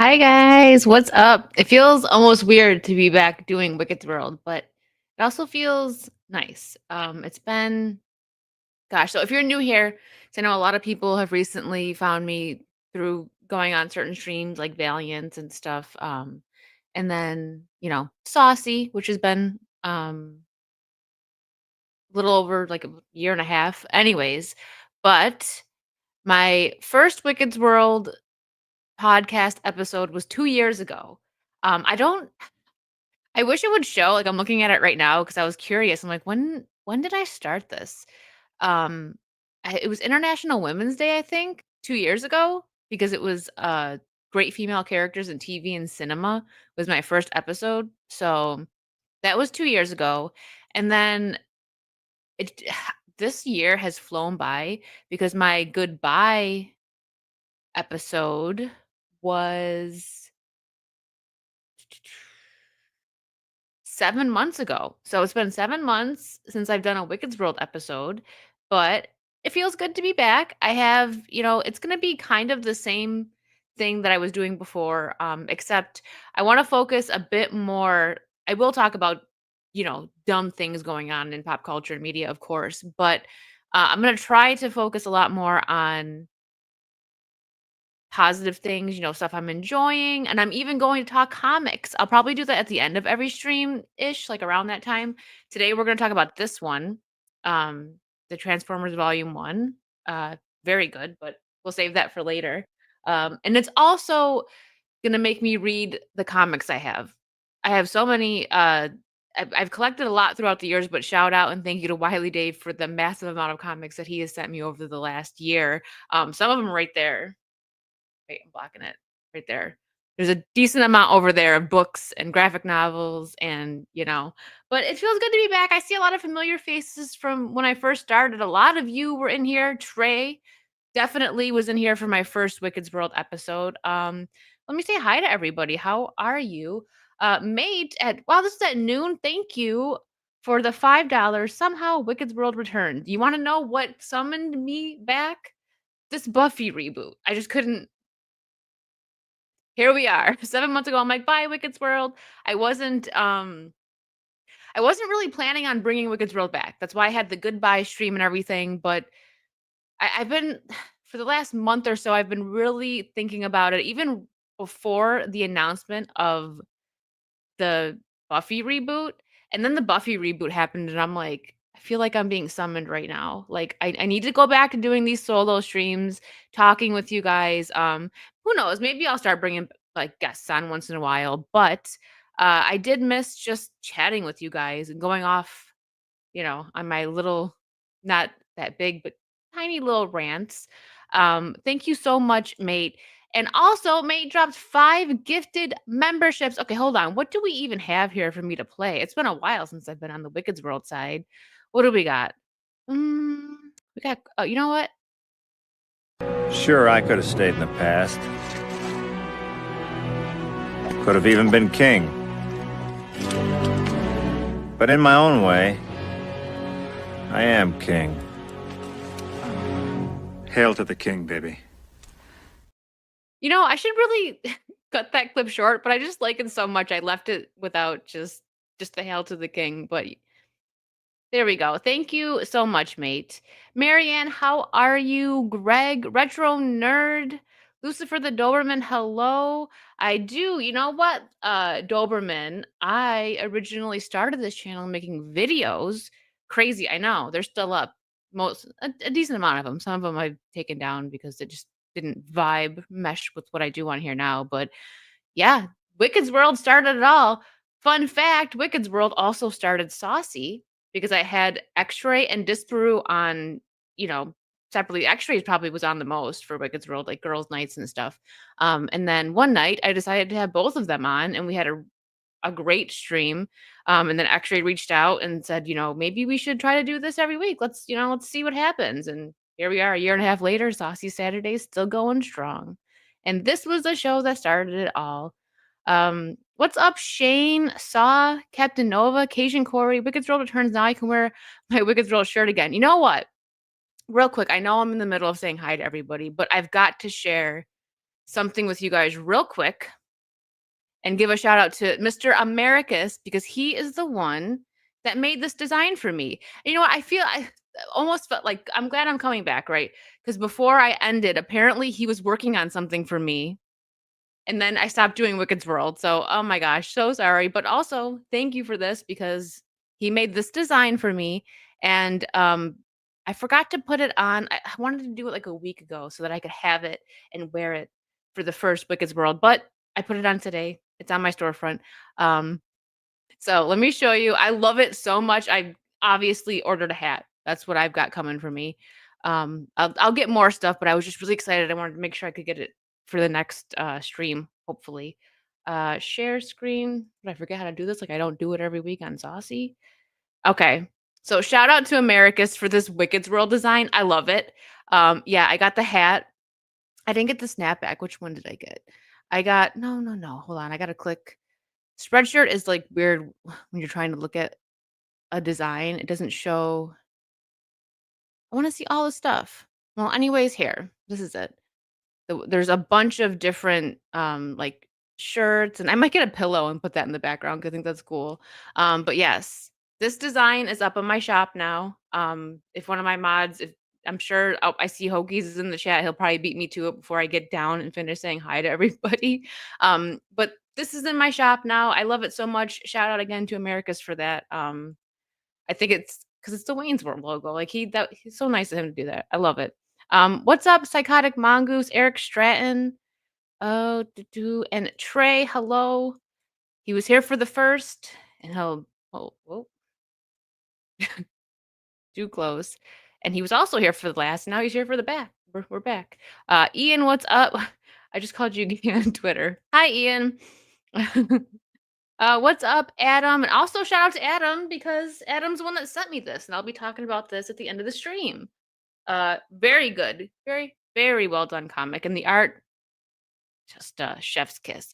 Hi guys, what's up? It feels almost weird to be back doing Wicked's World, but it also feels nice. It's been, gosh, so if you're new here, 'cause I know a lot of people have recently found me through going on certain streams like Valiant and stuff. And then, Saucy, which has been a little over like a year and a half. Anyways, but my first Wicked's World podcast episode was 2 years ago. I don't I wish it would show, like, I'm looking at it right now because I was curious. I'm like, "When did I start this?" Um, it was International Women's Day, I think, 2 years ago because it was, great female characters in TV and cinema was my first episode. So, that was 2 years ago, and then it this year has flown by because my goodbye episode was 7 months ago. So it's been 7 months since I've done a Wicked's World episode, but it feels good to be back. I have, it's gonna be kind of the same thing that I was doing before, except I wanna focus a bit more. I will talk about, dumb things going on in pop culture and media, of course, but, I'm gonna try to focus a lot more on positive things, stuff I'm enjoying, and I'm even going to talk comics. I'll probably do that at the end of every stream-ish, like, around that time. Today, we're gonna talk about this one, the Transformers Volume 1. Very good, but we'll save that for later. And it's also gonna make me read the comics I have. I have so many, I've collected a lot throughout the years, but shout out and thank you to Wiley Dave for the massive amount of comics that he has sent me over the last year. Some of them right there. Wait, I'm blocking it right there. There's a decent amount over there of books and graphic novels and, but it feels good to be back. I see a lot of familiar faces from when I first started. A lot of you were in here. Trey definitely was in here for my first Wicked's World episode. Let me say hi to everybody. How are you? Mate at wow, this is at noon. Thank you for the $5. Somehow Wicked's World returned. You want to know what summoned me back? This Buffy reboot. I just couldn't. Here we are. 7 months ago, I'm like, "Bye, Wicked's World." I wasn't, I wasn't really planning on bringing Wicked's World back. That's why I had the goodbye stream and everything, but I've been for the last month or so, I've been really thinking about it even before the announcement of the Buffy reboot, and then the Buffy reboot happened, and I'm like, "I feel like I'm being summoned right now." Like, I need to go back to doing these solo streams, talking with you guys. Who knows? Maybe I'll start bringing, like, guests on once in a while, but, I did miss just chatting with you guys and going off, on my little not that big, but tiny little rants. Thank you so much, mate. And also, mate dropped 5 gifted memberships. Okay, hold on. What do we even have here for me to play? It's been a while since I've been on the Wicked's World side. What do we got? Mm, we got, oh, you know what? Sure, I could have stayed in the past. Could have even been king. But in my own way, I am king. Hail to the king, baby. I should really cut that clip short, but I just like it so much. I left it without just the hail to the king. But there we go. Thank you so much, mate. Marianne, how are you? Greg, Retro Nerd, Lucifer the Doberman, hello. I do. You know what, Doberman? I originally started this channel making videos. Crazy, I know. They're still up. A decent amount of them. Some of them I've taken down because it just didn't mesh with what I do on here now. But yeah, Wicked's World started it all. Fun fact, Wicked's World also started Saucy because I had X-Ray and Disparu on, you know, separately. X-Ray probably was on the most for Wicked's World, like girls' nights and stuff. And then one night I decided to have both of them on, and we had a great stream. And then X-Ray reached out and said, maybe we should try to do this every week. Let's see what happens. And here we are, a year and a half later. Saucy Saturdays still going strong. And this was the show that started it all. What's up, Shane, Saw, Captain Nova, Cajun Corey, Wicked's World returns. Now I can wear my Wicked's World shirt again. You know what? Real quick, I know I'm in the middle of saying hi to everybody, but I've got to share something with you guys real quick and give a shout out to Mr. Americus because he is the one that made this design for me. You know what? I almost felt like I'm glad I'm coming back, right? Because before I ended, apparently he was working on something for me. And then I stopped doing Wicked's World. So, oh my gosh, so sorry. But also, thank you for this because he made this design for me. And I forgot to put it on. I wanted to do it like a week ago so that I could have it and wear it for the first Wicked's World. But I put it on today. It's on my storefront. Um, so let me show you. I love it so much. I obviously ordered a hat. That's what I've got coming for me. I'll get more stuff, but I was just really excited. I wanted to make sure I could get it for the next stream, hopefully. Share screen. Did I forget how to do this? Like I don't do it every week on Saucy. Okay. So shout out to Americus for this Wicked's World design. I love it. Yeah, I got the hat. I didn't get the snapback. Which one did I get? I got no. Hold on. I gotta click. Spreadshirt is like weird when you're trying to look at a design. It doesn't show. I want to see all the stuff. Well, anyways, here. This is it. There's a bunch of different like shirts, and I might get a pillow and put that in the background 'cause I think that's cool. But yes, this design is up on my shop now. If one of my mods, if I'm sure I see Hokies is in the chat, he'll probably beat me to it before I get down and finish saying hi to everybody. But this is in my shop now. I love it so much. Shout out again to Americas for that. I think it's because it's the Wayne's World logo. Like he's so nice of him to do that. I love it. What's up, Psychotic Mongoose, Eric Stratton, oh, and Trey, hello. He was here for the first, and he'll do close. And he was also here for the last. Now he's here for the back. We're back. Ian, what's up? I just called you again on Twitter. Hi, Ian. What's up, Adam? And also shout out to Adam because Adam's the one that sent me this, and I'll be talking about this at the end of the stream. Very good. Very, very well done comic. And the art, just chef's kiss.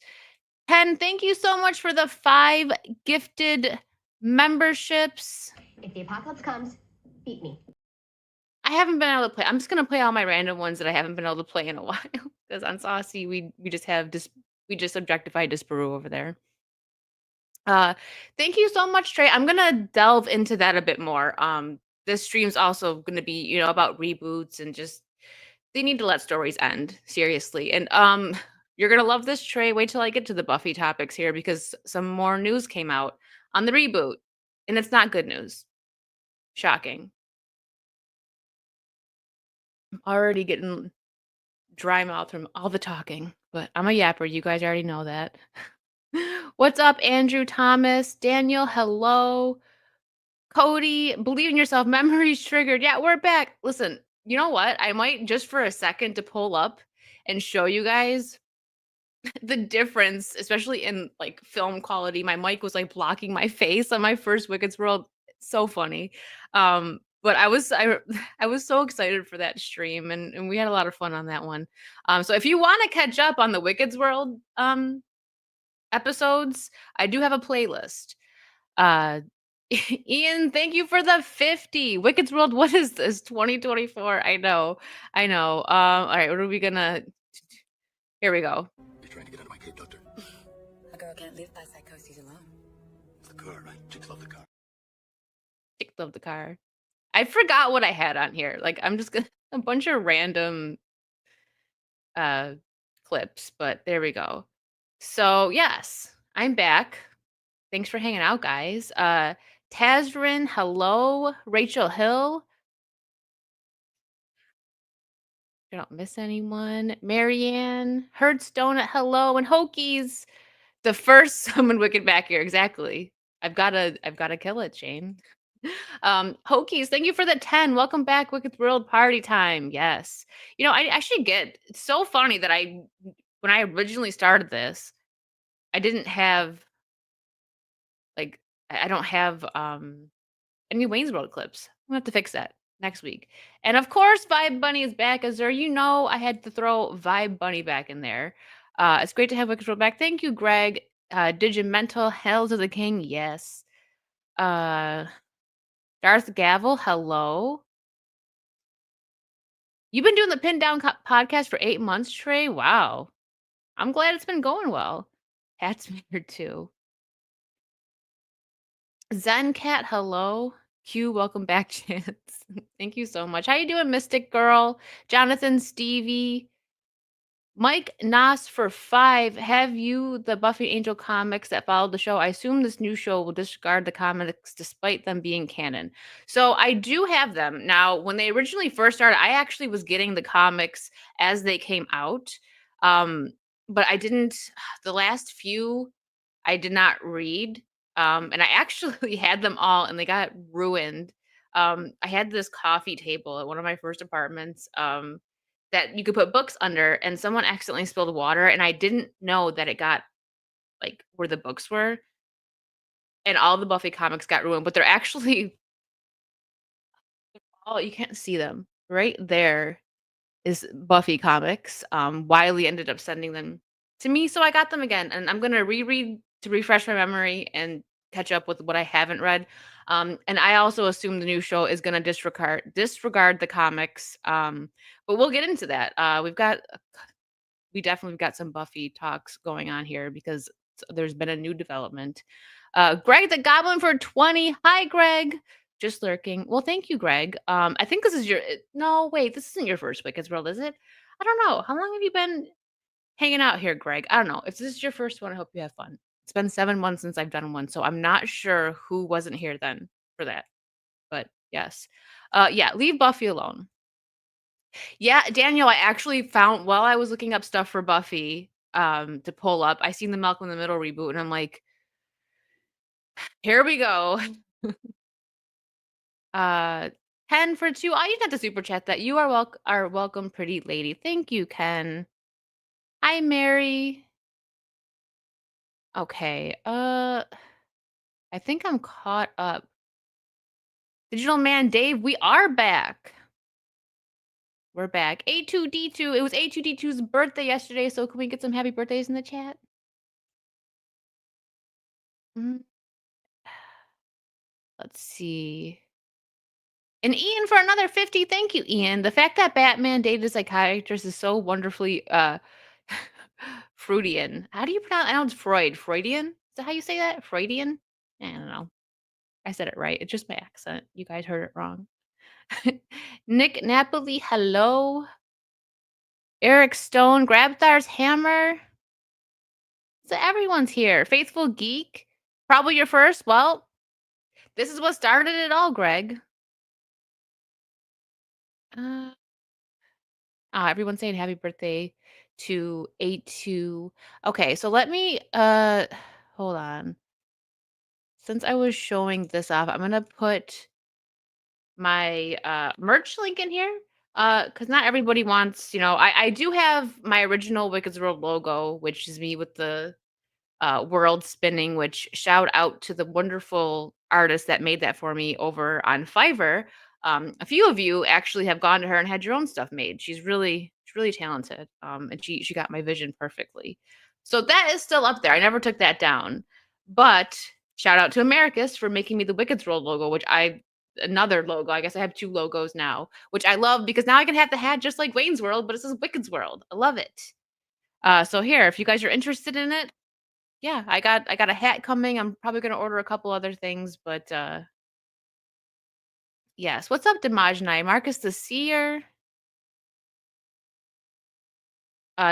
Ken, thank you so much for the 5 gifted memberships. If the apocalypse comes, beat me. I haven't been able to play. I'm just gonna play all my random ones that I haven't been able to play in a while. Because on Saucy, we just have we just objectify Disparu over there. Thank you so much, Trey. I'm gonna delve into that a bit more. This stream's also gonna be, about reboots and just they need to let stories end, seriously. And you're gonna love this, Trey. Wait till I get to the Buffy topics here because some more news came out on the reboot, and it's not good news. Shocking. I'm already getting dry mouth from all the talking, but I'm a yapper. You guys already know that. What's up, Andrew Thomas? Daniel, hello. Cody, believe in yourself. Memories triggered. Yeah, we're back. Listen, you know what? I might just for a second to pull up and show you guys the difference, especially in like film quality. My mic was like blocking my face on my first Wicked's World. It's so funny. But I was so excited for that stream and we had a lot of fun on that one. So if you want to catch up on the Wicked's World episodes, I do have a playlist. Ian, thank you for the 50. Wicked's World, what is this? 2024. I know. All right, what are we gonna here we go. You're trying to get out of my cave, Doctor. A girl can't live by psychosis alone. It's the car, right? Chicks love the car. Chicks love the car. I forgot what I had on here. Like I'm just gonna a bunch of random clips, but there we go. So yes, I'm back. Thanks for hanging out, guys. Tazrin, hello. Rachel Hill. I don't miss anyone. Marianne, Herdstone, hello, and Hokies. The first summon Wicked back here, exactly. I've gotta kill it, Shane. Hokies, thank you for the 10. Welcome back, Wicked World Party Time. Yes. I actually it's so funny that when I originally started this, I didn't have like I don't have any Wayne's World clips. I'm gonna have to fix that next week. And of course, Vibe Bunny is back. As there, I had to throw Vibe Bunny back in there. It's great to have Wicked World back. Thank you, Greg. Digimental, Hell to the King, yes. Darth Gavel, hello. You've been doing the Pin Down podcast for 8 months, Trey? Wow. I'm glad it's been going well. Hat's here too. Zen Cat, hello. Q, welcome back, Chance. Thank you so much. How you doing, Mystic Girl? Jonathan, Stevie, Mike Nas for 5. Have you the Buffy Angel comics that followed the show? I assume this new show will disregard the comics despite them being canon. So I do have them. Now, when they originally first started, I actually was getting the comics as they came out. Um, but I didn't the last few I did not read. And I actually had them all and they got ruined. I had this coffee table at one of my first apartments. That you could put books under, and someone accidentally spilled water, and I didn't know that it got, like, where the books were, and all the Buffy comics got ruined, but they're actually oh, you can't see them. Right there is Buffy comics. Wiley ended up sending them to me, so I got them again, and I'm gonna reread to refresh my memory and catch up with what I haven't read. And I also assume the new show is gonna disregard the comics, but we'll get into that. We definitely got some Buffy talks going on here because there's been a new development. Greg the Goblin for 20. Hi, Greg. Just lurking. Well, thank you, Greg. I think this is no, wait, this isn't your first Wicked World, is it? I don't know. How long have you been hanging out here, Greg? I don't know. If this is your first one, I hope you have fun. It's been 7 months since I've done one, so I'm not sure who wasn't here then for that. But yes. Yeah, leave Buffy alone. Yeah, Daniel, I actually found while I was looking up stuff for Buffy, to pull up, I seen the Malcolm in the Middle reboot, and I'm like, "Here we go." Uh, Ken for 2. Oh, you got the super chat that you are welcome, pretty lady. Thank you, Ken. Hi, Mary. Okay, I think I'm caught up. Digital Man Dave, we are back. We're back. A2D2. It was A2D2's birthday yesterday, so can we get some happy birthdays in the chat? Mhm. Let's see. And Ian for another 50. Thank you, Ian. The fact that Batman dated a psychiatrist is so wonderfully Freudian. How do you pronounce I know it's Freudian? Is that how you say that? Freudian? I don't know. I said it right. It's just my accent. You guys heard it wrong. Nick Napoli, hello. Eric Stone, Grabthar's Hammer. So everyone's here. Faithful Geek, probably your first. Well, this is what started it all, Greg. Uh, everyone's saying happy birthday to A2. Okay, so let me hold on. Since I was showing this off, I'm gonna put my merch link in here. Because not everybody wants, I do have my original Wicked World logo, which is me with the world spinning, which shout out to the wonderful artist that made that for me over on Fiverr. A few of you actually have gone to her and had your own stuff made. She's really talented. And she got my vision perfectly. So that is still up there. I never took that down. But shout out to Americus for making me the Wicked's World logo, another logo. I guess I have 2 logos now, which I love because now I can have the hat just like Wayne's World, but it says Wicked's World. I love it. So here, if you guys are interested in it, yeah, I got a hat coming. I'm probably gonna order a couple other things, but yes. What's up, Demajnai? Marcus the Seer.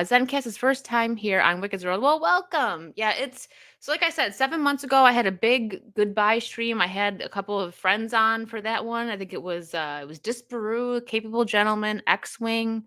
Zencast's first time here on Wicked's World. Well, welcome. Yeah, it's so like I said, 7 months ago I had a big goodbye stream. I had a couple of friends on for that one. I think it was Disparu, Capable Gentleman, X-Wing,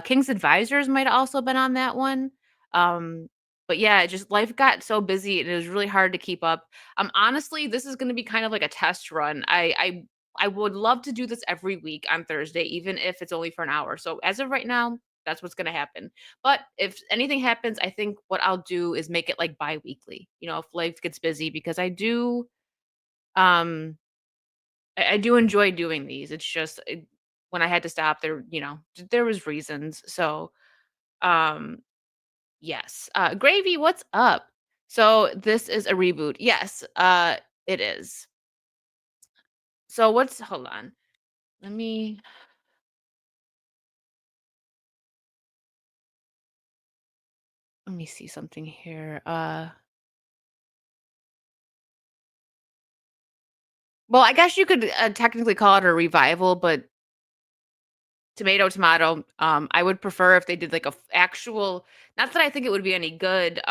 King's Advisors might have also been on that one. But yeah, just life got so busy and it was really hard to keep up. Honestly, this is gonna be kind of like a test run. I would love to do this every week on Thursday, even if it's only for an hour. So as of right now, that's what's gonna happen. But if anything happens, I think what I'll do is make it like bi-weekly, if life gets busy because um I do enjoy doing these. It's just when I had to stop there, there was reasons. So um yes. Gravy, what's up? So this is a reboot. Yes, it is. So hold on. Let me. let me see something here. Well, I guess you could technically call it a revival, but tomato, tomato. I would prefer if they did like a actual. Not that I think it would be any good.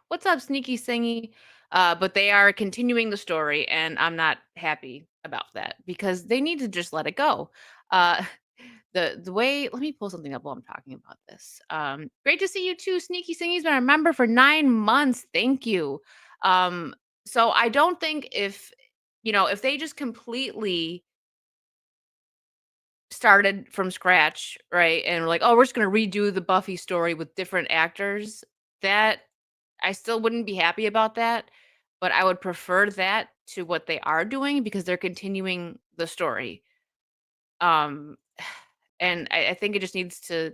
What's up, sneaky singy? But they are continuing the story, and I'm not happy about that because they need to just let it go. Uh, the way. Let me pull something up while I'm talking about this. Great to see you too, sneaky singy's been a member for 9 months. Thank you. Um, so I don't think if they just completely started from scratch, right? And we're like, "Oh, we're just gonna redo the Buffy story with different actors." That I still wouldn't be happy about that, but I would prefer that to what they are doing because they're continuing the story. Um, and I think it just they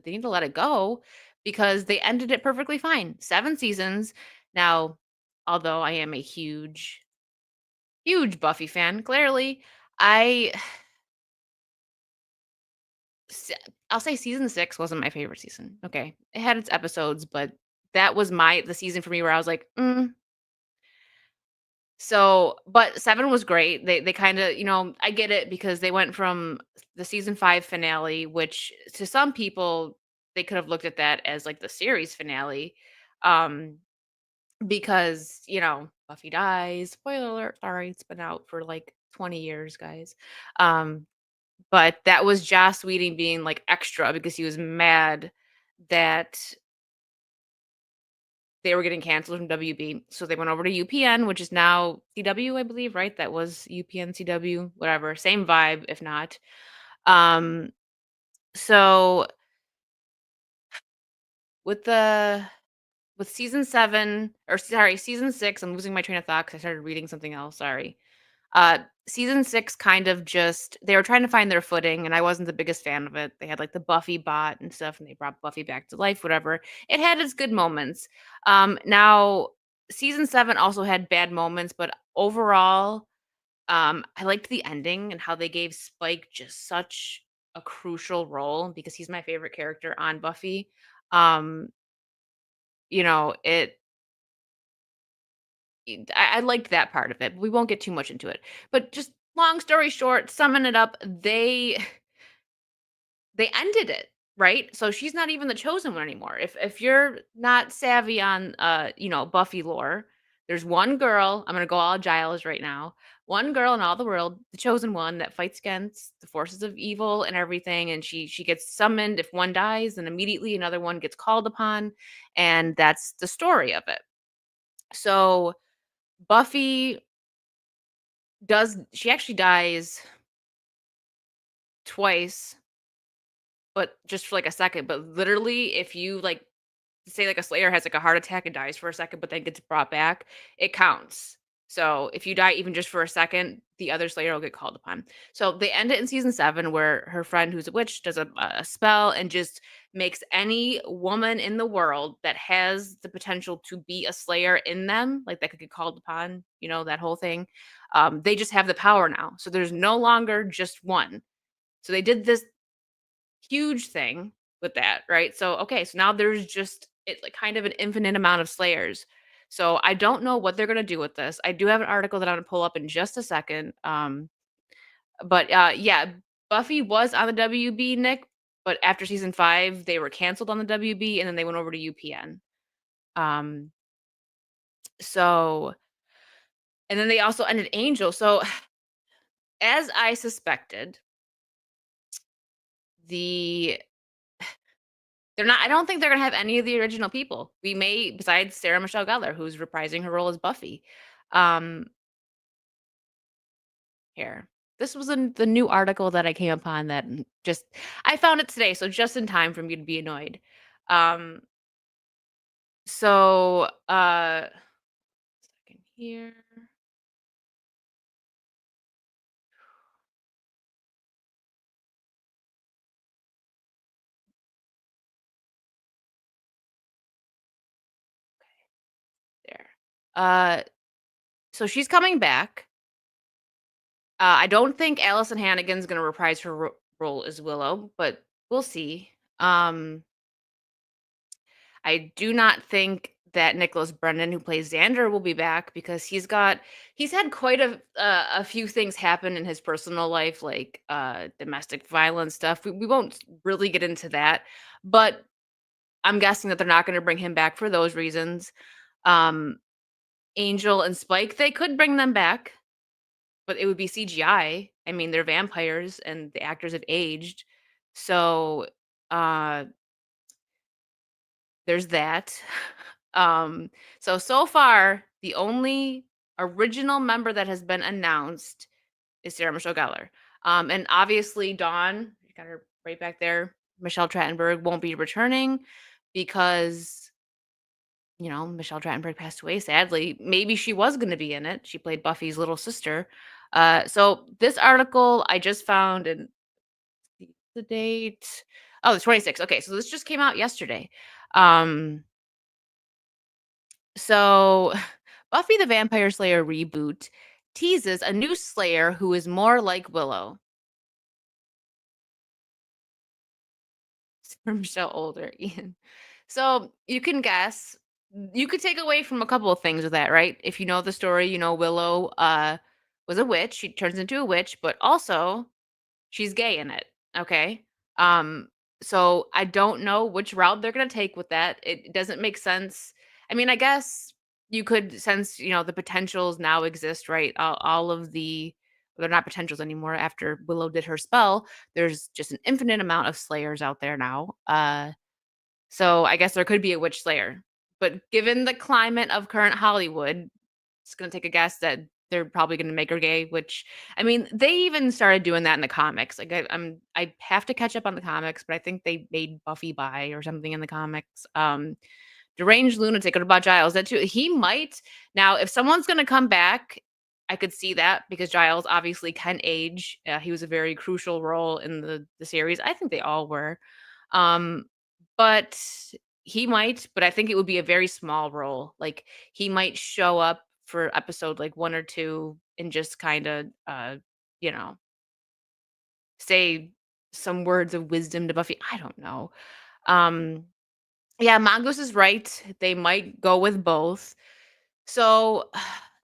need to let it go because they ended it perfectly fine. 7 seasons. Now, although I am a huge, huge Buffy fan, clearly, I Se I'll say season 6 wasn't my favorite season, okay? It had its episodes, but that was the season for me where I was like, "Mm." But 7 was great. They kinda I get it because they went from the season 5 finale, which to some people, they could have looked at that as, like, the series finale, um, because, Buffy dies. Spoiler alert, sorry, it's been out for, like, 20 years, guys. Um But that was Joss Whedon being, like, extra because he was mad that they were getting canceled from WB, so they went over to UPN, which is now CW, I believe, right? That was UPN, CW, whatever, same vibe, if not. Um, so with the with season 7 or sorry, season 6, I'm losing my train of thought because I started reading something else, sorry. Season 6 kind of just they were trying to find their footing, and I wasn't the biggest fan of it. They had, like, the Buffy bot and stuff, and they brought Buffy back to life, whatever. It had its good moments. Now season 7 also had bad moments, but overall, I liked the ending and how they gave Spike just such a crucial role because he's my favorite character on Buffy. Um, it I liked that part of it. We won't get too much into it. But just long story short, summing it up, they ended it, right? So she's not even the chosen one anymore. If you're not savvy on Buffy lore, there's one girl, I'm gonna go all Giles right now. One girl in all the world, the chosen one that fights against the forces of evil and everything, and she gets summoned. If one dies, then immediately another one gets called upon, and that's the story of it. So Buffy she actually dies twice, but just for, like, a second, but literally, if you, like, say, like, a Slayer has, like, a heart attack and dies for a second, but then gets brought back, it counts. So, if you die even just for a second, the other Slayer will get called upon. So, they end it in season 7 where her friend who's a witch does a spell and just makes any woman in the world that has the potential to be a Slayer in them, like, that could get called upon, that whole thing, they just have the power now. So, there's no longer just one. So, they did this huge thing with that, right? So, okay, so now there's just like kind of an infinite amount of slayers. So I don't know what they're gonna do with this. I do have an article that I'm gonna pull up in just a second. But yeah, Buffy was on the WB, Nick, but after season 5, they were canceled on the WB and then they went over to UPN. Um, so and then they also ended Angel. So as I suspected, the I don't think they're gonna have any of the original people. We may besides Sarah Michelle Gellar, who's reprising her role as Buffy. Um, here. This was in the new article that I came upon that just I found it today, so just in time for me to be annoyed. Um, so second here. There. So she's coming back. I don't think Allison Hannigan's gonna reprise her role as Willow, but we'll see. I do not think that Nicholas Brennan, who plays Xander, will be back because he's had quite a few things happen in his personal life, like domestic violence stuff. We won't really get into that, but I'm guessing that they're not going to bring him back for those reasons. Um, Angel and Spike, they could bring them back, but it would be CGI. I mean, they're vampires and the actors have aged. So, uh there's that. So far, the only original member that has been announced is Sarah Michelle Gellar. And obviously Dawn, you got her right back there. Michelle Trachtenberg won't be returning because Michelle Trachtenberg passed away sadly. Maybe she was going to be in it. She played Buffy's little sister. So this article I just found, and the date. Oh, the 26th. Okay, so this just came out yesterday. Um so Buffy the Vampire Slayer reboot teases a new Slayer who is more like Willow. Michelle older, Ian. So you can guess. You could take away from a couple of things with that, right? If you know the story, Willow was a witch. She turns into a witch, but also she's gay in it. Okay. Um, so I don't know which route they're gonna take with that. It doesn't make sense. I mean, I guess you could sense, the potentials now exist, right? All of the they're not potentials anymore after Willow did her spell. There's just an infinite amount of slayers out there now. So I guess there could be a witch slayer. But given the climate of current Hollywood, it's gonna take a guess that they're probably gonna make her gay, which I mean, they even started doing that in the comics. Like I have to catch up on the comics, but I think they made Buffy bi or something in the comics. Deranged lunatic. What about Giles? That too. He might now. If someone's gonna come back, I could see that because Giles obviously can age. He was a very crucial role in the series. I think they all were. Um, but he might. But I think it would be a very small role. Like he might show up for episode like 1 or 2 and just kind of you know, say some words of wisdom to Buffy. I don't know. Um yeah, Mongoose is right. They might go with both. So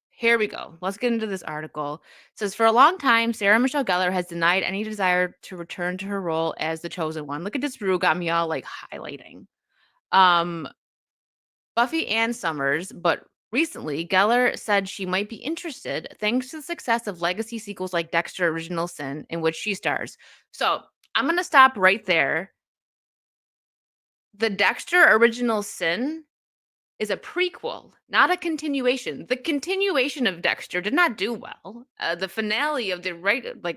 here we go. Let's get into this article. It says for a long time, Sarah Michelle Gellar has denied any desire to return to her role as the chosen one. Look at this brew got me all like highlighting. Um Buffy and Summers, but recently, Gellar said she might be interested thanks to the success of legacy sequels like Dexter Original Sin, in which she stars. So I'm going to stop right there. The Dexter Original Sin is a prequel, not a continuation. The continuation of Dexter did not do well. The finale of the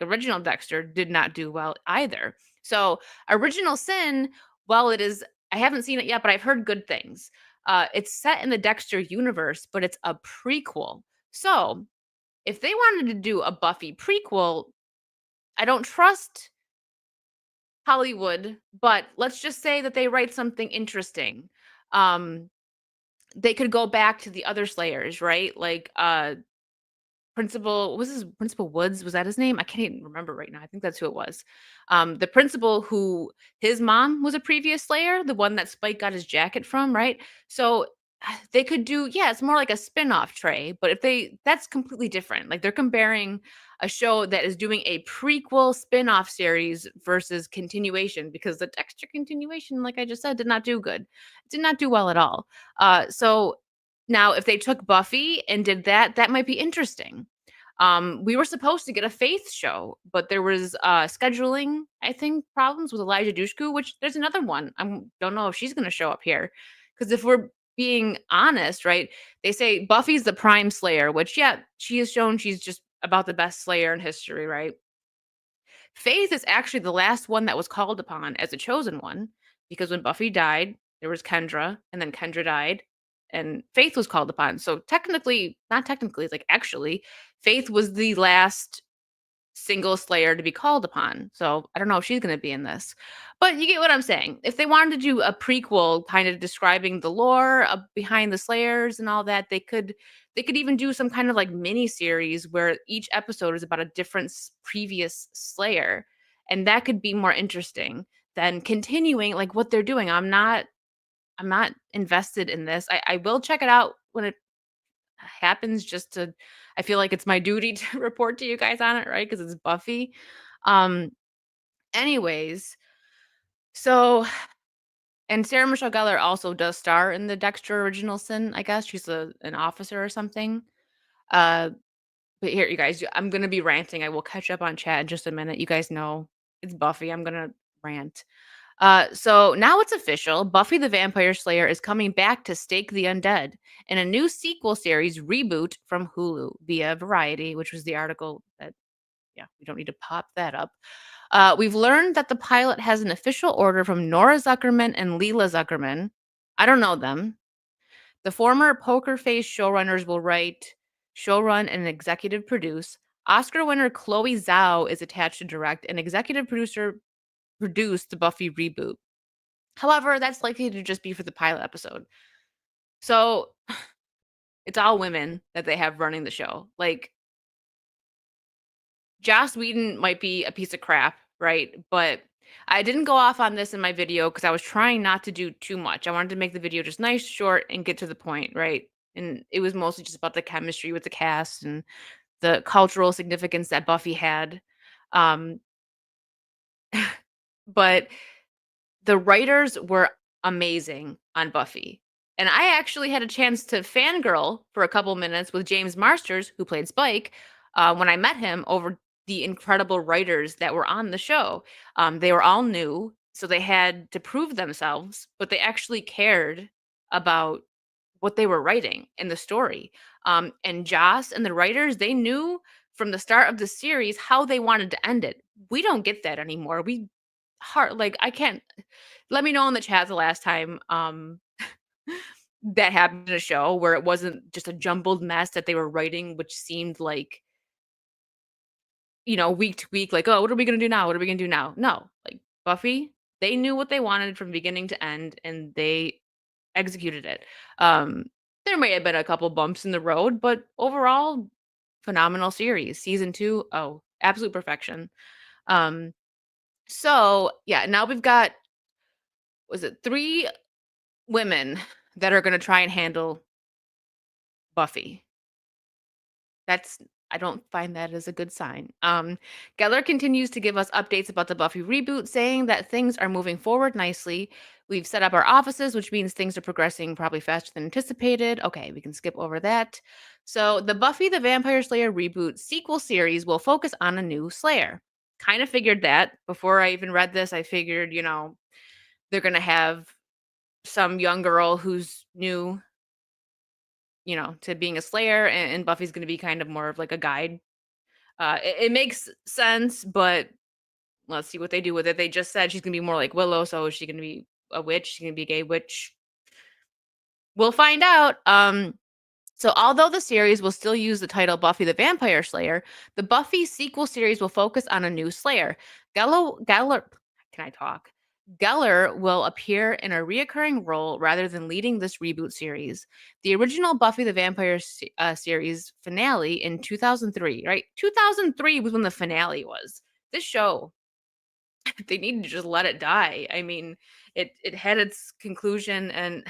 original Dexter did not do well either. So, Original Sin, well, it is. I haven't seen it yet, but I've heard good things. It's set in the Dexter universe, but it's a prequel. So, if they wanted to do a Buffy prequel, I don't trust Hollywood, but let's just say that they write something interesting. Um, they could go back to the other Slayers, right? Like, Principal what was his Principal Woods, was that his name? I can't even remember right now. I think that's who it was. The principal who his mom was a previous Slayer, the one that Spike got his jacket from, right? So, they could do yeah, it's more like a spin-off Trey, but if they that's completely different. Like, they're comparing a show that is doing a prequel spin-off series versus continuation because the Dexter continuation, like I just said, did not do good. It did not do well at all. So now if they took Buffy and did that, that might be interesting. We were supposed to get a Faith show, but there was scheduling, I think, problems with Elijah Dushku, which there's another one. I don't know if she's going to show up here. Because if we're being honest, right, they say Buffy's the prime Slayer, which, yeah, she has shown she's just about the best Slayer in history, right? Faith is actually the last one that was called upon as a chosen one because when Buffy died, there was Kendra, and then Kendra died, and Faith was called upon. So technically, not technically, it's like actually, Faith was the last single Slayer to be called upon. So I don't know if she's going to be in this, but you get what I'm saying. If they wanted to do a prequel, kind of describing the lore of behind the Slayers and all that, they could even do some kind of like mini series where each episode is about a different previous Slayer, and that could be more interesting than continuing like what they're doing. I'm not invested in this. I will check it out when it happens, just to I feel like it's my duty to report to you guys on it, right? Because it's Buffy. Um, anyways, so and Sarah Michelle Gellar also does star in the Dexter Original Sin, I guess. She's an officer or something. Uh, but here, you guys, I'm gonna be ranting. I will catch up on chat in just a minute. You guys know it's Buffy. I'm gonna rant. So now it's official. Buffy the Vampire Slayer is coming back to stake the undead in a new sequel series reboot from Hulu via Variety, which was the article that, yeah, we don't need to pop that up. We've learned that the pilot has an official order from Nora Zuckerman and Leela Zuckerman. I don't know them. The former Poker Face showrunners will write, showrun, and executive produce. Oscar winner Chloe Zhao is attached to direct, and executive producer produced the Buffy reboot. However, that's likely to just be for the pilot episode. So it's all women that they have running the show. Like, Joss Whedon might be a piece of crap, right? But I didn't go off on this in my video because I was trying not to do too much. I wanted to make the video just nice, short, and get to the point, right? And it was mostly just about the chemistry with the cast and the cultural significance that Buffy had. Um, but the writers were amazing on Buffy. And I actually had a chance to fangirl for a couple minutes with James Marsters, who played Spike, when I met him, over the incredible writers that were on the show. They were all new, so they had to prove themselves, but they actually cared about what they were writing in the story. And Joss and the writers, they knew from the start of the series how they wanted to end it. We don't get that anymore. I can't. Let me know in the chat the last time that happened in a show where it wasn't just a jumbled mess that they were writing, which seemed like, week to week, like, oh, what are we gonna do now? What are we gonna do now? No, like Buffy, they knew what they wanted from beginning to end, and they executed it. Um, there may have been a couple bumps in the road, but overall, phenomenal series. Season 2, oh, absolute perfection. Um, so yeah, now we've got, was it 3 women that are gonna try and handle Buffy. That's I don't find that as a good sign. Geller continues to give us updates about the Buffy reboot, saying that things are moving forward nicely. We've set up our offices, which means things are progressing probably faster than anticipated. Okay, we can skip over that. So, the Buffy the Vampire Slayer reboot sequel series will focus on a new Slayer. Kind of figured that before I even read this. I figured, they're going to have some young girl who's new, to being a Slayer, and Buffy's gonna be kind of more of like a guide. It makes sense, but let's see what they do with it. They just said she's gonna be more like Willow, so is she gonna be a witch? She's gonna be a gay witch? We'll find out. So although the series will still use the title Buffy the Vampire Slayer, the Buffy sequel series will focus on a new Slayer. Geller, can I talk? Geller will appear in a reoccurring role rather than leading this reboot series. The original Buffy the Vampire series finale in 2003, right? 2003 was when the finale was. This show, they needed to just let it die. I mean, it had its conclusion, and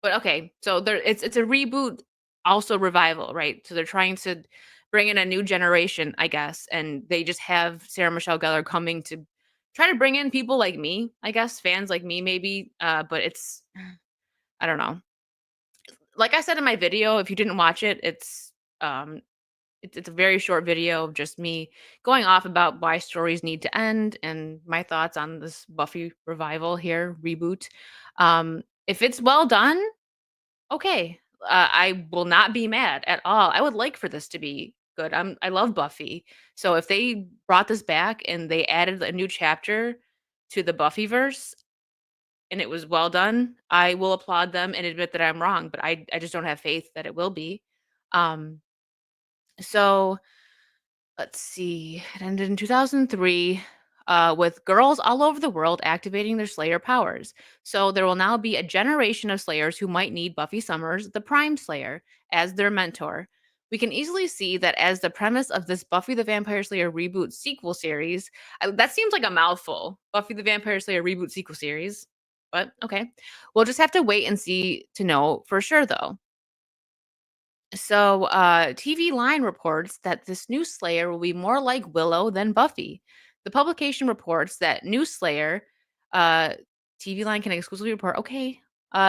but okay, so it's a reboot, also revival, right? So they're trying to bring in a new generation, I guess, and they just have Sarah Michelle Gellar coming to try to bring in people like me, I guess, fans like me maybe. But it's I don't know. Like I said in my video, if you didn't watch it, um it's a very short video of just me going off about why stories need to end and my thoughts on this Buffy revival here, reboot. If it's well done, okay. I will not be mad at all. I would like for this to be good. I love Buffy. So if they brought this back and they added a new chapter to the Buffyverse and it was well done, I will applaud them and admit that I'm wrong, but I just don't have faith that it will be. Um so let's see. It ended in 2003, with girls all over the world activating their Slayer powers. So there will now be a generation of Slayers who might need Buffy Summers, the Prime Slayer, as their mentor. We can easily see that as the premise of this Buffy the Vampire Slayer reboot sequel series. That seems like a mouthful. Buffy the Vampire Slayer reboot sequel series. But okay. We'll just have to wait and see to know for sure, though. So, TV Line reports that this new Slayer will be more like Willow than Buffy. The publication reports that new Slayer, uh, TV Line can exclusively report, okay,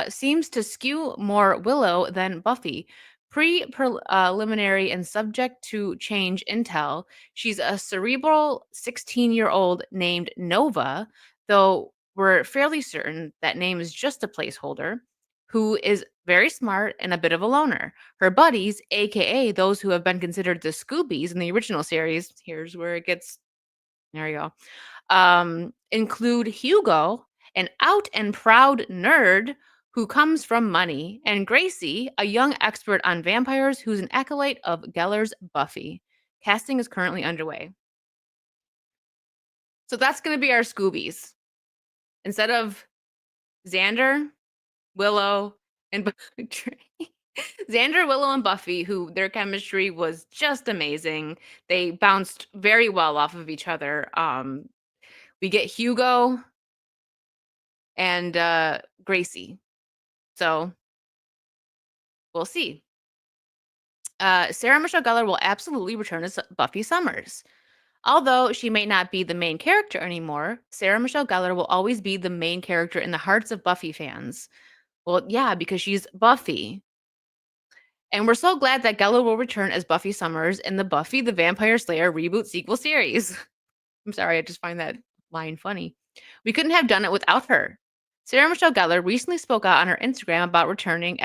seems to skew more Willow than Buffy. Preliminary and subject to change intel, she's a cerebral 16-year-old named Nova, though we're fairly certain that name is just a placeholder, who is very smart and a bit of a loner. Her buddies, aka those who have been considered the Scoobies in the original series, here's where it gets there you go. Include Hugo, an out and proud nerd who comes from money, and Gracie, a young expert on vampires who's an acolyte of Geller's Buffy. Casting is currently underway. So that's going to be our Scoobies. Instead of Xander, Willow, and Xander, Willow, and Buffy, who their chemistry was just amazing. They bounced very well off of each other. We get Hugo and Gracie. So we'll see. Sarah Michelle Gellar will absolutely return as Buffy Summers. Although she may not be the main character anymore, Sarah Michelle Gellar will always be the main character in the hearts of Buffy fans. Well, yeah, because she's Buffy. And we're so glad that Gellar will return as Buffy Summers in the Buffy the Vampire Slayer reboot sequel series. I'm sorry, I just find that line funny. We couldn't have done it without her. Sarah Michelle Gellar recently spoke out on her Instagram about returning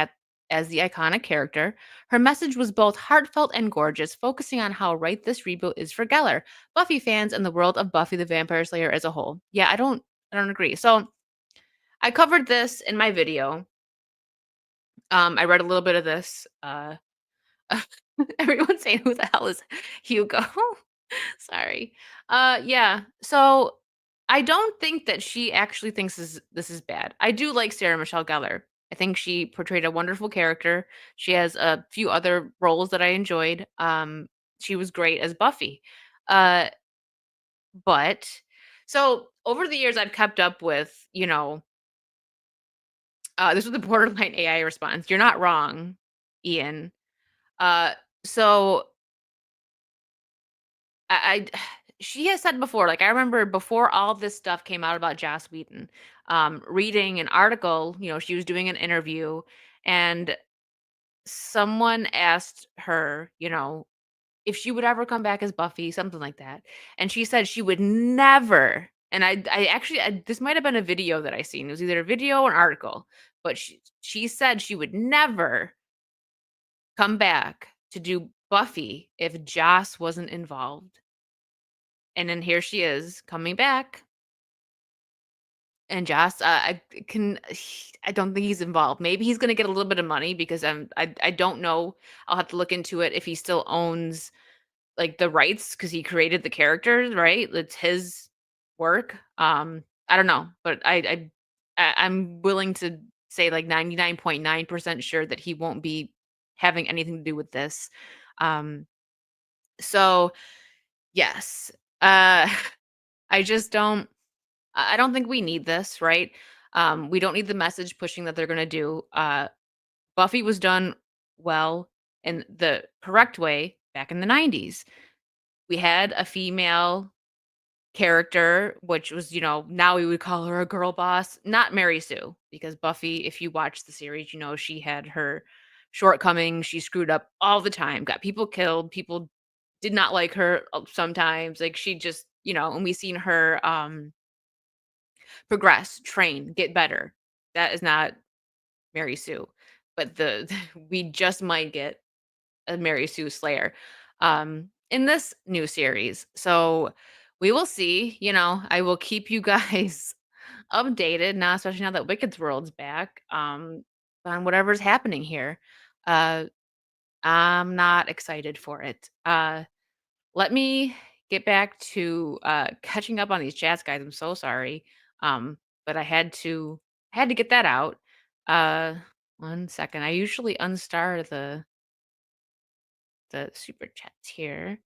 as the iconic character. Her message was both heartfelt and gorgeous, focusing on how right this reboot is for Gellar, Buffy fans, and the world of Buffy the Vampire Slayer as a whole. Yeah, I don't agree. So I covered this in my video. I read a little bit of this. Everyone's saying, "Who the hell is Hugo?" Sorry. Yeah. So I don't think that she actually thinks this is bad. I do like Sarah Michelle Gellar. I think she portrayed a wonderful character. She has a few other roles that I enjoyed. She was great as Buffy. Uh, but so over the years, I've kept up with, this was the borderline AI response. You're not wrong, Ian. Uh, so I she has said before, like, I remember before all this stuff came out about Joss Whedon, reading an article, she was doing an interview, and someone asked her, if she would ever come back as Buffy, something like that, and she said she would never, and I actually this might have been a video that I seen. It was either a video or an article, but she said she would never come back to do Buffy if Joss wasn't involved. And then here she is coming back, and Joss, I don't think he's involved. Maybe he's gonna get a little bit of money because I don't know. I'll have to look into it if he still owns, like, the rights because he created the characters, right? It's his work. I don't know, but I'm willing to say, like, 99.9% sure that he won't be having anything to do with this. Um, so yes. Uh, I just don't I don't think we need this, right? We don't need the message pushing that they're gonna do. Buffy was done well in the correct way back in the 90s. We had a female character, which was, now we would call her a girl boss, not Mary Sue, because Buffy, if you watch the series, she had her shortcomings. She screwed up all the time, got people killed, people did not like her sometimes. Like, she just, and we seen her progress, train, get better. That is not Mary Sue, but we just might get a Mary Sue Slayer in this new series. So we will see. I will keep you guys updated now, especially now that Wicked's World's back, on whatever's happening here. Uh, I'm not excited for it. Let me get back to catching up on these chats, guys. I'm so sorry. But I had to get that out. Uh 1 second. I usually unstar the super chats here.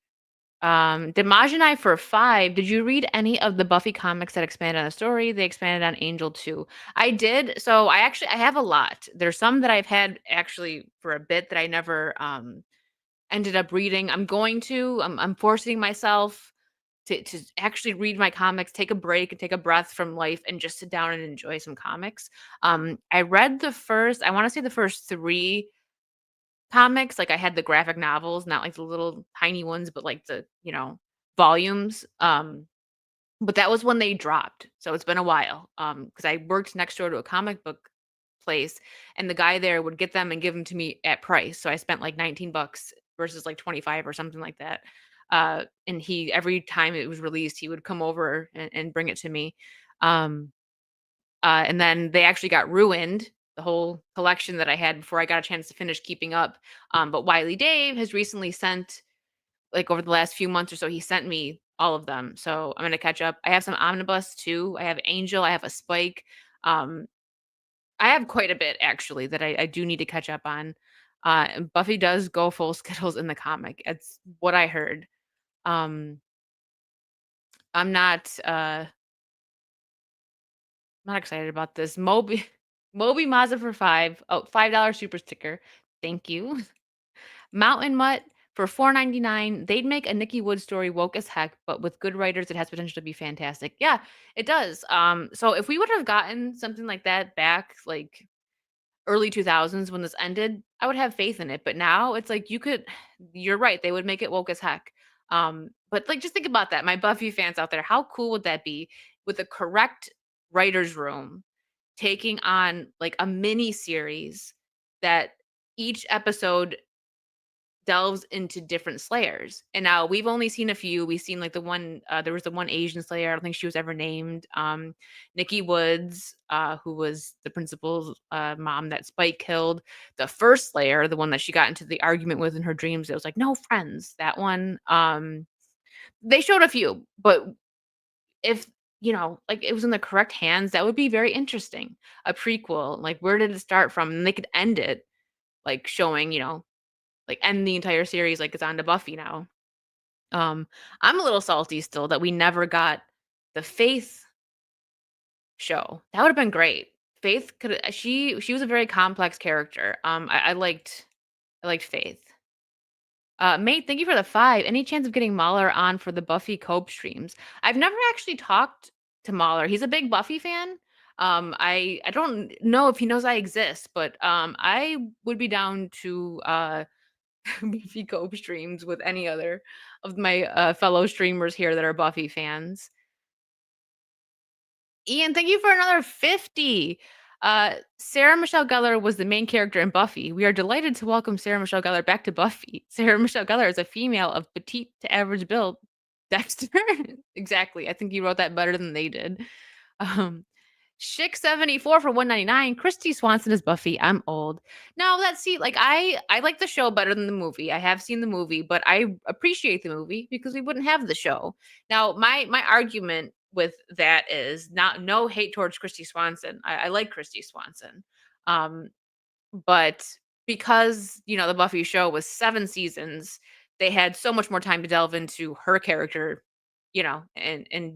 Demajani for 5. Did you read any of the Buffy comics that expanded on the story? They expanded on Angel too. I did. So I have a lot. There's some that I've had actually for a bit that I never ended up reading. I'm forcing myself to actually read my comics, take a break and take a breath from life and just sit down and enjoy some comics. I read I want to say the first 3 comics. Like I had the graphic novels, not like the little tiny ones, but like the, volumes. But that was when they dropped. So it's been a while. Because I worked next door to a comic book place and the guy there would get them and give them to me at price. So I spent like 19 bucks versus like 25 or something like that. And he every time it was released, he would come over and bring it to me. Um and then they actually got ruined, the whole collection that I had before I got a chance to finish keeping up. But Wiley Dave has recently sent, like over the last few months or so, he sent me all of them. So I'm gonna catch up. I have some omnibus too. I have Angel. I have a Spike. Um, I have quite a bit actually that I do need to catch up on. And Buffy does go full Skittles in the comic. It's what I heard. Um, I'm not excited about this. Moby Mazza for 5. Oh, $5 super sticker. Thank you. Mountain Mutt for 4.99. They'd make a Nikki Wood story woke as heck, but with good writers, it has potential to be fantastic. Yeah, it does. So if we would have gotten something like that back, like early 2000s when this ended, I would have faith in it. But now it's like you're right, they would make it woke as heck. But like just think about that. My Buffy fans out there, how cool would that be with the correct writer's room taking on like a mini series that each episode delves into different slayers. And now we've only seen a few. We've seen like the one there was the one Asian slayer. I don't think she was ever named. Nikki Woods, who was the principal's mom that Spike killed. The first slayer, the one that she got into the argument with in her dreams. It was like no friends. That one. They showed a few, but if like it was in the correct hands, that would be very interesting. A prequel, like where did it start from? And they could end it like showing, like end the entire series like it's on to Buffy now. Um, I'm a little salty still that we never got the Faith show. That would have been great. Faith could she was a very complex character. I liked Faith. Mate, thank you for the 5. Any chance of getting Mahler on for the Buffy Cope streams? I've never actually talked to Mahler. He's a big Buffy fan. I don't know if he knows I exist, but I would be down to Buffy Cope streams with any other of my fellow streamers here that are Buffy fans. Ian, thank you for another 50. Sarah Michelle Gellar was the main character in Buffy. We are delighted to welcome Sarah Michelle Gellar back to Buffy. Sarah Michelle Gellar is a female of petite to average build. Dexter. Exactly. I think you wrote that better than they did. Um, Schick74 for 199. Christy Swanson is Buffy. I'm old. No, let's see. Like I like the show better than the movie. I have seen the movie, but I appreciate the movie because we wouldn't have the show. Now, my argument with that is not no hate towards Christy Swanson. I like Christy Swanson. Um, but because, the Buffy show was 7 seasons, they had so much more time to delve into her character, and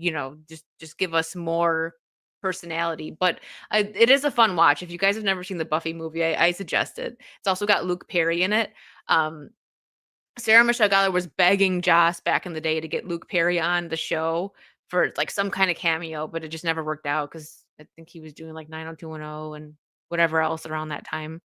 just give us more personality. But it is a fun watch. If you guys have never seen the Buffy movie, I suggest it. It's also got Luke Perry in it. Sarah Michelle Gellar was begging Joss back in the day to get Luke Perry on the show for like some kind of cameo, but it just never worked out because I think he was doing like 90210 and whatever else around that time.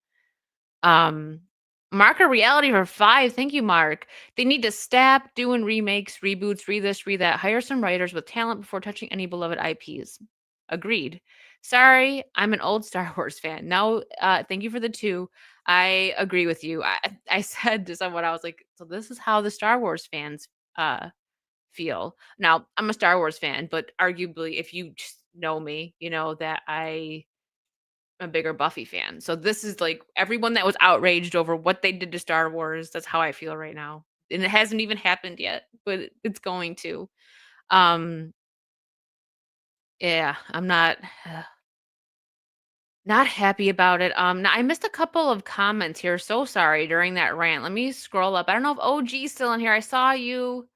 Marker Reality for 5. Thank you, Mark. They need to stop doing remakes, reboots, read this, read that. Hire some writers with talent before touching any beloved IPs. Agreed. Sorry, I'm an old Star Wars fan. No, thank you for the 2. I agree with you. I said to someone, I was like, so this is how the Star Wars fans feel. Now, I'm a Star Wars fan, but arguably, if you just know me, you know that I'm a bigger Buffy fan. So this is like everyone that was outraged over what they did to Star Wars. That's how I feel right now. And it hasn't even happened yet, but it's going to. Um yeah, I'm not happy about it. Now I missed a couple of comments here. So sorry during that rant. Let me scroll up. I don't know if OG's still in here. I saw you.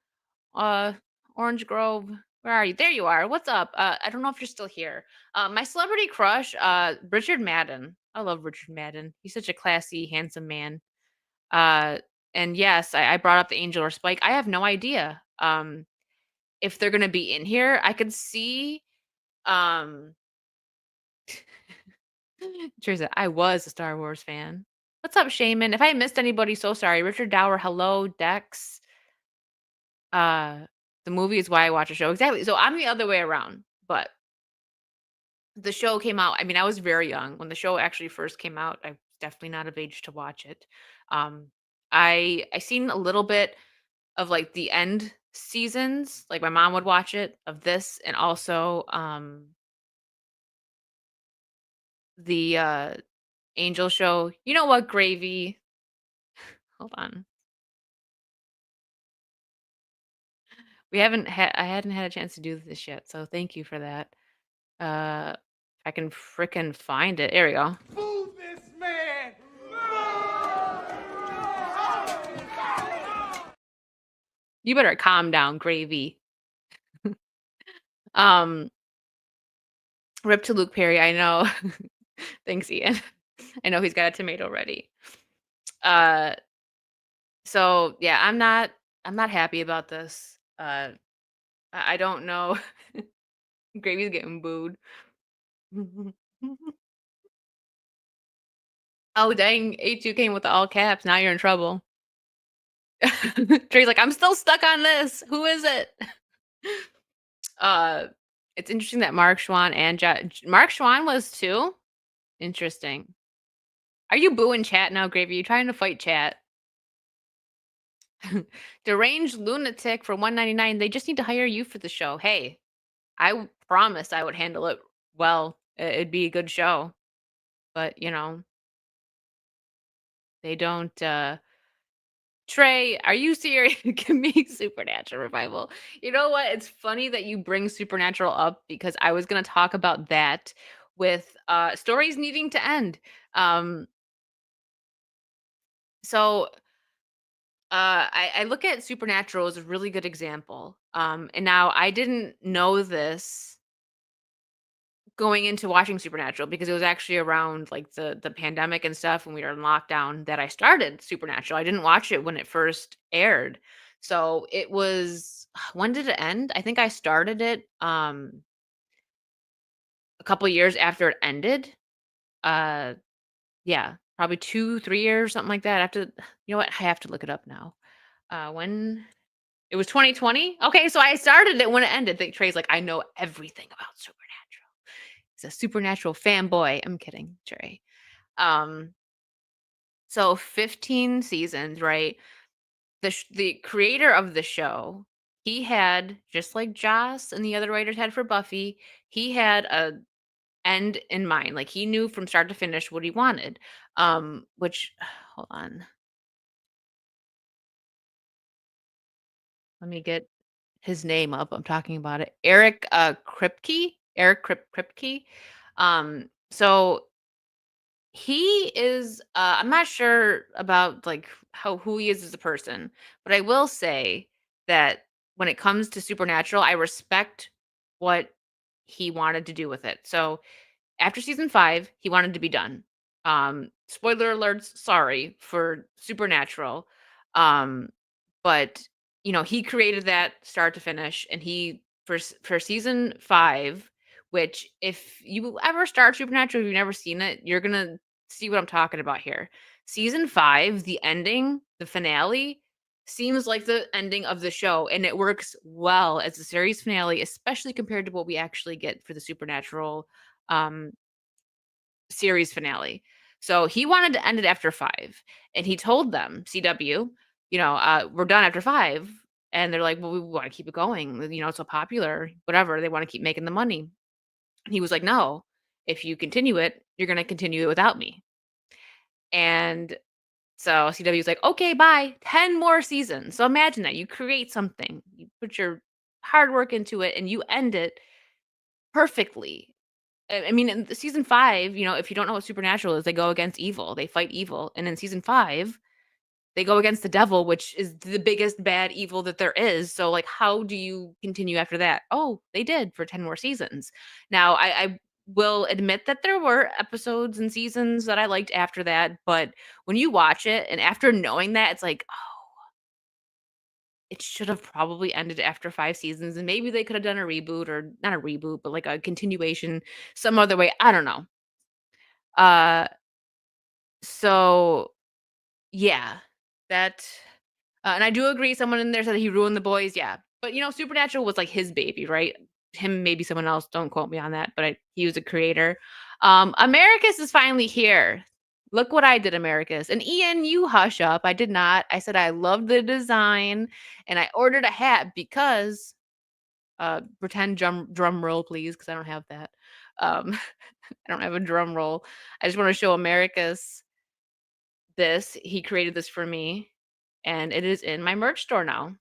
uh, Orange Grove. Where are you? There you are. What's up? I don't know if you're still here. My celebrity crush, Richard Madden. I love Richard Madden. He's such a classy, handsome man. Uh, and yes, I brought up the Angel or Spike. I have no idea. If they're gonna be in here, I could see. Um, Teresa, I was a Star Wars fan. What's up, Shaman? If I missed anybody, so sorry. Richard Dower, hello, Dex. Uh, the movie is why I watch a show. Exactly. So I'm the other way around. But the show came out. I mean, I was very young when the show actually first came out. I was definitely not of age to watch it. Um, I seen a little bit of like the end seasons. Like my mom would watch it of this, and also the Angel show. You know what, Gravy? Hold on. I hadn't had a chance to do this yet, so thank you for that. If I can frickin' find it. There we go. Move this man! You better calm down, Gravy. Um, Rip to Luke Perry, I know. Thanks, Ian. I know he's got a tomato ready. Uh, so yeah, I'm not happy about this. I don't know. Gravy's getting booed. Oh, dang, A2 came with the all caps. Now you're in trouble. Trey's like, I'm still stuck on this. Who is it? Uh, it's interesting that Mark Schwann and Mark Schwann was too. Interesting. Are you booing chat now, Gravy? You trying to fight chat? Deranged lunatic for 199. They just need to hire you for the show. Hey, I promised I would handle it well. It'd be a good show. But, they don't Trey, are you serious? Give me Supernatural revival. You know what? It's funny that you bring Supernatural up because I was going to talk about that with stories needing to end. Um so I look at Supernatural as a really good example. And now I didn't know this going into watching Supernatural because it was actually around like the pandemic and stuff when we were in lockdown that I started Supernatural. I didn't watch it when it first aired. So it was when did it end? I think I started it a couple years after it ended. Uh yeah, probably 2, 3 years, something like that. I have to you know what? I have to look it up now. When it was 2020? Okay, so I started it when it ended. Think Trey's like, I know everything about Supernatural. He's a Supernatural fanboy. I'm kidding, Trey. Um, so 15 seasons, right? The creator of the show, he had just like Joss and the other writers had for Buffy, he had a end in mind. Like he knew from start to finish what he wanted. Which hold on. Let me get his name up. I'm talking about it. Eric Kripke. Kripke. So he is I'm not sure about like who he is as a person, but I will say that when it comes to Supernatural, I respect what he wanted to do with it. So after season 5, he wanted to be done. Spoiler alerts, sorry for Supernatural. Um, but he created that start to finish, and he for season 5, which if you ever start Supernatural, if you've never seen it, you're gonna see what I'm talking about here. Season 5, the ending, the finale, seems like the ending of the show, and it works well as a series finale, especially compared to what we actually get for the Supernatural um series finale. So he wanted to end it after 5, and he told them, CW, we're done after 5. And they're like, well, we want to keep it going. It's so popular, whatever. They want to keep making the money. And he was like, no, if you continue it, you're going to continue it without me. And so CW was like, okay, bye. 10 more seasons. So imagine that you create something, you put your hard work into it, and you end it perfectly. I mean, in the season 5, if you don't know what Supernatural is, they go against evil. They fight evil. And in season 5, they go against the devil, which is the biggest bad evil that there is. So, like, how do you continue after that? Oh, they did for 10 more seasons. Now, I will admit that there were episodes and seasons that I liked after that, but when you watch it and after knowing that, it's like, oh, it should have probably ended after 5 seasons, and maybe they could have done a reboot, or not a reboot, but like a continuation some other way. I don't know. Uh, so yeah, that and I do agree someone in there said he ruined The Boys, yeah. But, Supernatural was, like, his baby, right? Him, maybe someone else, don't quote me on that, but he was a creator. Americus is finally here. Look what I did, Americus. And Ian, you hush up. I did not. I said I love the design, and I ordered a hat because pretend drum roll, please, because I don't have that. Um, I don't have a drum roll. I just wanna show Americus this. He created this for me, and it is in my merch store now.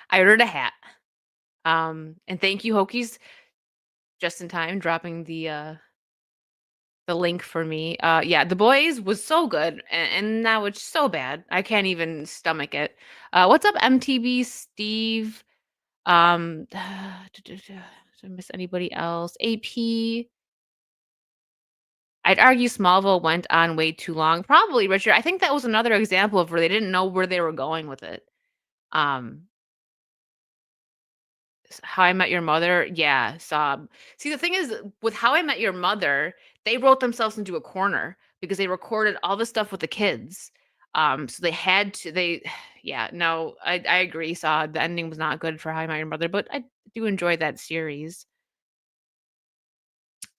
I ordered a hat. And thank you, Hokies, just in time, dropping the link for me. Yeah, The Boys was so good, and now it's so bad. I can't even stomach it. What's up, MTV Steve? Did I miss anybody else? AP. I'd argue Smallville went on way too long. Probably, Richard. I think that was another example of where they didn't know where they were going with it. Um, How I Met Your Mother, yeah, sob. See, the thing is, with How I Met Your Mother, they wrote themselves into a corner because they recorded all the stuff with the kids. So they had to yeah, no, I agree, Saw. The ending was not good for How I Met Your Mother, but I do enjoy that series.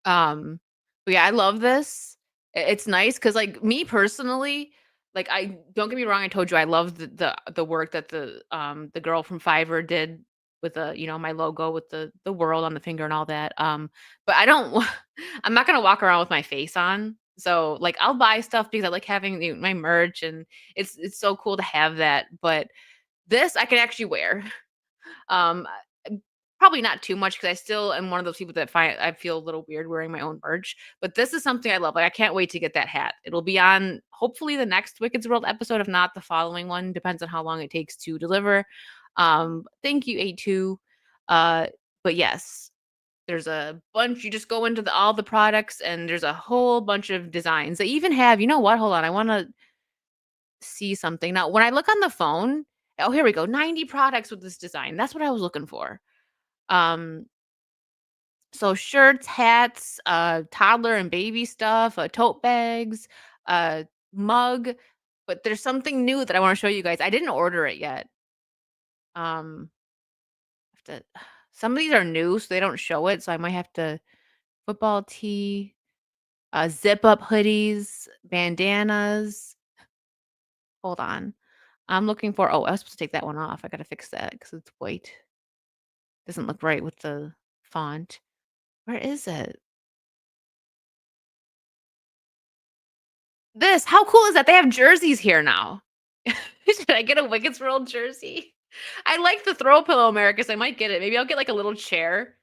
But yeah, I love this. It's nice because, like, me personally, like, I don't get me wrong, I told you I love the work that the girl from Fiverr did with my logo with the world on the finger and all that. But I don't I'm not gonna walk around with my face on. So, like, I'll buy stuff because I like having my merch, and it's so cool to have that. But this I can actually wear. Um, Probably not too much because I still am one of those people that I feel a little weird wearing my own merch, but this is something I love. Like, I can't wait to get that hat. It'll be on hopefully the next Wicked's World episode, if not the following one. Depends on how long it takes to deliver. Thank you, A2. Uh, but yes, there's a bunch. You just go into all the products, and there's a whole bunch of designs. They even have, you know what? Hold on, I want to see something now. When I look on the phone, oh, here we go. 90 products with this design. That's what I was looking for. Um, so shirts, hats, toddler and baby stuff, tote bags, mug. But there's something new that I want to show you guys. I didn't order it yet. Um, have to, some of these are new, so they don't show it. So I might have to football tee, zip up hoodies, bandanas. Hold on. I'm looking for. Oh, I was supposed to take that one off. I gotta fix that because it's white. Doesn't look right with the font. Where is it? This, how cool is that? They have jerseys here now. Should I get a Wickets World jersey? I like the throw pillow, Americus. I might get it. Maybe I'll get like a little chair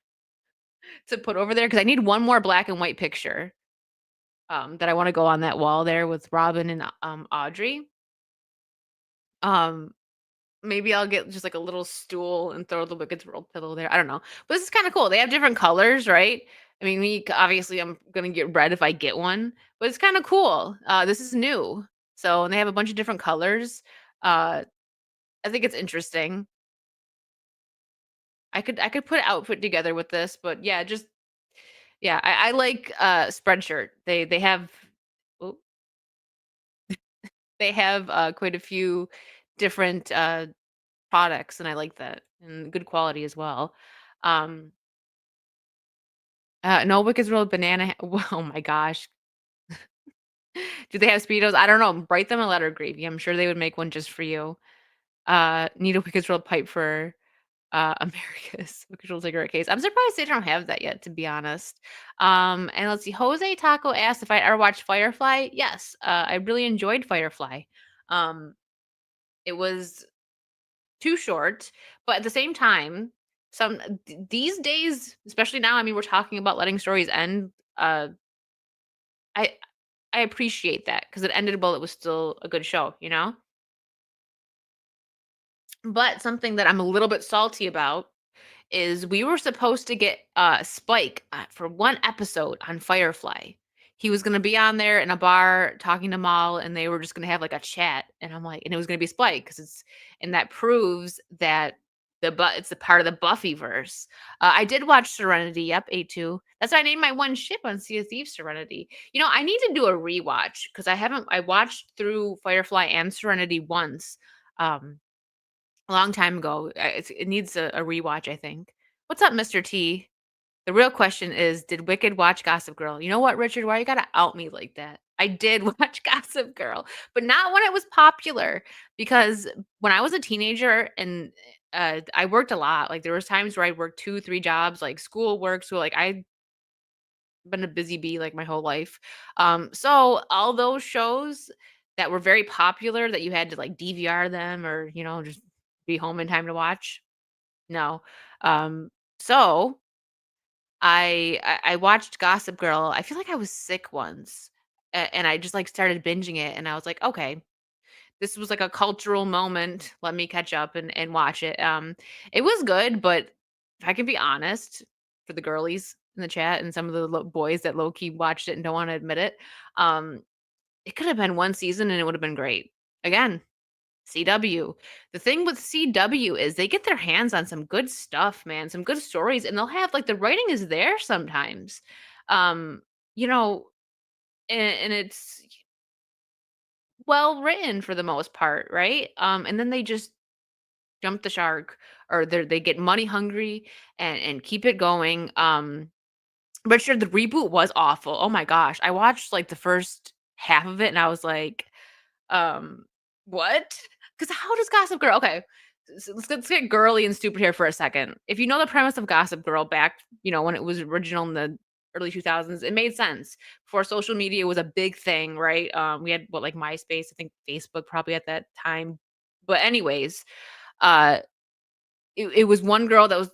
to put over there because I need one more black and white picture that I want to go on that wall there with Robin and Audrey. Um, Maybe I'll get just like a little stool and throw the Wicked World pillow there. I don't know. But this is kind of cool. They have different colors, right? I mean, obviously I'm gonna get red if I get one, but it's kind of cool. This is new. So, and they have a bunch of different colors. Uh, I think it's interesting. I could put an outfit together with this, but yeah, just yeah, I like Spreadshirt. They have oh, they have quite a few different products, and I like that, and good quality as well. Um, no Wicked World banana. Oh my gosh, do they have speedos? I don't know. Write them a letter, Gravy. I'm sure they would make one just for you. Need a Wicked World pipe for America's Wicked World cigarette case. I'm surprised they don't have that yet, to be honest. And let's see. Jose Taco asked if I ever watched Firefly. Yes, I really enjoyed Firefly. Um, it was too short, but at the same time, these days, especially now, I mean, we're talking about letting stories end. I I appreciate that because it ended well. It was still a good show, you know? But something that I'm a little bit salty about is we were supposed to get Spike for one episode on Firefly. He was gonna be on there in a bar talking to Maul, and they were just gonna have like a chat. And I'm like, and it was gonna be Spike because and that proves that it's a part of the Buffy verse. I did watch Serenity. Yep, A2. That's why I named my one ship on Sea of Thieves Serenity. You know, I need to do a rewatch because I watched through Firefly and Serenity once. Um, a long time ago. It needs a rewatch, I think. What's up, Mr. T? The real question is, did Wicked watch Gossip Girl? You know what, Richard? Why you gotta out me like that? I did watch Gossip Girl, but not when it was popular. Because when I was a teenager and I worked a lot, like there was times where I'd work 2, 3 jobs, like school work. So like I've been a busy bee like my whole life. So all those shows that were very popular that you had to like DVR them or just be home in time to watch. No. Um, so I watched Gossip Girl. I feel like I was sick once, and I just like started binging it, and I was like, okay, this was like a cultural moment. Let me catch up and watch it. It was good, but if I can be honest, for the girlies in the chat and some of the boys that low key watched it and don't want to admit it, um, it could have been one season and it would have been great. Again, CW. The thing with CW is they get their hands on some good stuff, man, some good stories, and they'll have like the writing is there sometimes. Um, you know, and it's well written for the most part, right? And then they just jump the shark or they get money hungry and keep it going. But sure, the reboot was awful. Oh my gosh. I watched like the first half of it and I was like, um, what? Because how does Gossip Girl? Okay, let's get girly and stupid here for a second. If you know the premise of Gossip Girl back, when it was original in the early 2000s, it made sense. Before social media was a big thing, right? We had what like MySpace, I think Facebook probably at that time. But anyways, uh, it was one girl that was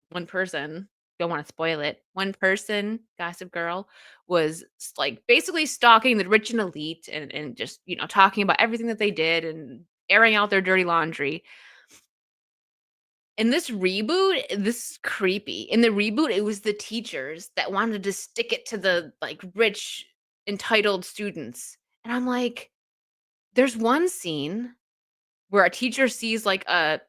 one person. Don't want to spoil it. One person, Gossip Girl, was like basically stalking the rich and elite and just, talking about everything that they did and airing out their dirty laundry. In this reboot, this is creepy. In the reboot, it was the teachers that wanted to stick it to the like rich, entitled students. And I'm like, there's one scene where a teacher sees like a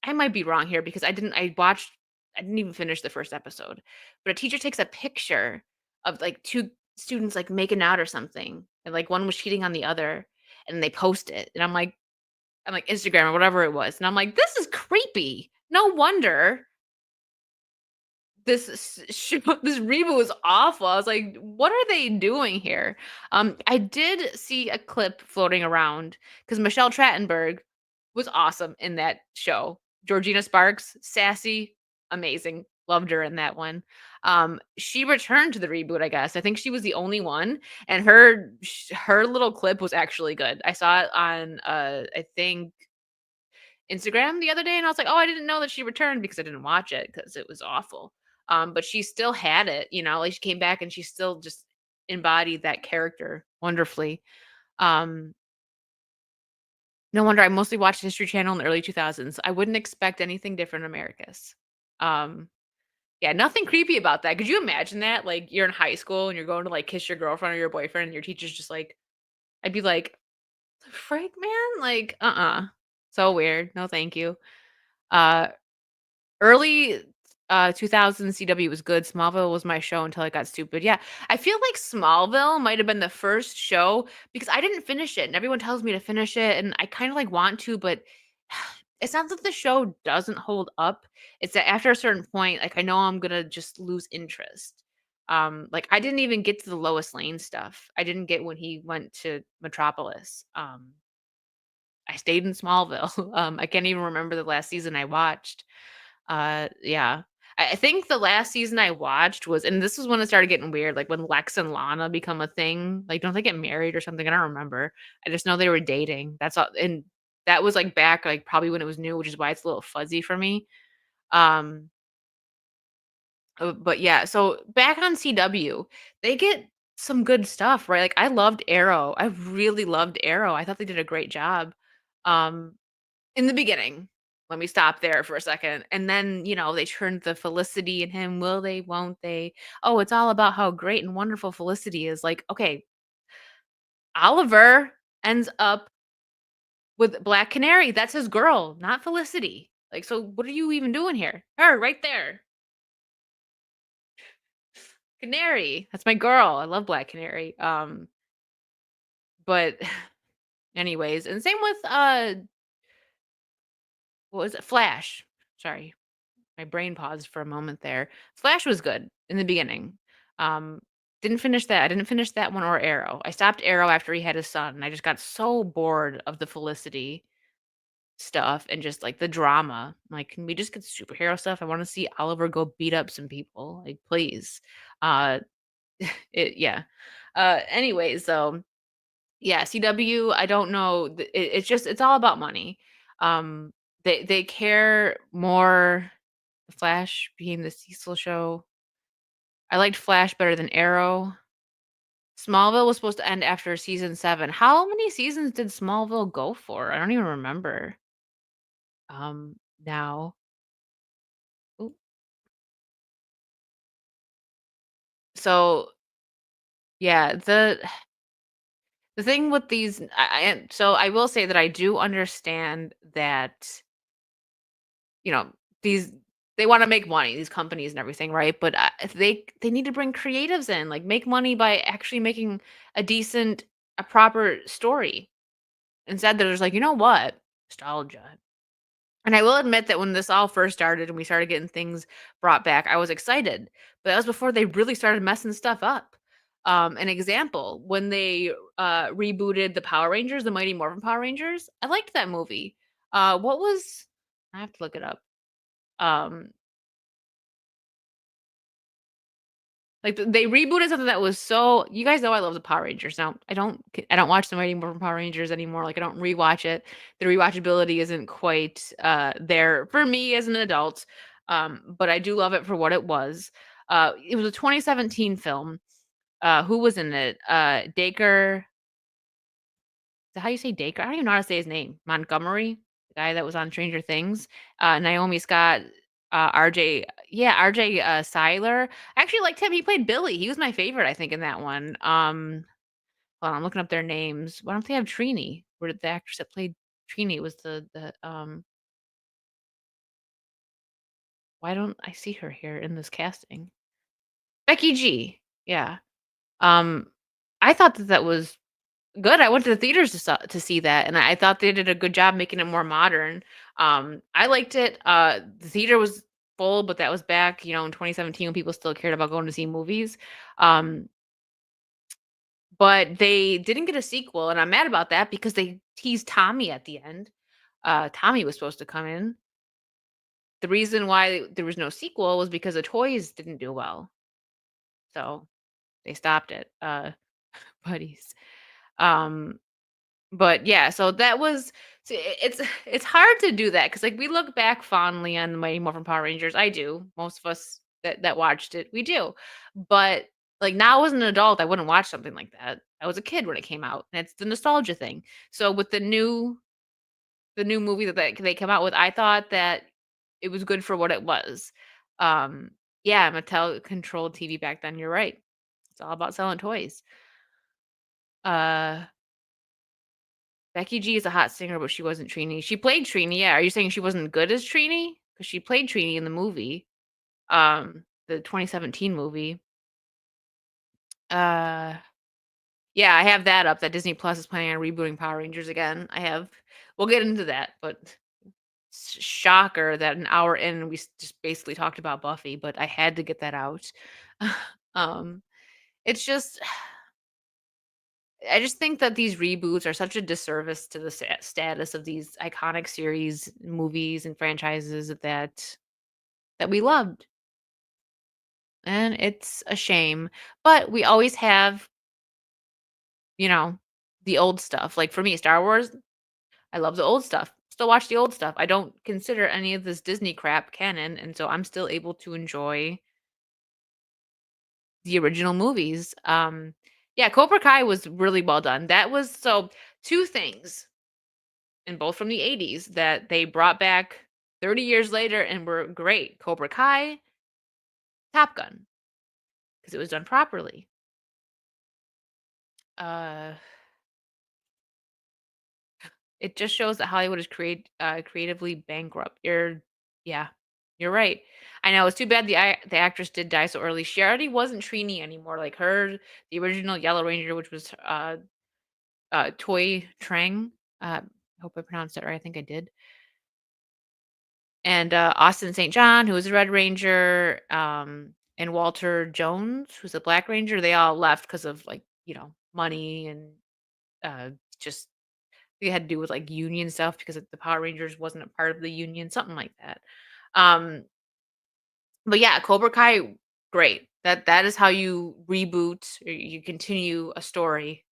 I might be wrong here because I didn't even finish the first episode. But a teacher takes a picture of like two students like making out or something. And like one was cheating on the other and they post it. And I'm like Instagram or whatever it was. And I'm like, this is creepy. No wonder this reboot was awful. I was like, what are they doing here? I did see a clip floating around because Michelle Trachtenberg was awesome in that show. Georgina Sparks, sassy, amazing. Loved her in that one. She returned to the reboot, I guess. I think she was the only one, and her little clip was actually good. I saw it on I think Instagram the other day, and I was like, "Oh, I didn't know that she returned because I didn't watch it because it was awful." But she still had it, like she came back and she still just embodied that character wonderfully. Um, no wonder I mostly watched History Channel in the early 2000s. I wouldn't expect anything different in Americas. Um, yeah, nothing creepy about that. Could you imagine that? Like you're in high school and you're going to like kiss your girlfriend or your boyfriend, and your teacher's just like, I'd be like, "The frick, man!" Like, so weird. No, thank you. Uh, Early 2000 CW was good. Smallville was my show until it got stupid. Yeah, I feel like Smallville might have been the first show because I didn't finish it, and everyone tells me to finish it, and I kind of like want to, but it's not that the show doesn't hold up. It's that after a certain point, like I know I'm gonna just lose interest. Like I didn't even get to the Lois Lane stuff. I didn't get when he went to Metropolis. I stayed in Smallville. I can't even remember the last season I watched. Yeah. I think the last season I watched was and this was when it started getting weird, like when Lex and Lana become a thing. Like, don't they get married or something? I don't remember. I just know they were dating. That's all and that was like back like probably when it was new, which is why it's a little fuzzy for me. Um, but yeah, so back on CW, they get some good stuff, right? Like I loved Arrow. I really loved Arrow. I thought they did a great job. Um, in the beginning. Let me stop there for a second. And then, they turned the Felicity and him, will they, won't they? Oh, it's all about how great and wonderful Felicity is. Like, okay, Oliver ends up with Black Canary. That's his girl, not Felicity. Like, so what are you even doing here? Her right there. Canary. That's my girl. I love Black Canary. But anyways, and same with what was it? Flash. Sorry. My brain paused for a moment there. Flash was good in the beginning. Um, didn't finish that. I didn't finish that one or Arrow. I stopped Arrow after he had his son, and I just got so bored of the Felicity stuff and just like the drama. Like, can we just get superhero stuff? I want to see Oliver go beat up some people. Like, please. Uh, yeah. Anyways, though, yeah, CW. I don't know. It's all about money. Um, they care more. The Flash being the Cecil show. I liked Flash better than Arrow. Smallville was supposed to end after season 7. How many seasons did Smallville go for? I don't even remember. Now. Oop. So, yeah, the thing with these so I will say that I do understand that, you know, these they wanna make money, these companies and everything, right? But, if they need to bring creatives in, like, make money by actually making a decent a proper story. Instead, they're just like, "You know what? Nostalgia." And I will admit that when this all first started and we started getting things brought back, I was excited, but that was before they really started messing stuff up. An example, when they, rebooted the Power Rangers, the Mighty Morphin Power Rangers, I liked that movie. What was I have to look it up. Um Like, they rebooted something that was so you guys know I love the Power Rangers. Now, I don't watch the Mighty Morphin Power Rangers anymore, like, I don't rewatch it. The rewatchability isn't quite, there for me as an adult, but I do love it for what it was. It was a 2017 film. Who was in it? Dacre is that how you say Dacre? I don't even know how to say his name. Montgomery, the guy that was on Stranger Things. Naomi Scott, RJ RJ, Cyler. I actually liked him. He played Billy. He was my favorite, I think, in that one. Hold on, I'm looking up their names. Why don't they have Trini? Where did the actress that played Trini was why don't I see her here in this casting? Becky G. Yeah. Um, I thought that was good. I went to the theaters to see that, and I thought they did a good job making it more modern. I liked it. The theater was full, but that was back, in 2017 when people still cared about going to see movies. Um, but they didn't get a sequel, and I'm mad about that because they teased Tommy at the end. Tommy was supposed to come in. The reason why there was no sequel was because the toys didn't do well, so they stopped it. Buddies. Um, But yeah, so that was it's hard to do that because like, we look back fondly on the Mighty Morphin Power Rangers. I do. Most of us that watched it, we do. But, like, now as an adult, I wouldn't watch something like that. I was a kid when it came out, and it's the nostalgia thing. So with the new movie that they came out with, I thought that it was good for what it was. Um, yeah, Mattel controlled TV back then, you're right. It's all about selling toys. Uh Becky G is a hot singer, but she wasn't Trini. She played Trini, yeah. Are you saying she wasn't good as Trini? Because she played Trini in the movie, the 2017 movie. Uh, yeah, I have that up, that Disney Plus is planning on rebooting Power Rangers again. We'll get into that, but shocker that an hour in, we just basically talked about Buffy, but I had to get that out. Um, it's just I just think that these reboots are such a disservice to the status of these iconic series, movies, and franchises that we loved, and it's a shame. But we always have, you know, the old stuff. Like for me, Star Wars, I love the old stuff. Still watch the old stuff. I don't consider any of this Disney crap canon, and so I'm still able to enjoy the original movies. Yeah, Cobra Kai was really well done. That was so two things, and both from the 80s that they brought back 30 years later and were great. Cobra Kai, Top Gun, because it was done properly. Uh, it just shows that Hollywood is creatively bankrupt. Yeah, you're right. I know it's too bad the actress did die so early. She already wasn't Trini anymore. Like her, the original Yellow Ranger, which was Toy Trang. Hope I pronounced that right. I think I did. And Austin St. John, who was the Red Ranger, and Walter Jones, who's the Black Ranger. They all left because of like money and just it had to do with like union stuff because the Power Rangers wasn't a part of the union, something like that. Um, but yeah, Cobra Kai, great. That is how you reboot or you continue a story.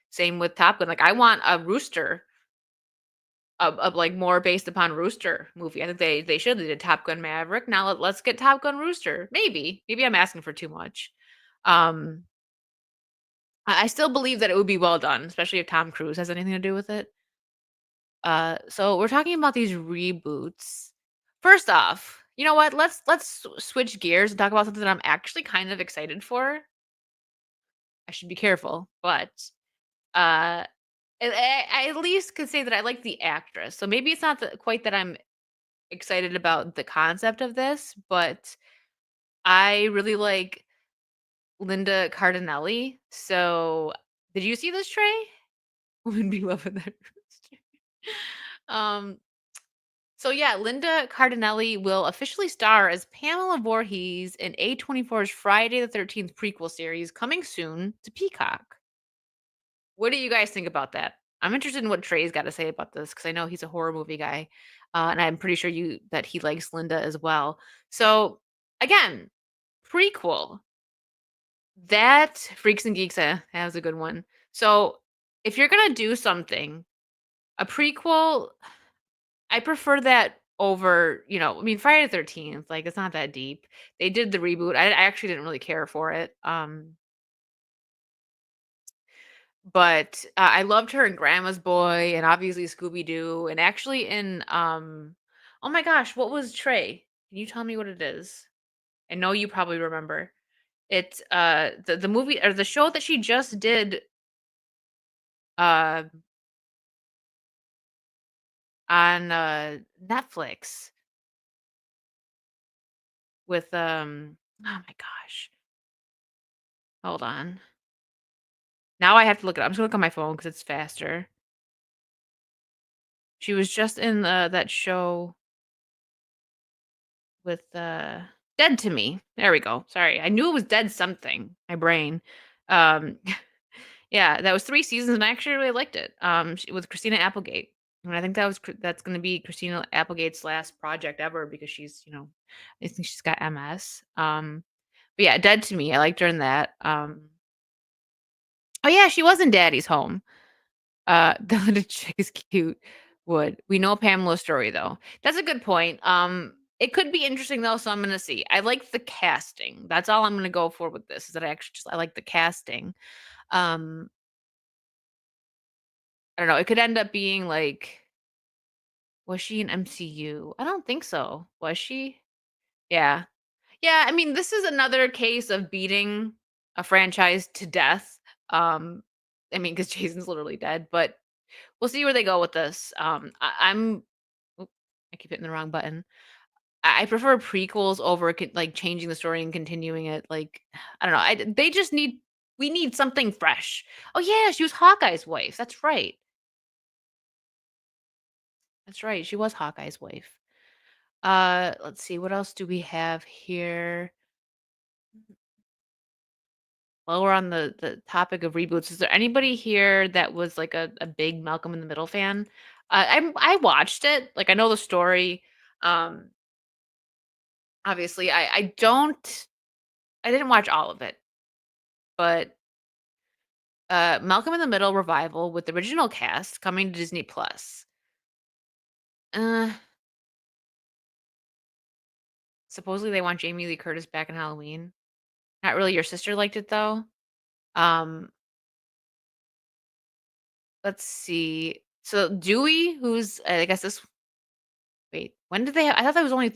Same with Top Gun. Like I want a Rooster, like more based upon Rooster movie. I think they should. They did Top Gun Maverick. Now let's get Top Gun Rooster. Maybe I'm asking for too much. Um, I still believe that it would be well done, especially if Tom Cruise has anything to do with it. So we're talking about these reboots. First off, you know what? Let's switch gears and talk about something that I'm actually kind of excited for. I should be careful, but uh, I at least could say that I like the actress. So maybe it's not quite that I'm excited about the concept of this, but I really like Linda Cardinelli. So did you see this, Trey? Would be loving that. um So yeah, Linda Cardinelli will officially star as Pamela Voorhees in A24's Friday the 13th prequel series coming soon to Peacock. What do you guys think about that? I'm interested in what Trey's got to say about this because I know he's a horror movie guy, and I'm pretty sure that he likes Linda as well. So again, prequel that Freaks and Geeks that was a good one. So if you're gonna do something, a prequel, I prefer that over, I mean, Friday the 13th, like, it's not that deep. They did the reboot. I actually didn't really care for it. But I loved her in Grandma's Boy and obviously Scooby Doo and actually in oh my gosh, what was Trey? Can you tell me what it is? I know you probably remember. It's the movie or the show that she just did uh on Netflix with oh my gosh. Hold on. Now I have to look it up. I'm just gonna look on my phone because it's faster. She was just in, that show with, Dead to Me. There we go. Sorry, I knew it was Dead something, my brain. Um, yeah, that was 3 seasons, and I actually really liked it, with Christina Applegate, and I think that's gonna be Christina Applegate's last project ever because she's, I think she's got MS. But yeah, Dead to Me, I liked her in that. Oh yeah, she was in Daddy's Home. The little chick is cute. Would. We know Pamela's story though. That's a good point. It could be interesting though, so I'm gonna see. I like the casting. That's all I'm gonna go for with this, is that I like the casting. Um, I don't know, it could end up being like was she in MCU? I don't think so. Was she? Yeah. Yeah, I mean, this is another case of beating a franchise to death. Um, I mean, because Jason's literally dead, but we'll see where they go with this. I'm oop, I keep hitting the wrong button. I prefer prequels over like changing the story and continuing it. Like I don't know. They just we need something fresh. Oh yeah, she was Hawkeye's wife. That's right. That's right. She was Hawkeye's wife. Let's see. What else do we have here? While we're on the topic of reboots, is there anybody here that was like a big Malcolm in the Middle fan? I watched it. Like I know the story. Um, Obviously, I didn't watch all of it, but Malcolm in the Middle revival with the original cast coming to Disney Plus. Uh, Supposedly they want Jamie Lee Curtis back in Halloween. Not really. Your sister liked it though. Um, let's see. So Dewey, who's I guess this. Wait, when did they have? I thought that was only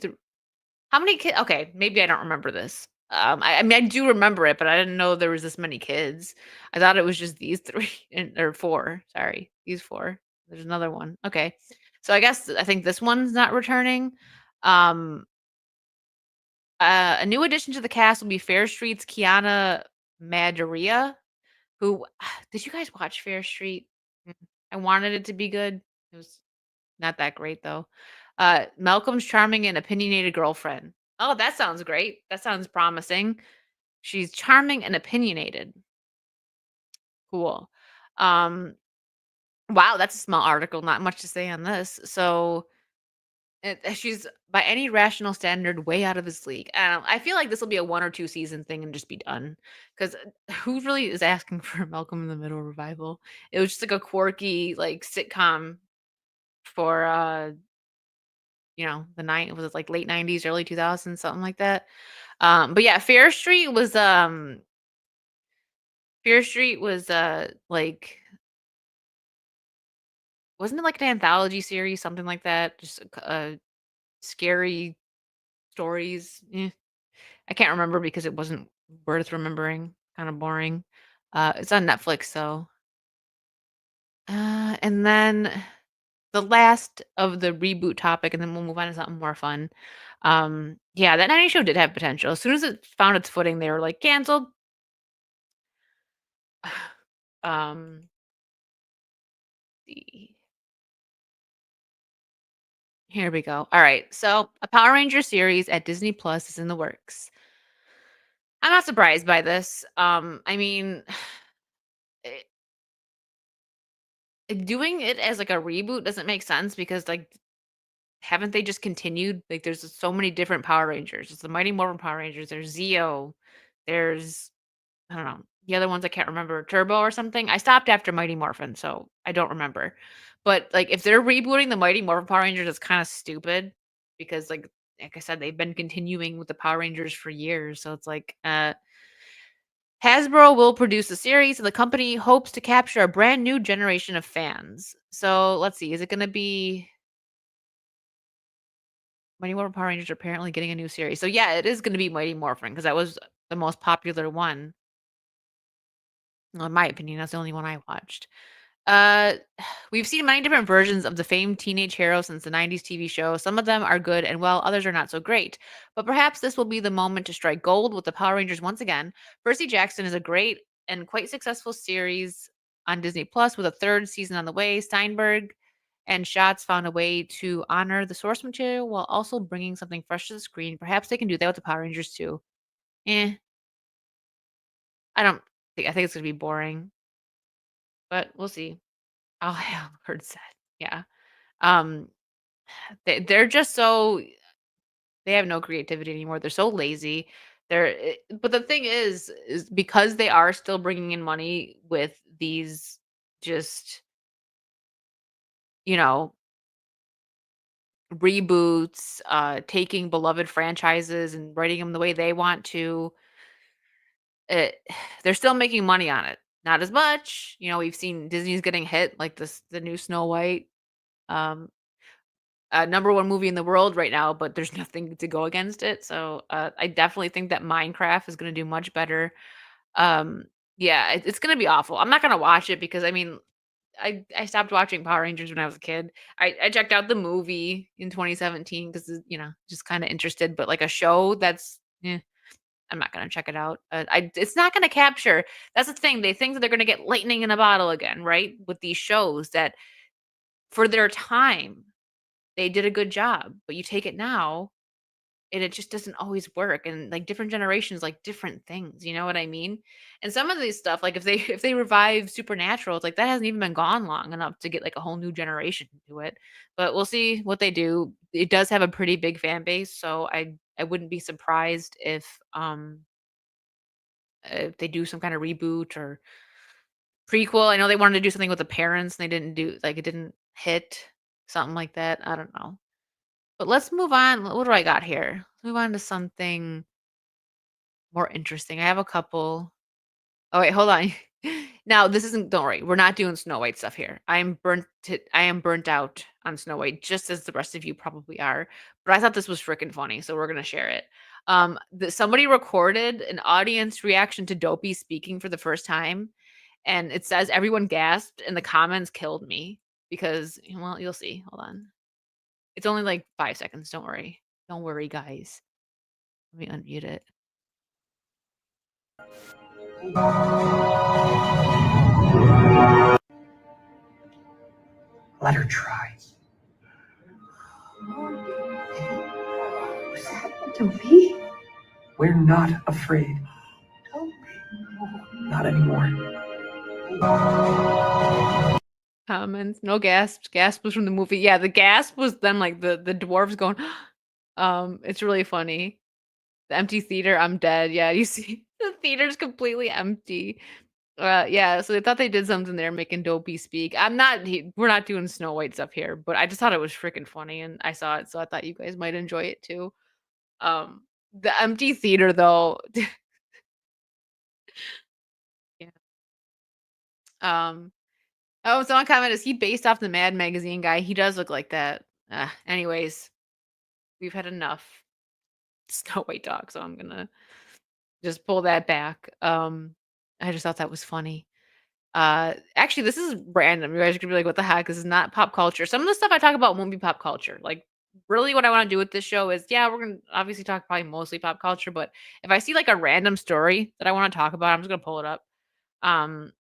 how many kids? Okay, maybe I don't remember this. I mean, I do remember it, but I didn't know there was this many kids. I thought it was just these three or four. Sorry, these four. There's another one. Okay, so I think this one's not returning. Um, a new addition to the cast will be Fair Street's Kiana Maderia. Who did you guys watch Fair Street? Mm, I wanted it to be good. It was not that great though. Malcolm's charming and opinionated girlfriend. Oh, that sounds great. That sounds promising. She's charming and opinionated. Cool. Um, wow, that's a small article. Not much to say on this. So she's by any rational standard way out of his league. I feel like this will be a 1 or 2 season thing and just be done. Because who really is asking for a Malcolm in the Middle revival? It was just like a quirky like sitcom for the was it like late 90s, early 2000s, something like that. But yeah, Fear Street was like wasn't it like an anthology series, something like that? Just scary stories. I can't remember because it wasn't worth remembering. Kind of boring. It's on Netflix, so. And then the last of the reboot topic, and then we'll move on to something more fun. Yeah, that 90s show did have potential. As soon as it found its footing, they were like canceled. um, see. Here we go. All right, so a Power Ranger series at Disney Plus is in the works. I'm not surprised by this. I mean, doing it as like a reboot doesn't make sense because like haven't they just continued? Like there's so many different Power Rangers. There's the Mighty Morphin Power Rangers, there's Zeo, there's I don't know, the other ones I can't remember, Turbo or something. I stopped after Mighty Morphin, so I don't remember. But like if they're rebooting the Mighty Morphin Power Rangers, it's kind of stupid because like I said, they've been continuing with the Power Rangers for years. So it's like Hasbro will produce the series, and the company hopes to capture a brand new generation of fans. So let's see, is it going to be Mighty Morphin Power Rangers are apparently getting a new series? So yeah, it is going to be Mighty Morphin because that was the most popular one. Well, in my opinion, that's the only one I watched. Uh, we've seen many different versions of the famed teenage hero since the 90s TV show. Some of them are good and well, others are not so great. But perhaps this will be the moment to strike gold with the Power Rangers once again. Percy Jackson is a great and quite successful series on Disney Plus with a third season on the way. Steinberg and Schatz found a way to honor the source material while also bringing something fresh to the screen. Perhaps they can do that with the Power Rangers too. Eh, I don't I think it's going to be boring, but we'll see. Oh, yeah, heard said. Yeah. Um, they're just so they have no creativity anymore. They're so lazy. But the thing is because they are still bringing in money with these just, you know, reboots, taking beloved franchises and writing them the way they want to, it, they're still making money on it. Not as much. We've seen Disney's getting hit like the new Snow White. Um, number one movie in the world right now, but there's nothing to go against it. So I definitely think that Minecraft is going to do much better. Um, yeah, it's going to be awful. I'm not going to watch it because I mean, I stopped watching Power Rangers when I was a kid. I checked out the movie in 2017 because just kind of interested, but like a show I'm not going to check it out. It's not going to capture. That's the thing. They think that they're going to get lightning in a bottle again, right? With these shows that for their time they did a good job, but you take it now and it just doesn't always work. And like different generations like different things, you know what I mean? And some of these stuff, like if they revive Supernatural, it's like that hasn't even been gone long enough to get like a whole new generation to it. But we'll see what they do. It does have a pretty big fan base, so I wouldn't be surprised if they do some kind of reboot or prequel. I know they wanted to do something with the parents and they didn't do like it didn't hit something like that. I don't know. But let's move on. What do I got here? Let's move on to something more interesting. I have a couple. Oh wait, hold on. Now this isn't. Don't worry, we're not doing Snow White stuff here. I am burnt out on Snow White, just as the rest of you probably are. But I thought this was freaking funny, so we're gonna share it. Somebody recorded an audience reaction to Dopey speaking for the first time, and it says everyone gasped, and the comments killed me because, well, you'll see. Hold on. It's only like 5 seconds. Don't worry. Don't worry, guys. Let me unmute it. Let her try. What's happening to me? We're not afraid. Not anymore. Comments, no gasps. Gasp was from the movie. Yeah, the gasp was them like the dwarves going, it's really funny. The empty theater, I'm dead. Yeah, you see the theater's completely empty. Yeah, so they thought they did something there, making Dopey speak. We're not doing Snow White stuff here, but I just thought it was freaking funny and I saw it, so I thought you guys might enjoy it too. The empty theater though. Yeah. Um, oh, someone commented, is he based off the Mad Magazine guy? He does look like that. Anyways, we've had enough Snow White talk, so I'm gonna just pull that back. I just thought that was funny. Actually, this is random. You guys are gonna be like, "What the heck? This is not pop culture." Some of the stuff I talk about won't be pop culture. Like, really, what I want to do with this show is, yeah, we're gonna obviously talk probably mostly pop culture, but if I see like a random story that I want to talk about, I'm just gonna pull it up. Um,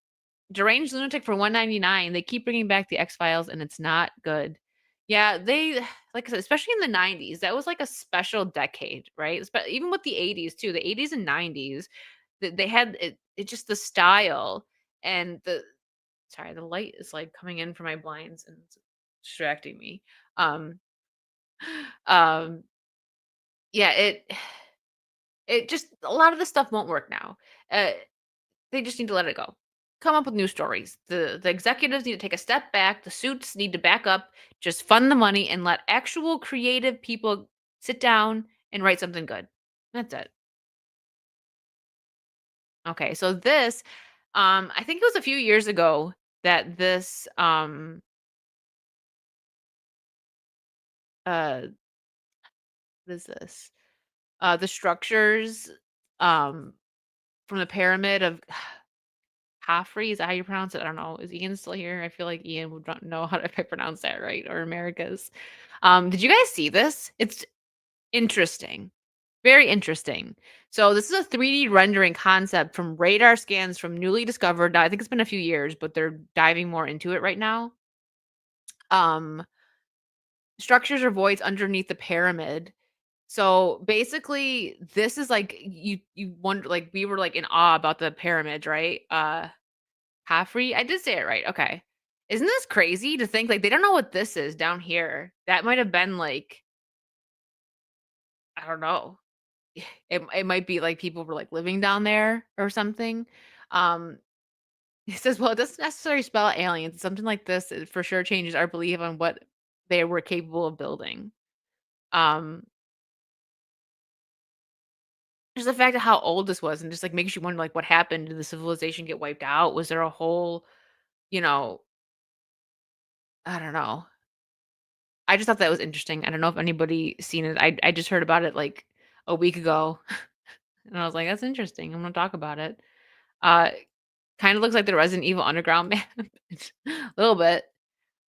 Deranged Lunatic for 199. They keep bringing back the X Files, and it's not good. Yeah, they like I said, especially in the 90s, that was like a special decade, right? Even with the 80s too, the 80s and 90s, they had it. It just the style and the sorry, the light is like coming in from my blinds and it's distracting me. Um, um, yeah, it just a lot of the stuff won't work now. Uh, they just need to let it go. Come up with new stories. The executives need to take a step back. The suits need to back up. Just fund the money and let actual creative people sit down and write something good. That's it. Okay, so this, I think it was a few years ago that this, uh, what is this? The structures, um, from the pyramid of Khafre, is that how you pronounce it? I don't know. Is Ian still here? I feel like Ian would not know how to if I pronounce that right or America's. Did you guys see this? It's interesting. Very interesting. So this is a 3D rendering concept from radar scans from newly discovered. Now, I think it's been a few years, but they're diving more into it right now. Um, Structures or voids underneath the pyramid. So basically, this is like you wonder like we were like in awe about the pyramids, right? Khafre, I did say it right. Okay. Isn't this crazy to think like they don't know what this is down here? That might have been like I don't know. It might be like people were like living down there or something. Um it says, well, it doesn't necessarily spell aliens. Something like this for sure changes our belief on what they were capable of building. Um Just the fact of how old this was and just, like, makes you wonder, like, what happened? Did the civilization get wiped out? Was there a whole, you know, I don't know. I just thought that was interesting. I don't know if anybody seen it. I just heard about it, like, a week ago, and I was like, "That's interesting. I'm gonna talk about it." Uh, Kinda looks like the Resident Evil Underground map. A little bit.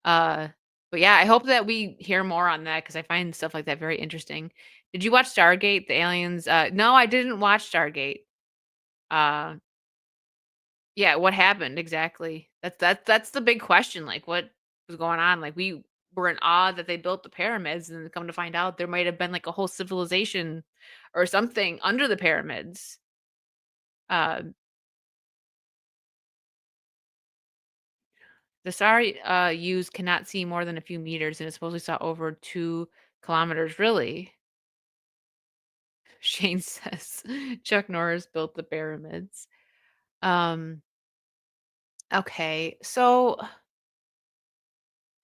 Uh, but yeah, I hope that we hear more on that because I find stuff like that very interesting. Did you watch Stargate, the aliens? No, I didn't watch Stargate. Uh Yeah, what happened exactly? That's the big question, like, what was going on? Like, we were in awe that they built the pyramids, and then come to find out there might have been, like, a whole civilization or something under the pyramids. Uh, the SAR, used cannot see more than a few meters, and it supposedly saw over 2 kilometers. Really? Shane says Chuck Norris built the pyramids. Um, okay, so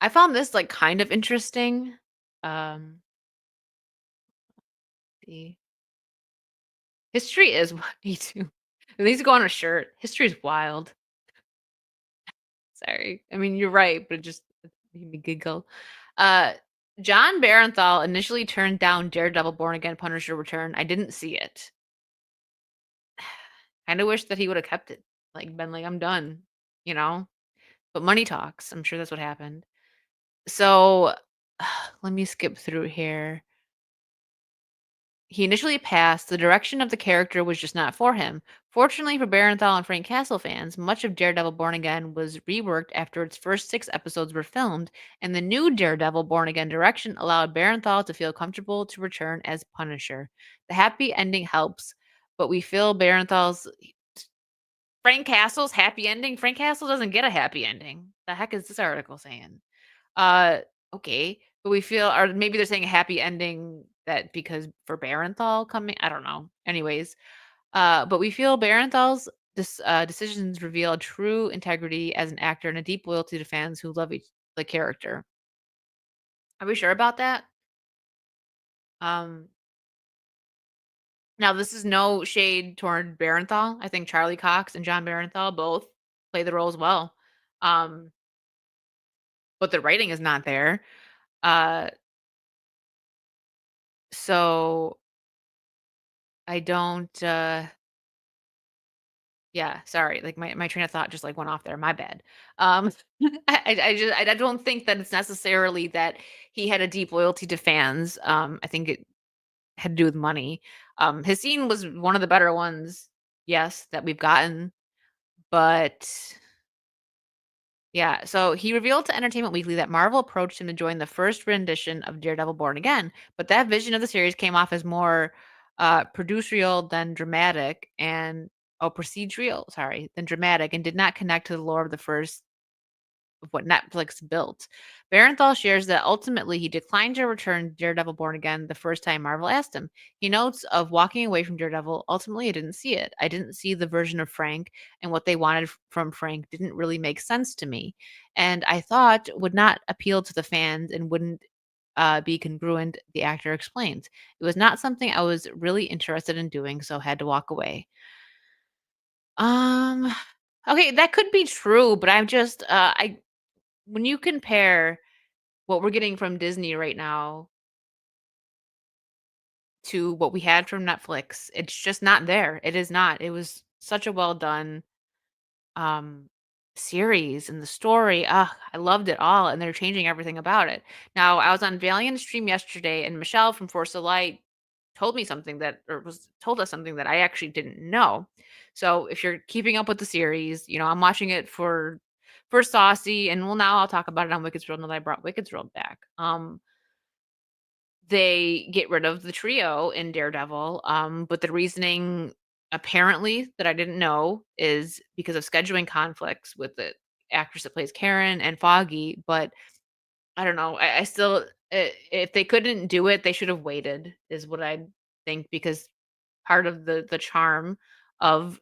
I found this, like, kind of interesting. Um, see. History is me too. It needs to go on a shirt. History is wild. Sorry. I mean, you're right, but it made me giggle. Uh, John Barenthal initially turned down Daredevil Born Again Punisher Return. I didn't see it. Kind of wish that he would have kept it. Like, been like, I'm done, you know? But money talks. I'm sure that's what happened. So let me skip through here. He initially passed, the direction of the character was just not for him. Fortunately for Barenthal and Frank Castle fans, much of Daredevil Born Again was reworked after its first 6 episodes were filmed, and the new Daredevil Born Again direction allowed Barenthal to feel comfortable to return as Punisher. The happy ending helps, but we feel Barenthal's Frank Castle's happy ending. Frank Castle doesn't get a happy ending. The heck is this article saying? Uh, okay, but we feel, or maybe they're saying a happy ending that because for Barenthal coming, I don't know. Anyways, but we feel Barenthal's decisions reveal true integrity as an actor and a deep loyalty to fans who love the character. Are we sure about that? Um, Now this is no shade toward Barenthal. I think Charlie Cox and John Barenthal both play the roles well. Um, but the writing is not there. Uh, so I don't. Yeah, sorry. Like my train of thought just like went off there. My bad. Um, I don't think that it's necessarily that he had a deep loyalty to fans. I think it had to do with money. His scene was one of the better ones, yes, that we've gotten, but yeah, so he revealed to Entertainment Weekly that Marvel approached him to join the first rendition of Daredevil Born Again, but that vision of the series came off as more producerial than dramatic and procedural, sorry, than dramatic and did not connect to the lore of the first of what Netflix built. Barenthal shares that ultimately he declined to return Daredevil Born Again the first time Marvel asked him. He notes of walking away from Daredevil, ultimately I didn't see it. I didn't see the version of Frank, and what they wanted from Frank didn't really make sense to me. And I thought would not appeal to the fans and wouldn't be congruent, the actor explains. It was not something I was really interested in doing, so had to walk away. Um okay, that could be true, but I'm just I when you compare what we're getting from Disney right now to what we had from Netflix, it's just not there. It is not. It was such a well done um series, and the story, I loved it all, and they're changing everything about it. Now, I was on Valiant stream yesterday, and Michelle from Force of Light told me something that or was told us something that I actually didn't know. So, if you're keeping up with the series, I'm watching it for Saucy, and well, now I'll talk about it on Wicked's World now that I brought Wicked's World back. They get rid of the trio in Daredevil, but the reasoning apparently that I didn't know is because of scheduling conflicts with the actress that plays Karen and Foggy, but I don't know. I still if they couldn't do it, they should have waited is what I think, because part of the charm of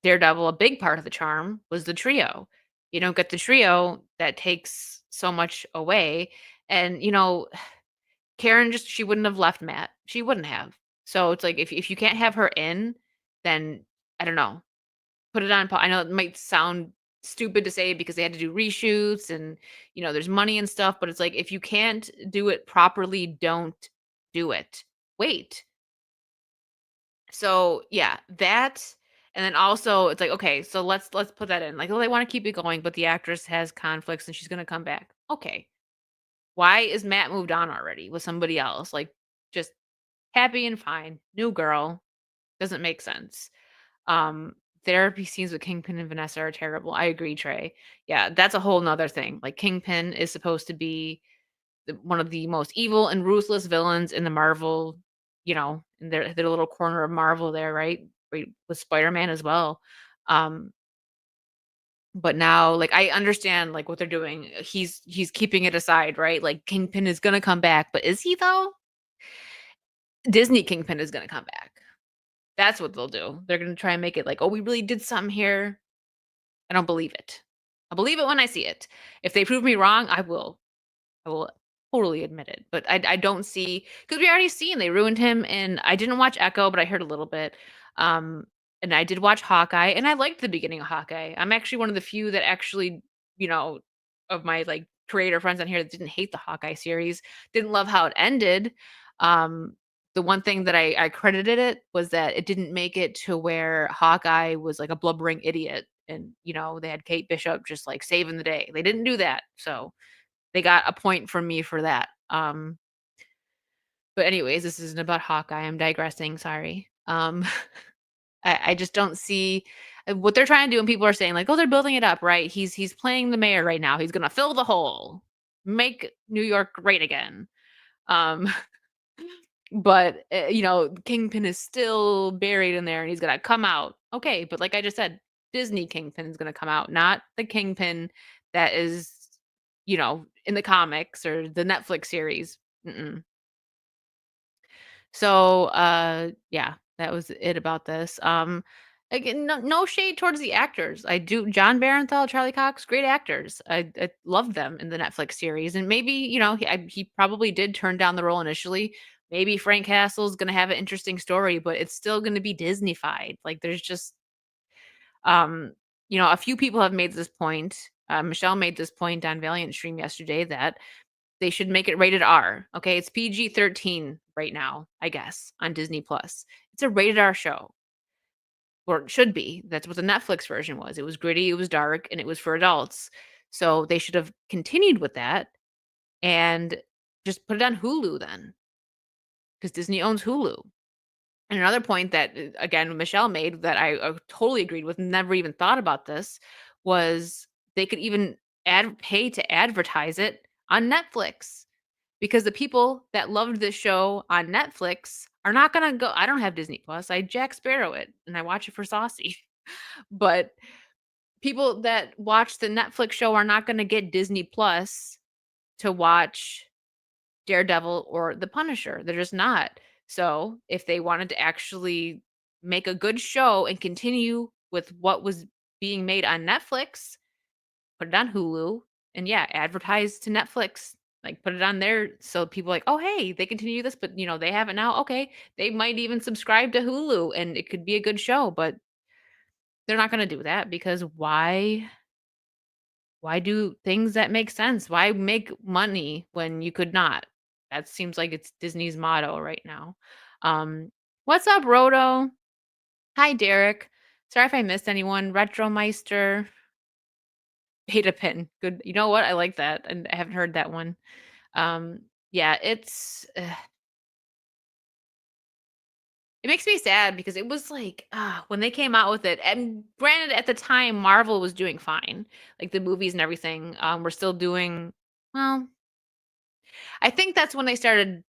Daredevil, a big part of the charm was the trio. You don't get the trio, that takes so much away, and Karen just she wouldn't have left Matt. She wouldn't have. So it's like if you can't have her in, then I don't know. Put it on I know it might sound stupid to say because they had to do reshoots and there's money and stuff, but it's like if you can't do it properly, don't do it. Wait. So yeah, that, and then also it's like, okay, so let's put that in. Like, oh, they want to keep it going, but the actress has conflicts and she's gonna come back. Okay. Why is Matt moved on already with somebody else? Like, just happy and fine. New girl. Doesn't make sense. Um, Therapy scenes with Kingpin and Vanessa are terrible. I agree, Trey. Yeah, that's a whole nother thing. Like, Kingpin is supposed to be one of the most evil and ruthless villains in the Marvel, in their little corner of Marvel there, right? Right, with Spider-Man as well. Um, but now, like, I understand, like, what they're doing. He's keeping it aside, right? Like, Kingpin is gonna come back, but is he though? Disney Kingpin is gonna come back. That's what they'll do. They're gonna try and make it like, "Oh, we really did something here." I don't believe it. I'll believe it when I see it. If they prove me wrong, I will totally admit it. But I don't see, because we already seen they ruined him, and I didn't watch Echo, but I heard a little bit. And I did watch Hawkeye, and I liked the beginning of Hawkeye. I'm actually one of the few that actually, you know, of my like creator friends on here that didn't hate the Hawkeye series, didn't love how it ended. Um, the one thing that I credited it was that it didn't make it to where Hawkeye was like a blubbering idiot, and they had Kate Bishop just like saving the day. They didn't do that, so they got a point from me for that. But anyways, this isn't about Hawkeye. I'm digressing. Sorry. I just don't see what they're trying to do, and people are saying like, "Oh, they're building it up, right? He's playing the mayor right now. He's gonna fill the hole, make New York great again." Um, but Kingpin is still buried in there, and he's gonna come out. Okay, but like I just said, Disney Kingpin is gonna come out, not the Kingpin that is, in the comics or the Netflix series. Mm-mm. So, yeah, that was it about this. Again, no shade towards the actors. I do John Barenthal, Charlie Cox, great actors. I love them in the Netflix series, and maybe he probably did turn down the role initially. Maybe Frank Castle's gonna have an interesting story, but it's still gonna be Disneyfied. Like there's just um, a few people have made this point. Michelle made this point on Valiant Stream yesterday that they should make it rated R. Okay, it's PG-13 right now, I guess, on Disney Plus. It's a rated R show. Or it should be. That's what the Netflix version was. It was gritty, it was dark, and it was for adults. So they should have continued with that and just put it on Hulu then. Because Disney owns Hulu. And another point that, again, Michelle made that I totally agreed with, never even thought about this, was they could even pay to advertise it on Netflix, because the people that loved this show on Netflix are not gonna go. I don't have Disney Plus. I Jack Sparrow it, and I watch it for Saucy. But people that watch the Netflix show are not gonna get Disney Plus to watch Daredevil or The Punisher. They're just not. So, if they wanted to actually make a good show and continue with what was being made on Netflix, put it on Hulu, and yeah, advertise to Netflix. Like put it on there so people are like, "Oh, hey, they continue this, but they have it now." Okay. They might even subscribe to Hulu and it could be a good show, but they're not going to do that, because why do things that make sense? Why make money when you could not? That seems like it's Disney's motto right now. Um, what's up, Roto? Hi, Derek. Sorry if I missed anyone. Retromeister. Beta pin. Good. You know what? I like that. And I haven't heard that one. Yeah, it makes me sad because it was like when they came out with it, and granted at the time Marvel was doing fine. Like the movies and everything were still doing well. I think that's when they started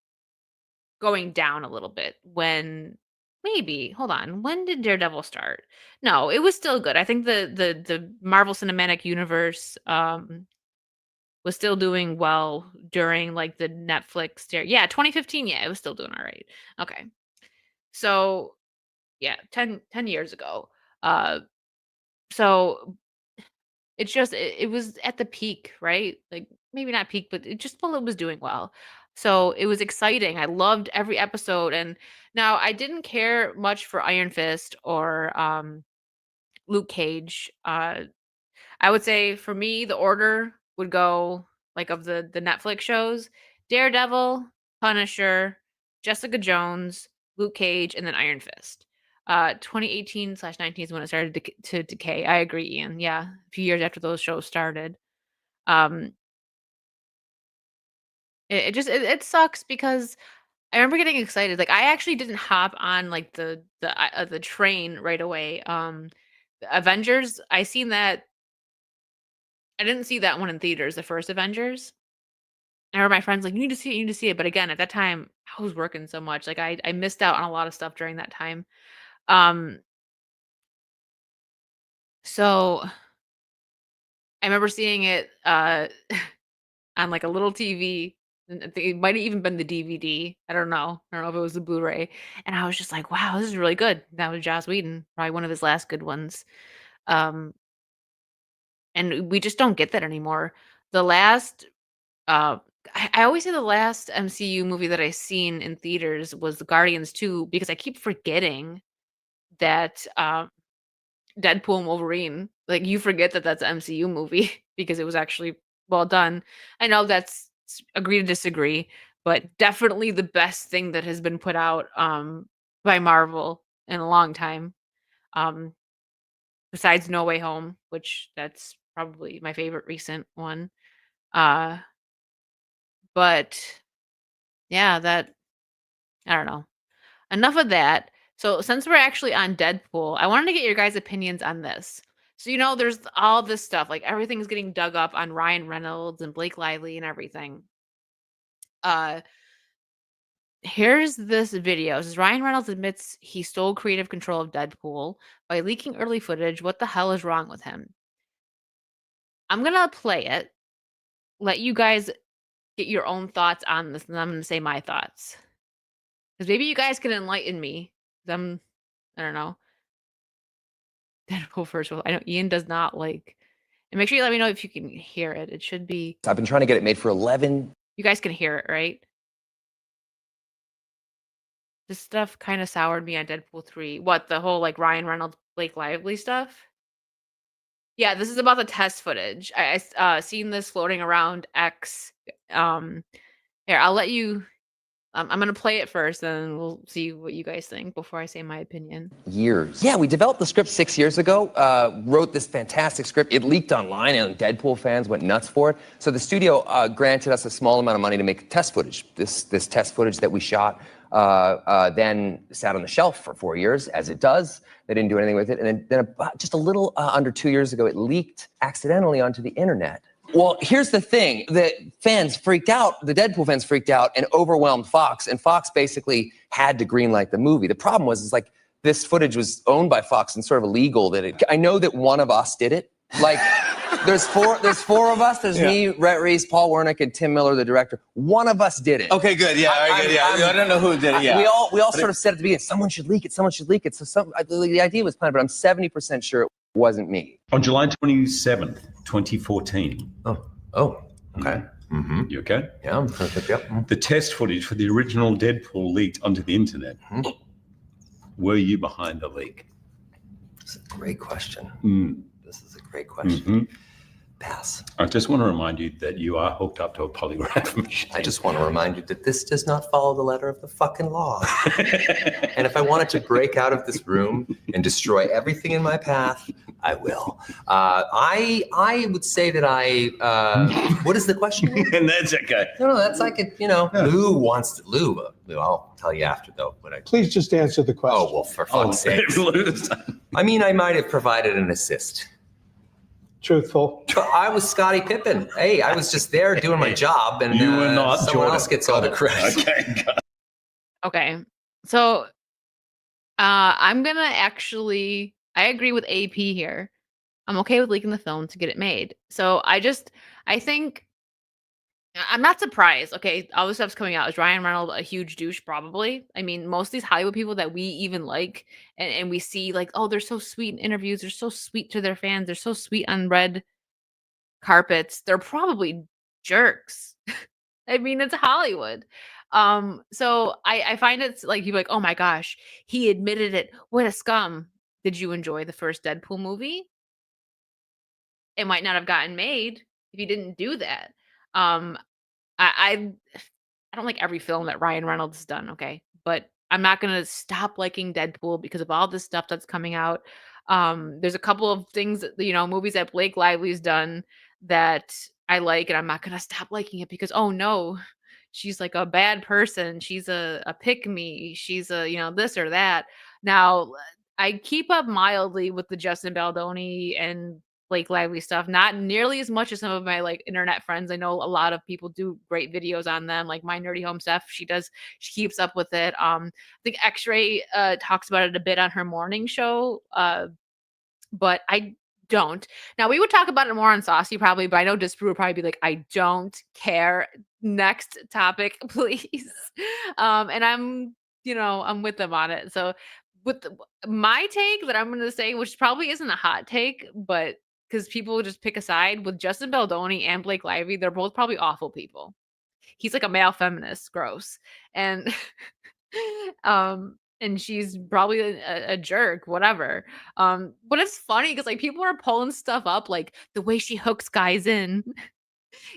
going down a little bit, when maybe hold on, when did Daredevil start? No, it was still good. I think the Marvel Cinematic Universe was still doing well during like the Netflix yeah, 2015, yeah, it was still doing all right. Okay. So, yeah, 10 years ago. Uh so it's just it was at the peak, right? Like maybe not peak, but it was doing well. So it was exciting. I loved every episode, and now I didn't care much for Iron Fist or Luke Cage. I would say for me, the order would go like of the Netflix shows: Daredevil, Punisher, Jessica Jones, Luke Cage, and then Iron Fist. 2018/19 is when it started to decay. I agree, Ian. Yeah, a few years after those shows started. Um, it sucks because I remember getting excited. Like I actually didn't hop on like the train right away. The Avengers, I didn't see that one in theaters, the first Avengers. I heard my friends like, "You need to see it, you need to see it." But again, at that time, I was working so much. Like I missed out on a lot of stuff during that time. Um, so I remember seeing it on like a little TV. And I think it might have even been the DVD. I don't know. I don't know if it was the Blu-ray. And I was just like, wow, this is really good. That was Joss Whedon, probably one of his last good ones. Um, and we just don't get that anymore. The last I always say the last MCU movie that I seen in theaters was the Guardians 2 because I keep forgetting that Deadpool and Wolverine, like you forget that that's an MCU movie because it was actually well done. I know that's agree to disagree, but definitely the best thing that has been put out by Marvel in a long time. Um besides No Way Home, which that's probably my favorite recent one. Uh but yeah, that I don't know. Enough of that. So since we're actually on Deadpool, I wanted to get your guys' opinions on this. So there's all this stuff, like everything's getting dug up on Ryan Reynolds and Blake Lively and everything. Uh Here's this video. It says Ryan Reynolds admits he stole creative control of Deadpool by leaking early footage. What the hell is wrong with him? I'm gonna play it, let you guys get your own thoughts on this, and I'm gonna say my thoughts. Because maybe you guys can enlighten me. 'Cause I don't know. Deadpool first. I know Ian does not like. And make sure you let me know if you can hear it. It should be. I've been trying to get it made for 11. You guys can hear it, right? This stuff kind of soured me on Deadpool 3. What, the whole like Ryan Reynolds, Blake Lively stuff? Yeah, this is about the test footage. I seen this floating around X. Here, I'll let you. I'm gonna play it first, and we'll see what you guys think before I say my opinion. Years. Yeah, we developed the script 6 years ago, wrote this fantastic script. It leaked online, and Deadpool fans went nuts for it. So the studio granted us a small amount of money to make test footage. This test footage that we shot then sat on the shelf for 4 years, as it does. They didn't do anything with it. And then about just a little under 2 years ago, it leaked accidentally onto the internet. Well, here's the thing. The fans freaked out. The Deadpool fans freaked out and overwhelmed Fox. And Fox basically had to greenlight the movie. The problem was, like, this footage was owned by Fox and sort of illegal. I know that one of us did it. Like, there's four of us. There's me, Rhett Reese, Paul Wernick, and Tim Miller, the director. One of us did it. Okay, good. Yeah, all right, good. Yeah, I don't know who did it. Yeah, we all sort of said at the beginning, someone should leak it. Someone should leak it. So the idea was planned, but I'm 70% sure it wasn't me. On July 27th, 2014. Oh, okay. Mm-hmm. You okay? Yeah, I'm perfect. Yep. The test footage for the original Deadpool leaked onto the internet. Mm-hmm. Were you behind the leak? This is a great question. This is a great question. Mm-hmm. Pass. I just want to remind you that you are hooked up to a polygraph machine. I just want to remind you that this does not follow the letter of the fucking law. And if I wanted to break out of this room and destroy everything in my path, I will. I would say that what is the question? And that's okay. No, that's like it, Lou wants to, Lou, I'll tell you after though. Please just answer the question. Oh, well, for fuck's sake. I mean, I might have provided an assist. Truthful. But I was Scottie Pippen. Hey, I was just there doing my job, and you were not someone Jordan. else gets all the credit. Okay. Okay. So I'm gonna I agree with AP here. I'm okay with leaking the film to get it made. So I think I'm not surprised. Okay, all this stuff's coming out. Is Ryan Reynolds a huge douche? Probably. I mean, most of these Hollywood people that we even like and we see like, oh, they're so sweet in interviews. They're so sweet to their fans. They're so sweet on red carpets. They're probably jerks. I mean, it's Hollywood. So I find it's like you're like, oh my gosh, he admitted it. What a scum. Did you enjoy the first Deadpool movie? It might not have gotten made if he didn't do that. I don't like every film that Ryan Reynolds has done, okay? But I'm not gonna stop liking Deadpool because of all this stuff that's coming out. There's a couple of things, movies that Blake Lively's done that I like, and I'm not gonna stop liking it because oh no, she's like a bad person. She's a pick me. She's a this or that. Now I keep up mildly with the Justin Baldoni and Blake Lively stuff, not nearly as much as some of my like internet friends. I know a lot of people do great videos on them, like My Nerdy Home Stuff. She keeps up with it. I think X-Ray talks about it a bit on her morning show, but I don't. Now we would talk about it more on Saucy probably, but I know Disprove would probably be like, I don't care. Next topic, please. And I'm with them on it. So with my take that I'm going to say, which probably isn't a hot take, but because people just pick a side with Justin Baldoni and Blake Lively, they're both probably awful people. he's like a male feminist, gross. And and she's probably a jerk, whatever. But it's funny because like people are pulling stuff up, like the way she hooks guys in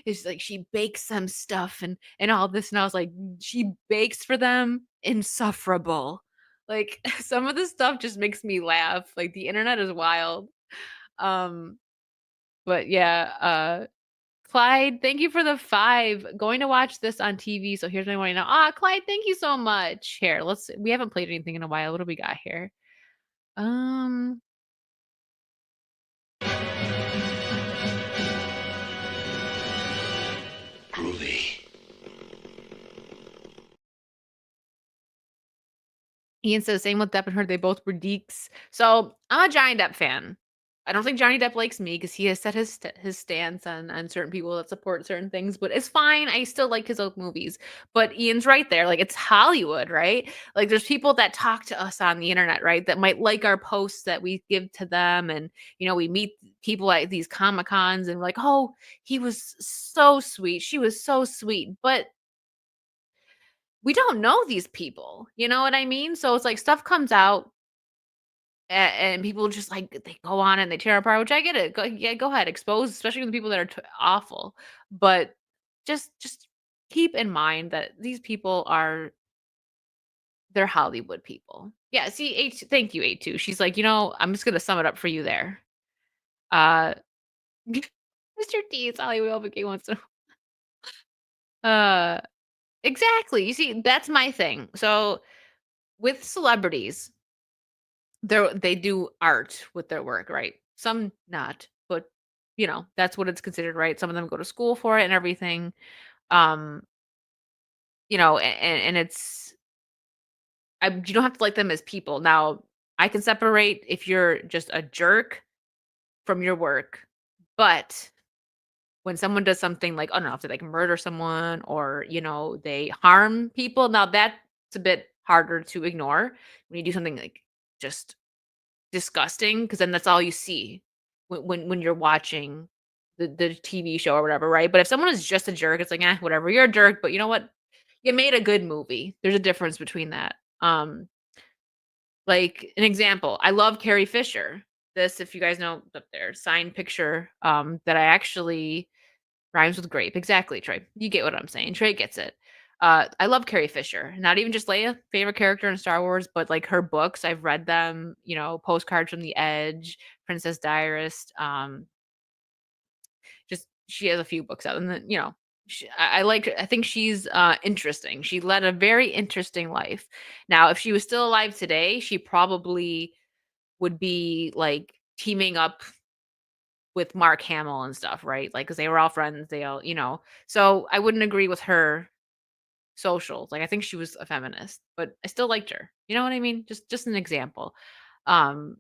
is like she bakes them stuff and all this, and I was like, she bakes for them, insufferable. Like some of this stuff just makes me laugh. Like the internet is wild. Um, but yeah, Clyde, thank you for the 5. Going to watch this on TV, so here's what I want to know. Clyde, thank you so much. Here, we haven't played anything in a while. What do we got here? Groovy. Ian says, same with Depp and her. They both were deeks. So I'm a Johnny Depp fan. I don't think Johnny Depp likes me because he has set his stance on certain people that support certain things, but it's fine. I still like his old movies. But Ian's right there. Like, it's Hollywood, right? Like, there's people that talk to us on the internet, right? That might like our posts that we give to them. And, we meet people at these Comic-Cons and we're like, oh, he was so sweet. She was so sweet. But we don't know these people. You know what I mean? So it's like stuff comes out and people just like they go on and they tear apart, which I get it. Go ahead, expose, especially the people that are awful. But just keep in mind that these people they're Hollywood people. Yeah, see, thank you, A2. She's like, I'm just gonna sum it up for you there. Mr. T, it's Hollywood OBK wants to. Exactly. You see, that's my thing. So with celebrities, they do art with their work, right? Some not, but that's what it's considered, right? Some of them go to school for it and everything. And it's you don't have to like them as people. Now, I can separate if you're just a jerk from your work, but when someone does something like, I don't know, if they like murder someone or, they harm people, now that's a bit harder to ignore when you do something like just disgusting, because then that's all you see when you're watching the TV show or whatever, right? But if someone is just a jerk, it's like, whatever, you're a jerk, but you know what? You made a good movie. There's a difference between that. Like an example, I love Carrie Fisher. This, if you guys know up there, signed picture that I actually rhymes with grape. Exactly, Trey. You get what I'm saying. Trey gets it. I love Carrie Fisher. Not even just Leia, favorite character in Star Wars, but like her books. I've read them. Postcards from the Edge, Princess Diarist. Just she has a few books out, and then I think she's interesting. She led a very interesting life. Now, if she was still alive today, she probably would be like teaming up with Mark Hamill and stuff, right? Like, because they were all friends, they all, So I wouldn't agree with her socials. Like, I think she was a feminist, but I still liked her. You know what I mean? Just an example. But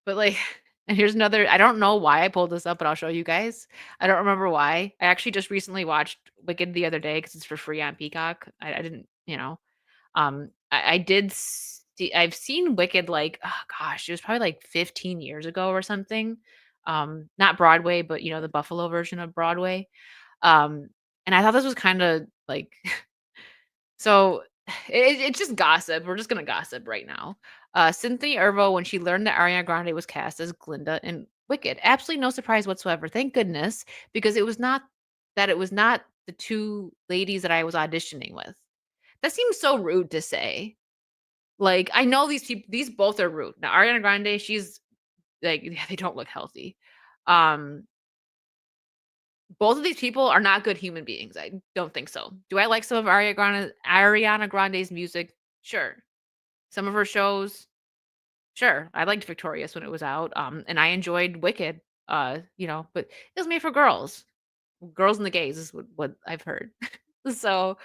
like, and here's another. I don't know why I pulled this up, but I'll show you guys. I don't remember why. I actually just recently watched Wicked the other day because it's for free on Peacock. I didn't, I did. I've seen Wicked like, oh gosh, it was probably like 15 years ago or something. Not Broadway, but the Buffalo version of Broadway. And I thought this was kind of like, so it's just gossip. We're just gonna gossip right now. Cynthia Erivo, when she learned that Ariana Grande was cast as Glinda in Wicked, absolutely no surprise whatsoever. Thank goodness, because it was not the two ladies that I was auditioning with. That seems so rude to say. Like, I know these people, these both are rude. Now, Ariana Grande, she's like, yeah, they don't look healthy. Both of these people are not good human beings. I don't think so. Do I like some of Ariana Grande's music? Sure. Some of her shows? Sure. I liked Victorious when it was out. And I enjoyed Wicked. But it was made for girls. Girls and the gays is what I've heard. So,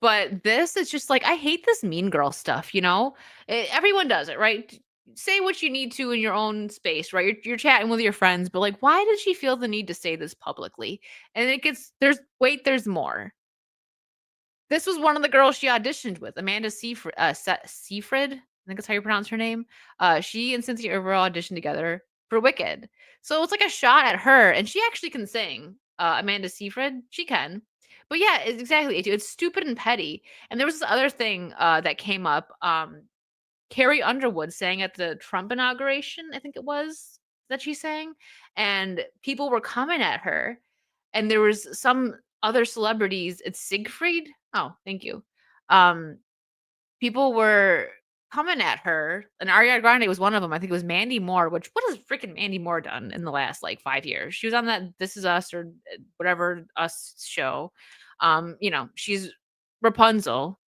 but this is just like, I hate this mean girl stuff, everyone does it, right? Say what you need to in your own space, right? You're chatting with your friends, but like, why did she feel the need to say this publicly? And there's more. This was one of the girls she auditioned with, Amanda Seyfried. I think that's how you pronounce her name. She and Cynthia Erivo auditioned together for Wicked. So it's like a shot at her, and she actually can sing. Amanda Seyfried, she can. But yeah, it's exactly. It's stupid and petty. And there was this other thing that came up. Carrie Underwood sang at the Trump inauguration, I think it was that she sang, and people were coming at her. And there was some other celebrities. It's Siegfried. Oh, thank you. Um, People were coming at her, and Ariana Grande was one of them. I think it was Mandy Moore, which what has freaking Mandy Moore done in the last, like, 5 years? She was on that This Is Us or, whatever Us show. She's Rapunzel,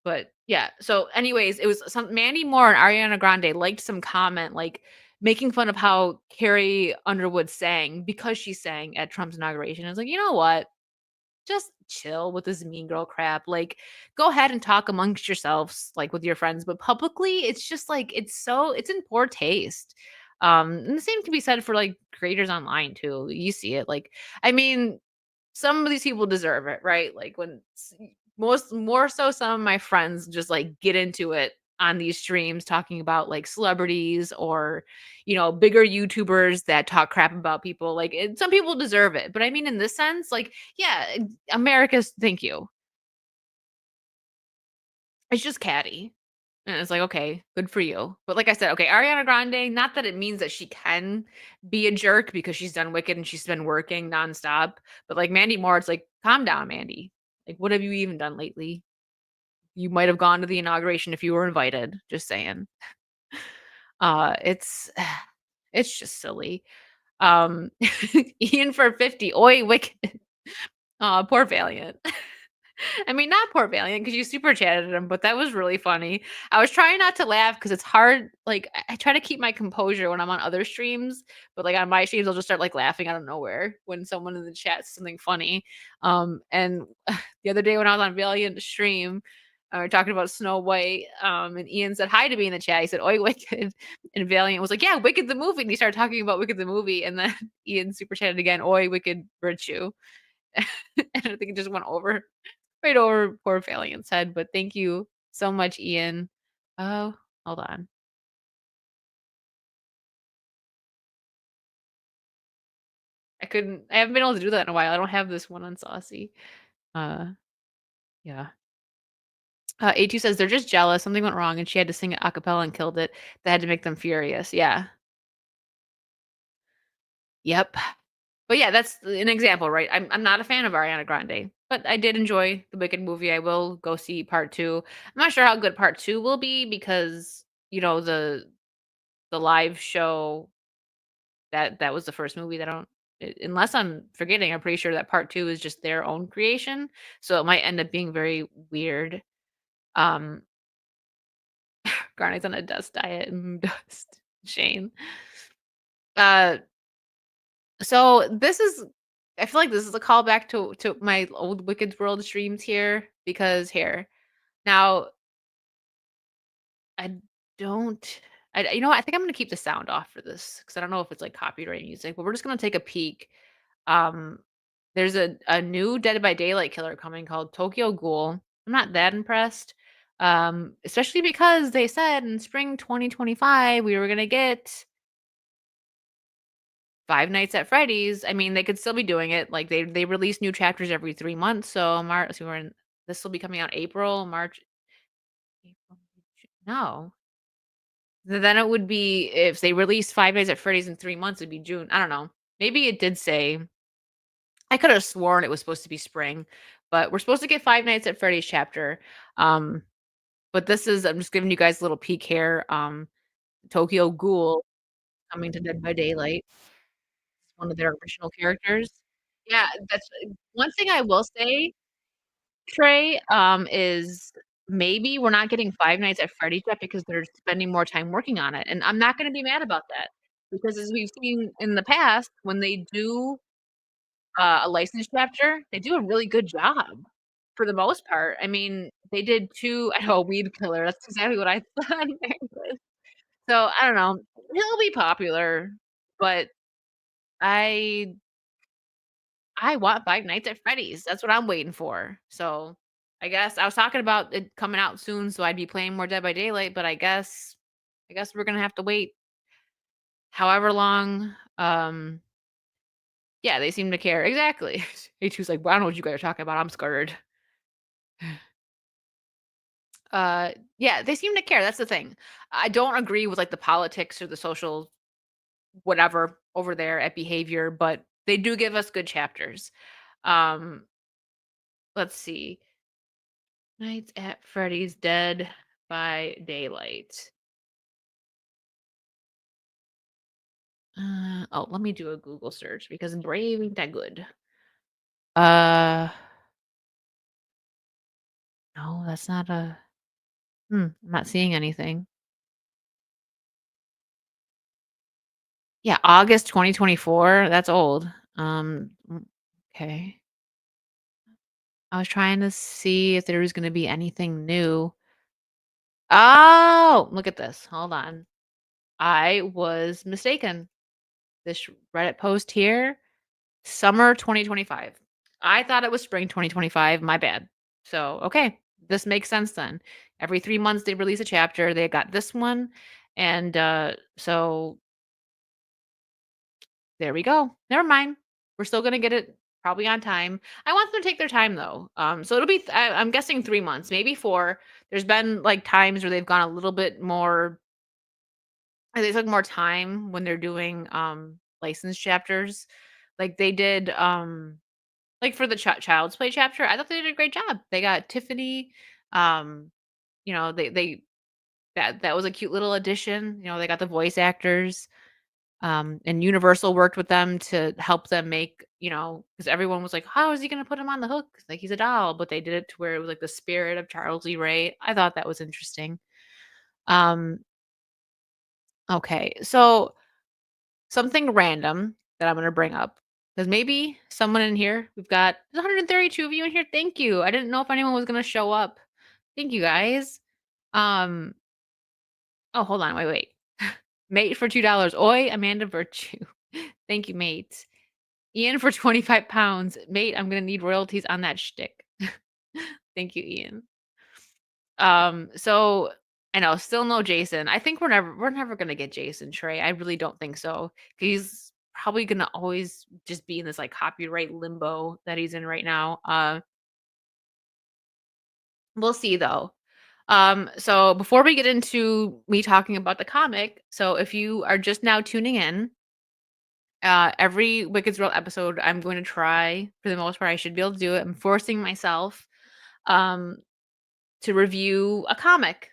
but yeah. So anyways, it was some Mandy Moore and Ariana Grande liked some comment, like, making fun of how Carrie Underwood sang because she sang at Trump's inauguration. I was like, "You know what? Just chill with this mean girl crap. Like, go ahead and talk amongst yourselves, like with your friends, but publicly, it's just like it's in poor taste. And the same can be said for like creators online too. You see it. Like, I mean, some of these people deserve it, right? Like when most more so some of my friends just like get into it on these streams talking about like celebrities or bigger YouTubers that talk crap about people. Like some people deserve it, but I mean in this sense, like yeah, America's thank you. It's just catty. And it's like, okay, good for you. But like I said, okay, Ariana Grande, not that it means that she can be a jerk because she's done Wicked and she's been working nonstop. But like Mandy Moore, it's like, calm down, Mandy. Like, what have you even done lately? You might have gone to the inauguration if you were invited. Just saying. It's it's just silly. Um Ian for 50. Oi, Wicked. Poor Valiant. I mean, not poor Valiant because you super chatted him, but that was really funny. I was trying not to laugh because it's hard. Like, I try to keep my composure when I'm on other streams, but like on my streams, I'll just start like laughing out of nowhere when someone in the chat says something funny. And the other day when I was on Valiant stream, we were talking about Snow White. And Ian said hi to me in the chat. He said, "Oi, Wicked," and Valiant was like, "Yeah, Wicked the movie." And he started talking about Wicked the movie, and then Ian super chatted again, "Oi, Wicked virtue," and I think it just went over right over poor Valiant's head, but thank you so much, Ian. Oh, hold on. I haven't been able to do that in a while. I don't have this one on Saucy. Uh, yeah. A2 says they're just jealous. Something went wrong and she had to sing it a cappella and killed it. That had to make them furious. Yeah. Yep. But yeah, that's an example, right? I'm not a fan of Ariana Grande, but I did enjoy the Wicked movie. I will go see part 2. I'm not sure how good part 2 will be because, the live show that was the first movie that I don't unless I'm forgetting, I'm pretty sure that part 2 is just their own creation, so it might end up being very weird. Um, Granny's on a dust diet and dust. Shane. Uh, so this is I feel like this is a callback to my old Wicked World streams here because here. Now, I don't you know what? I think I'm gonna keep the sound off for this because I don't know if it's like copyright music, but we're just gonna take a peek. Um, there's a new Dead by Daylight killer coming called Tokyo Ghoul. I'm not that impressed. Especially because they said in spring 2025 we were gonna get Five Nights at Freddy's. I mean, they could still be doing it. Like they release new chapters every 3 months. So March, so this will be coming out April, March, April, no. Then it would be if they released Five Nights at Freddy's in 3 months, it'd be June. I don't know. Maybe it did say I could have sworn it was supposed to be spring, but we're supposed to get Five Nights at Freddy's chapter. Um, but I'm just giving you guys a little peek here. Tokyo Ghoul coming to Dead by Daylight. It's one of their original characters. Yeah, that's one thing I will say, Trey, is maybe we're not getting Five Nights at Freddy's yet because they're spending more time working on it, and I'm not gonna be mad about that because as we've seen in the past, when they do a licensed chapter, they do a really good job for the most part. I mean, they did 2 I know, Weed Killer, that's exactly what I thought. So, I don't know, he'll be popular, but I I want Five Nights at Freddy's, that's what I'm waiting for. So, I guess I was talking about it coming out soon, so I'd be playing more Dead by Daylight, but I guess we're gonna have to wait however long, Yeah, they seem to care. Exactly. H2's like, well, I don't know what you guys are talking about. I'm scared. Yeah, they seem to care. That's the thing. I don't agree with like the politics or the social whatever over there at behavior, but they do give us good chapters. Um, let's see. Nights at Freddy's Dead by Daylight. Oh, let me do a Google search because Brave ain't that good. No, that's not a. I'm not seeing anything. Yeah, August 2024. That's old. Okay. I was trying to see if there was going to be anything new. Oh, look at this. Hold on. I was mistaken. This Reddit post here, summer 2025. I thought it was spring 2025. My bad. So, okay. This makes sense then. Every 3 months they release a chapter. They got this one. And so there we go. Never mind. We're still gonna get it probably on time. I want them to take their time though. So it'll be I'm guessing 3 months, maybe 4. There's been like times where they've gone a little bit more they took more time when they're doing licensed chapters. Like they did like for the Child's Play chapter, I thought they did a great job. They got Tiffany um they that was a cute little addition. They got the voice actors. And Universal worked with them to help them make, because everyone was like, how is he going to put him on the hook? Like he's a doll, but they did it to where it was like the spirit of Charles Lee Ray. I thought that was interesting. Um, okay, so something random that I'm going to bring up because maybe someone in here, there's 132 of you in here. Thank you. I didn't know if anyone was going to show up. Thank you guys. Um, oh, hold on, wait. Mate for $2. Oi, Amanda Virtue. Thank you, mate. Ian for 25 pounds. Mate, I'm gonna need royalties on that shtick. Thank you, Ian. So I know, still no Jason. I think we're never gonna get Jason Trey. I really don't think so. He's probably gonna always just be in this like copyright limbo that he's in right now. We'll see though. So before we get into me talking about the comic, so if you are just now tuning in, every Wicked's World episode, I'm going to try, for the most part, I should be able to do it. I'm forcing myself um, to review a comic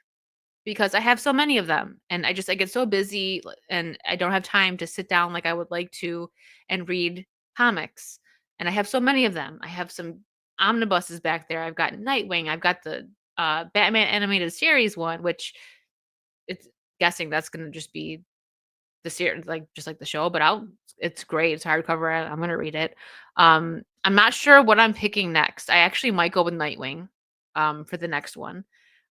because I have so many of them, and I get so busy, and I don't have time to sit down like I would like to and read comics. And I have so many of them. I have some omnibuses back there. I've got Nightwing. I've got the Batman animated series one, which it's guessing that's going to just be the series, like just like the show, but it's great. It's hardcover. I'm gonna read it. I'm not sure what I'm picking next. I actually might go with Nightwing for the next one.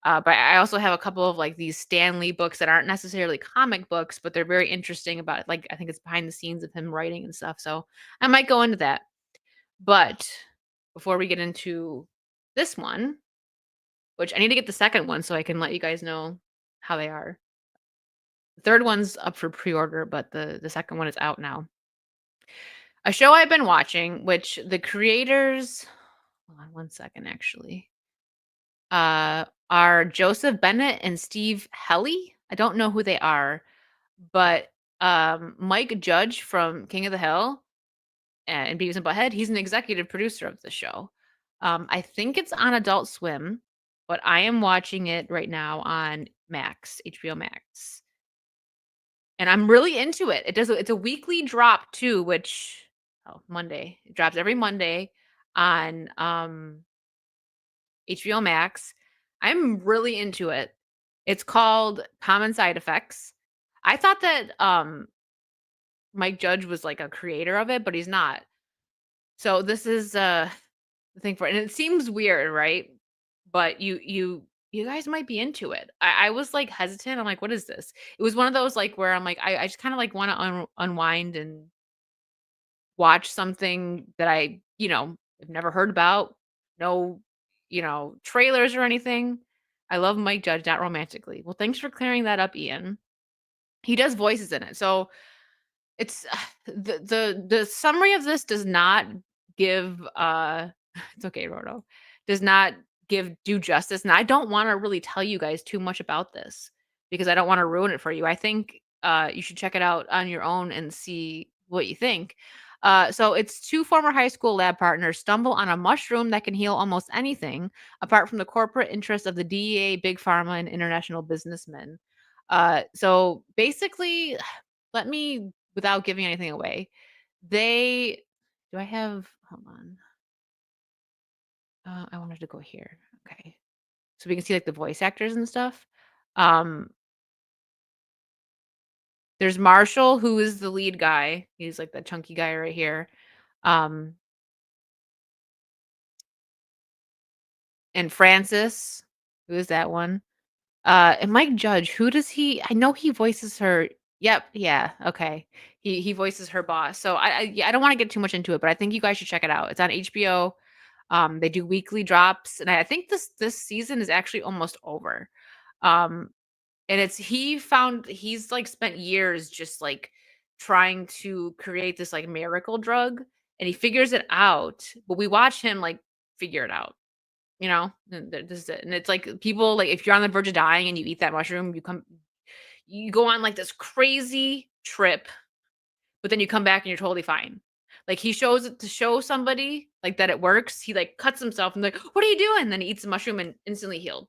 But I also have a couple of like these Stan Lee books that aren't necessarily comic books, but they're very interesting about it. Like I think it's behind the scenes of him writing and stuff. So I might go into that. But before we get into this one, which I need to get the second one so I can let you guys know how they are. The third one's up for pre-order, but the second one is out now. A show I've been watching, which the creators, hold on one second, actually, are Joseph Bennett and Steve Helly. I don't know who they are, but Mike Judge from King of the Hill and Beavis and Butthead, he's an executive producer of the show. I think it's on Adult Swim, but I am watching it right now on Max, HBO Max. And I'm really into it. It's a weekly drop too, which Monday. It drops every Monday on HBO Max. I'm really into it. It's called Common Side Effects. I thought that Mike Judge was like a creator of it, but he's not. So this is the thing for it. And it seems weird, right? But you guys might be into it. I was like hesitant. I'm like, what is this? It was one of those like where I'm like, I just kind of like want to unwind and watch something that have never heard about. No, trailers or anything. I love Mike Judge, not romantically. Well, thanks for clearing that up, Ian. He does voices in it. So It's the summary of this does not give it's okay, Roto. Does not give due justice. And I don't want to really tell you guys too much about this because I don't want to ruin it for you. I think you should check it out on your own and see what you think. So it's two former high school lab partners stumble on a mushroom that can heal almost anything, apart from the corporate interests of the DEA, big pharma, and international businessmen. So basically, let me, without giving anything away, they do I have hold on. I wanted to go here. Okay. So we can see like the voice actors and stuff. Um there's Marshall, who is the lead guy. He's like the chunky guy right here. Um and Francis, who is that one? And Mike Judge, who does he I know he voices her. Yep, yeah, okay. He voices her boss. So yeah, I don't want to get too much into it, but I think you guys should check it out. It's on HBO. They do weekly drops, and I think this season is actually almost over. Um, and he's like spent years just like trying to create this like miracle drug, and he figures it out. But we watch him like figure it out. And this is it. And it's like people like if you're on the verge of dying and you eat that mushroom, you go on like this crazy trip, but then you come back and you're totally fine. Like he shows it to show somebody like that it works. He like cuts himself and like, what are you doing? Then he eats the mushroom and instantly healed.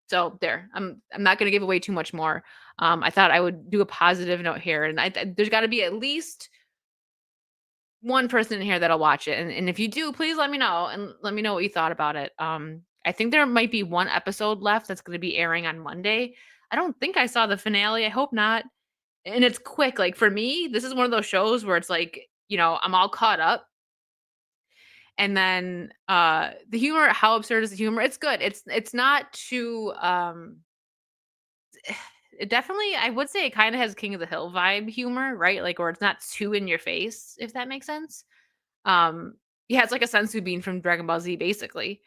So there, I'm not gonna give away too much more. I thought I would do a positive note here, and there's got to be at least one person in here that'll watch it, and if you do, please let me know and let me know what you thought about it. I think there might be one episode left that's gonna be airing on Monday. I don't think I saw the finale. I hope not. And it's quick. Like for me, this is one of those shows where it's like, I'm all caught up. And then the humor, how absurd is the humor? It's good. It's not too it definitely I would say it kind of has King of the Hill vibe humor, right? Like or it's not too in your face, if that makes sense. Um yeah, it's like a sensu bean from Dragon Ball Z, basically.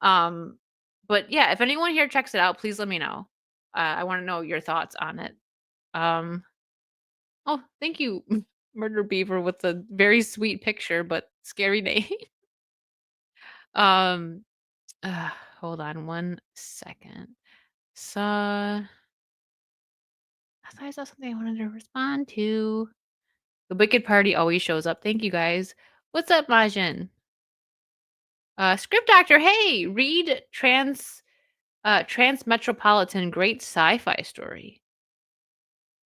Um but yeah, if anyone here checks it out, please let me know. I want to know your thoughts on it. Um Oh, thank you, Murder Beaver, with the very sweet picture, but scary name. um, hold on one second. I thought I saw something I wanted to respond to. The Wicked Party always shows up. Thank you guys. What's up, Majin? Script Doctor, hey, read Transmetropolitan Great Sci-Fi Story.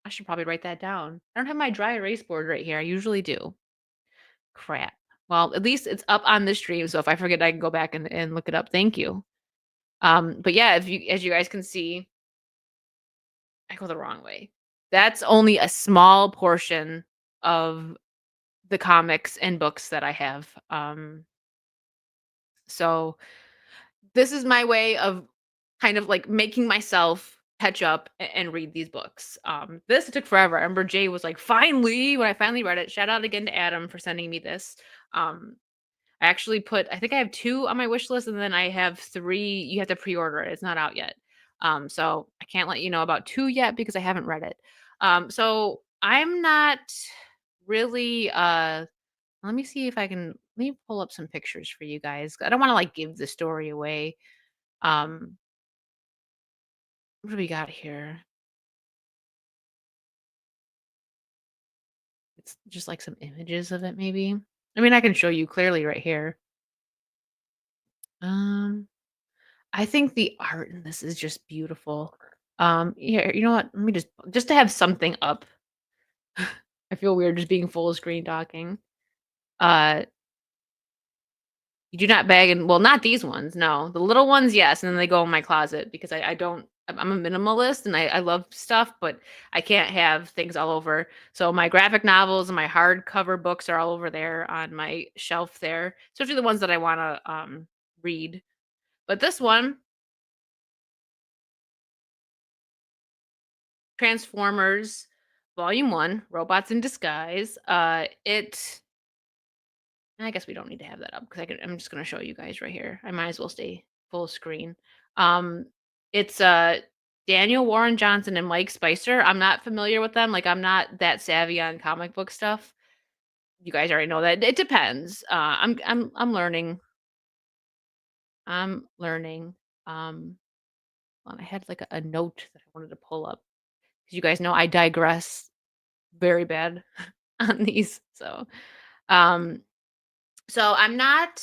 I should probably write that down. I don't have my dry erase board right here. I usually do. Crap. Well, at least it's up on the stream, so if I forget, I can go back and look it up. Thank you. But yeah, as you guys can see, I go the wrong way. That's only a small portion of the comics and books that I have. So this is my way of kind of like making myself catch up and read these books. This took forever. I remember Jay was like, finally, when I finally read it. Shout out again to Adam for sending me this. I actually I think I have 2 on my wish list, and then I have 3. You have to pre-order it. It's not out yet. So I can't let you know about 2 yet because I haven't read it. So I'm not really let me see if I can let me pull up some pictures for you guys. I don't want to like give the story away. Um what do we got here? It's just like some images of it maybe. I mean, I can show you clearly right here. I think the art in this is just beautiful. Here, you know what? Let me just to have something up. I feel weird just being full screen talking. Uh, you do not bag and well, not these ones. No, the little ones, yes, and then they go in my closet because I don't. I'm a minimalist and I love stuff, but I can't have things all over. So my graphic novels and my hardcover books are all over there on my shelf there, especially the ones that I want to read. But this one, Transformers Volume 1, Robots in Disguise. I guess we don't need to have that up because I'm just gonna show you guys right here. I might as well stay full screen. Um, it's Daniel Warren Johnson and Mike Spicer. I'm not familiar with them. Like, I'm not that savvy on comic book stuff. You guys already know that. It depends. I'm learning. I'm learning. Hold on, I had like a note that I wanted to pull up because you guys know I digress very bad on these. Um, so I'm not.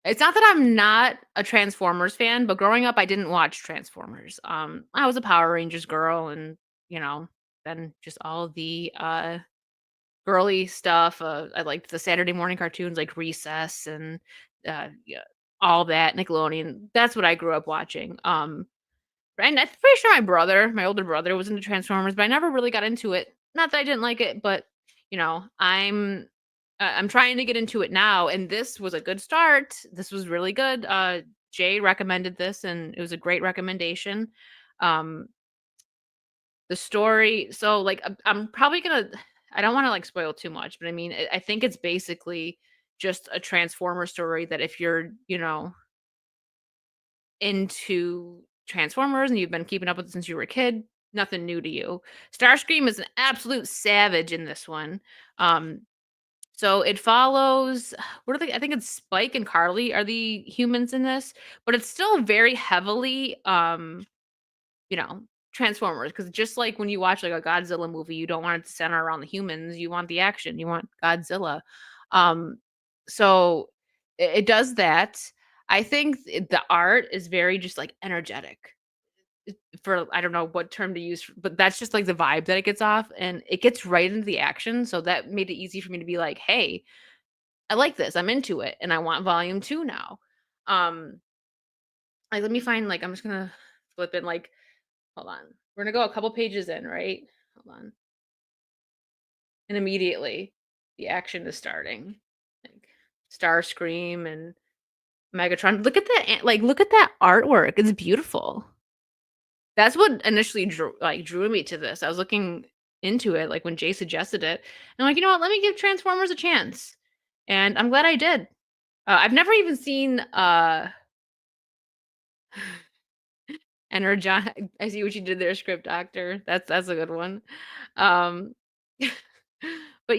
It's not that I'm not a Transformers fan, but growing up, I didn't watch Transformers. I was a Power Rangers girl, and you know, then just all the girly stuff. I liked the Saturday morning cartoons like Recess and yeah, all that Nickelodeon. That's what I grew up watching. And I'm pretty sure my older brother, was into Transformers, but I never really got into it. Not that I didn't like it, but you know, I'm trying to get into it now, and this was a good start. This was really good. Jay recommended this, and it was a great recommendation. Um, the story, so like I'm probably gonna. I don't want to like spoil too much, but I mean, I think it's basically just a Transformer story that if you're, into Transformers and you've been keeping up with it since you were a kid, nothing new to you. Starscream is an absolute savage in this one. Um, so it follows what are they? I think it's Spike and Carly are the humans in this, but it's still very heavily you know, Transformers, because just like when you watch like a Godzilla movie, you don't want it to center around the humans, you want the action, you want Godzilla. Um, so it does that. I think the art is very just like energetic. For I don't know what term to use, but that's just like the vibe that it gets off, and it gets right into the action. So that made it easy for me to be like, "Hey, I like this. I'm into it, and I want volume 2 now." Um, like let me find like I'm just gonna flip it like hold on. We're gonna go a couple pages in, right? Hold on. And immediately the action is starting. Like Starscream and Megatron. Look at that look at that artwork. It's beautiful. That's what initially drew me to this. I was looking into it like when Jay suggested it. And I'm like, you know what? Let me give Transformers a chance. And I'm glad I did. I've never even seen Energon. I see what you did there, script doctor. That's a good one. Um, but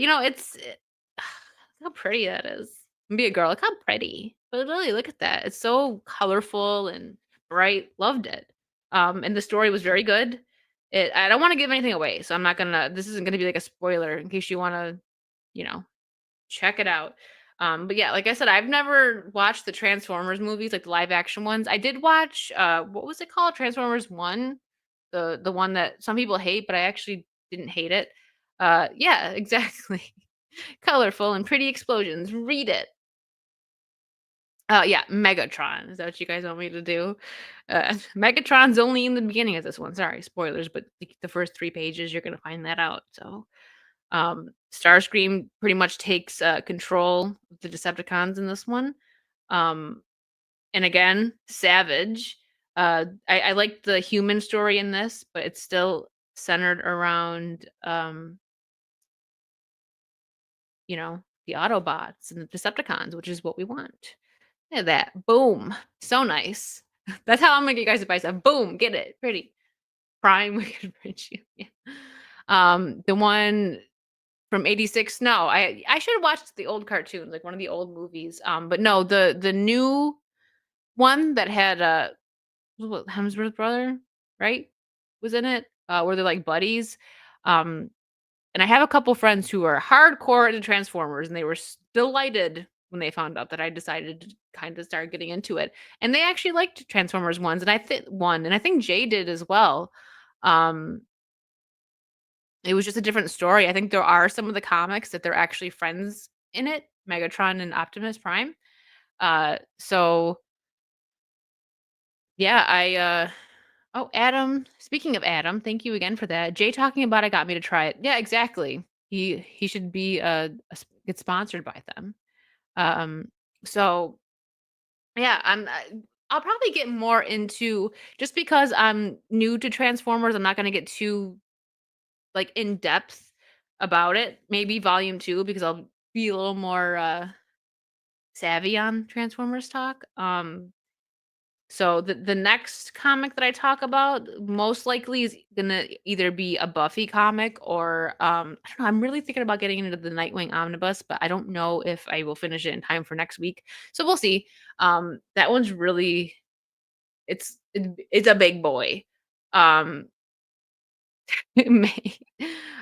how pretty that is. Be a girl, look how pretty. But really, look at that. It's so colorful and bright. Loved it. And the story was very good. I don't want to give anything away, so I'm not gonna. This isn't gonna be like a spoiler in case you want to, you know, check it out. But yeah, like I said, I've never watched the Transformers movies, like the live action ones. I did watch what was it called? Transformers 1, the one that some people hate, but I actually didn't hate it. Yeah, exactly. Colorful and pretty explosions. Read it. Yeah, Megatron. Is that what you guys want me to do? Megatron's only in the beginning of this one. Sorry, spoilers, but the first 3 pages you're gonna find that out. So Starscream pretty much takes control of the Decepticons in this one. Um, and again, savage. I like the human story in this, but it's still centered around, the Autobots and the Decepticons, which is what we want. Look at that. Boom. So nice. That's how I'm gonna get you guys advice. Boom, get it. Pretty. Prime Wicked Bridge. Yeah. The one from 86. No, I should have watched the old cartoons, like one of the old movies. But no, the new one that had Hemsworth brother, right? Was in it. Where they're like buddies. Um, and I have a couple friends who are hardcore into Transformers, and they were delighted when they found out that I decided to kind of start getting into it. And they actually liked Transformers ones, and I think Jay did as well. Um, it was just a different story. I think there are some of the comics that they're actually friends in it, Megatron and Optimus Prime. So yeah, oh, Adam, speaking of Adam, thank you again for that. Jay talking about it got me to try it. Yeah, exactly. He should be get sponsored by them. Um, so yeah, I'll probably get more into just because I'm new to Transformers, I'm not gonna get too like in depth about it. Maybe volume 2 because I'll be a little more savvy on Transformers talk. So the next comic that I talk about most likely is gonna either be a Buffy comic or I don't know. I'm really thinking about getting into the Nightwing omnibus, but I don't know if I will finish it in time for next week. So we'll see. That one's really it's a big boy. Um, May.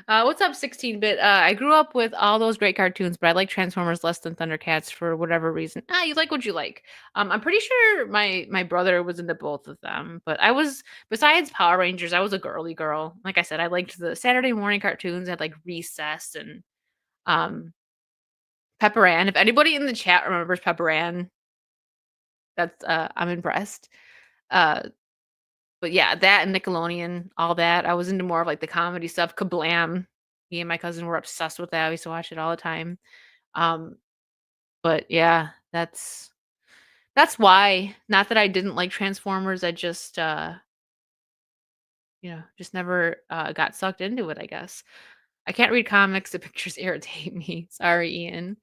What's up, 16-bit? I grew up with all those great cartoons, but I like Transformers less than Thundercats for whatever reason. You like what you like. I'm pretty sure my brother was into both of them, but I was besides Power Rangers, I was a girly girl. Like I said, I liked the Saturday morning cartoons. I had like Recess and um Pepper Ann. If anybody in the chat remembers Pepper Ann, that's I'm impressed. Uh But yeah, that and Nickelodeon, all that. I was into more of, like, the comedy stuff. Kablam! Me and my cousin were obsessed with that. We used to watch it all the time. Um, but yeah, that's why. Not that I didn't like Transformers, I just, just never, got sucked into it, I guess. I can't read comics, the pictures irritate me. Sorry, Ian.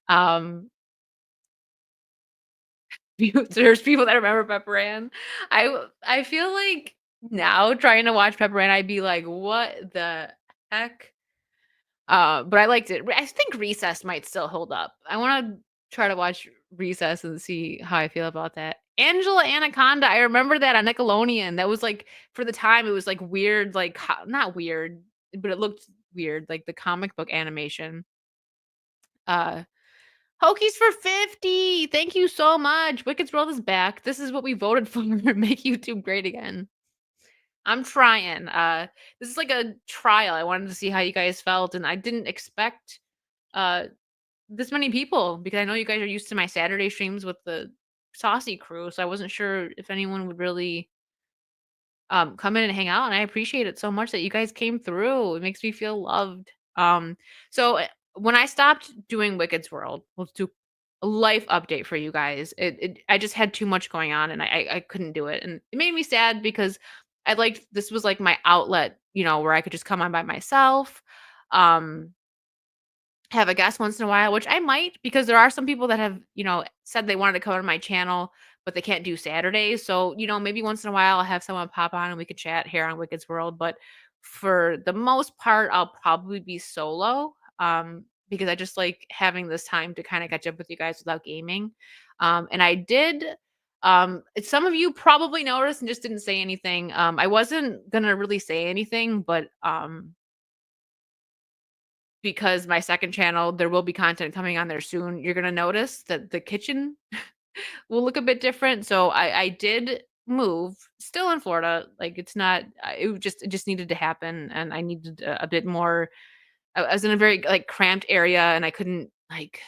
Um, there's people that remember Pepper Ann. I feel like now trying to watch Pepper Ann, I'd be like, "What the heck?" But I liked it. I think Recess might still hold up. I wanna try to watch Recess and see how I feel about that. Angela Anaconda, I remember that on Nickelodeon. That was, like for the time, it was, like, weird, like, not weird, but it looked weird, like the comic book animation. Uh, Hokies for 50! Thank you so much. Wicked's World is back. This is what we voted for. Make YouTube great again. I'm trying. This is like a trial. I wanted to see how you guys felt, and I didn't expect uh this many people because I know you guys are used to my Saturday streams with the Saucy crew, so I wasn't sure if anyone would really come in and hang out, and I appreciate it so much that you guys came through. It makes me feel loved. When I stopped doing Wicked's World, let's do a life update for you guys. I just had too much going on and I couldn't do it. And it made me sad because I liked this was like my outlet, where I could just come on by myself. Um have a guest once in a while, which I might because there are some people that have, said they wanted to come on my channel, but they can't do Saturdays. So, maybe once in a while I'll have someone pop on and we could chat here on Wicked's World. But for the most part, I'll probably be solo. Because I just like having this time to kind of catch up with you guys without gaming. And I did some of you probably noticed and just didn't say anything. I wasn't gonna really say anything, but because my second channel, there will be content coming on there soon. You're gonna notice that the kitchen will look a bit different. So I did move, still in Florida. Like it's not. It just needed to happen, and I needed a bit more. I was in a very like cramped area, and I couldn't like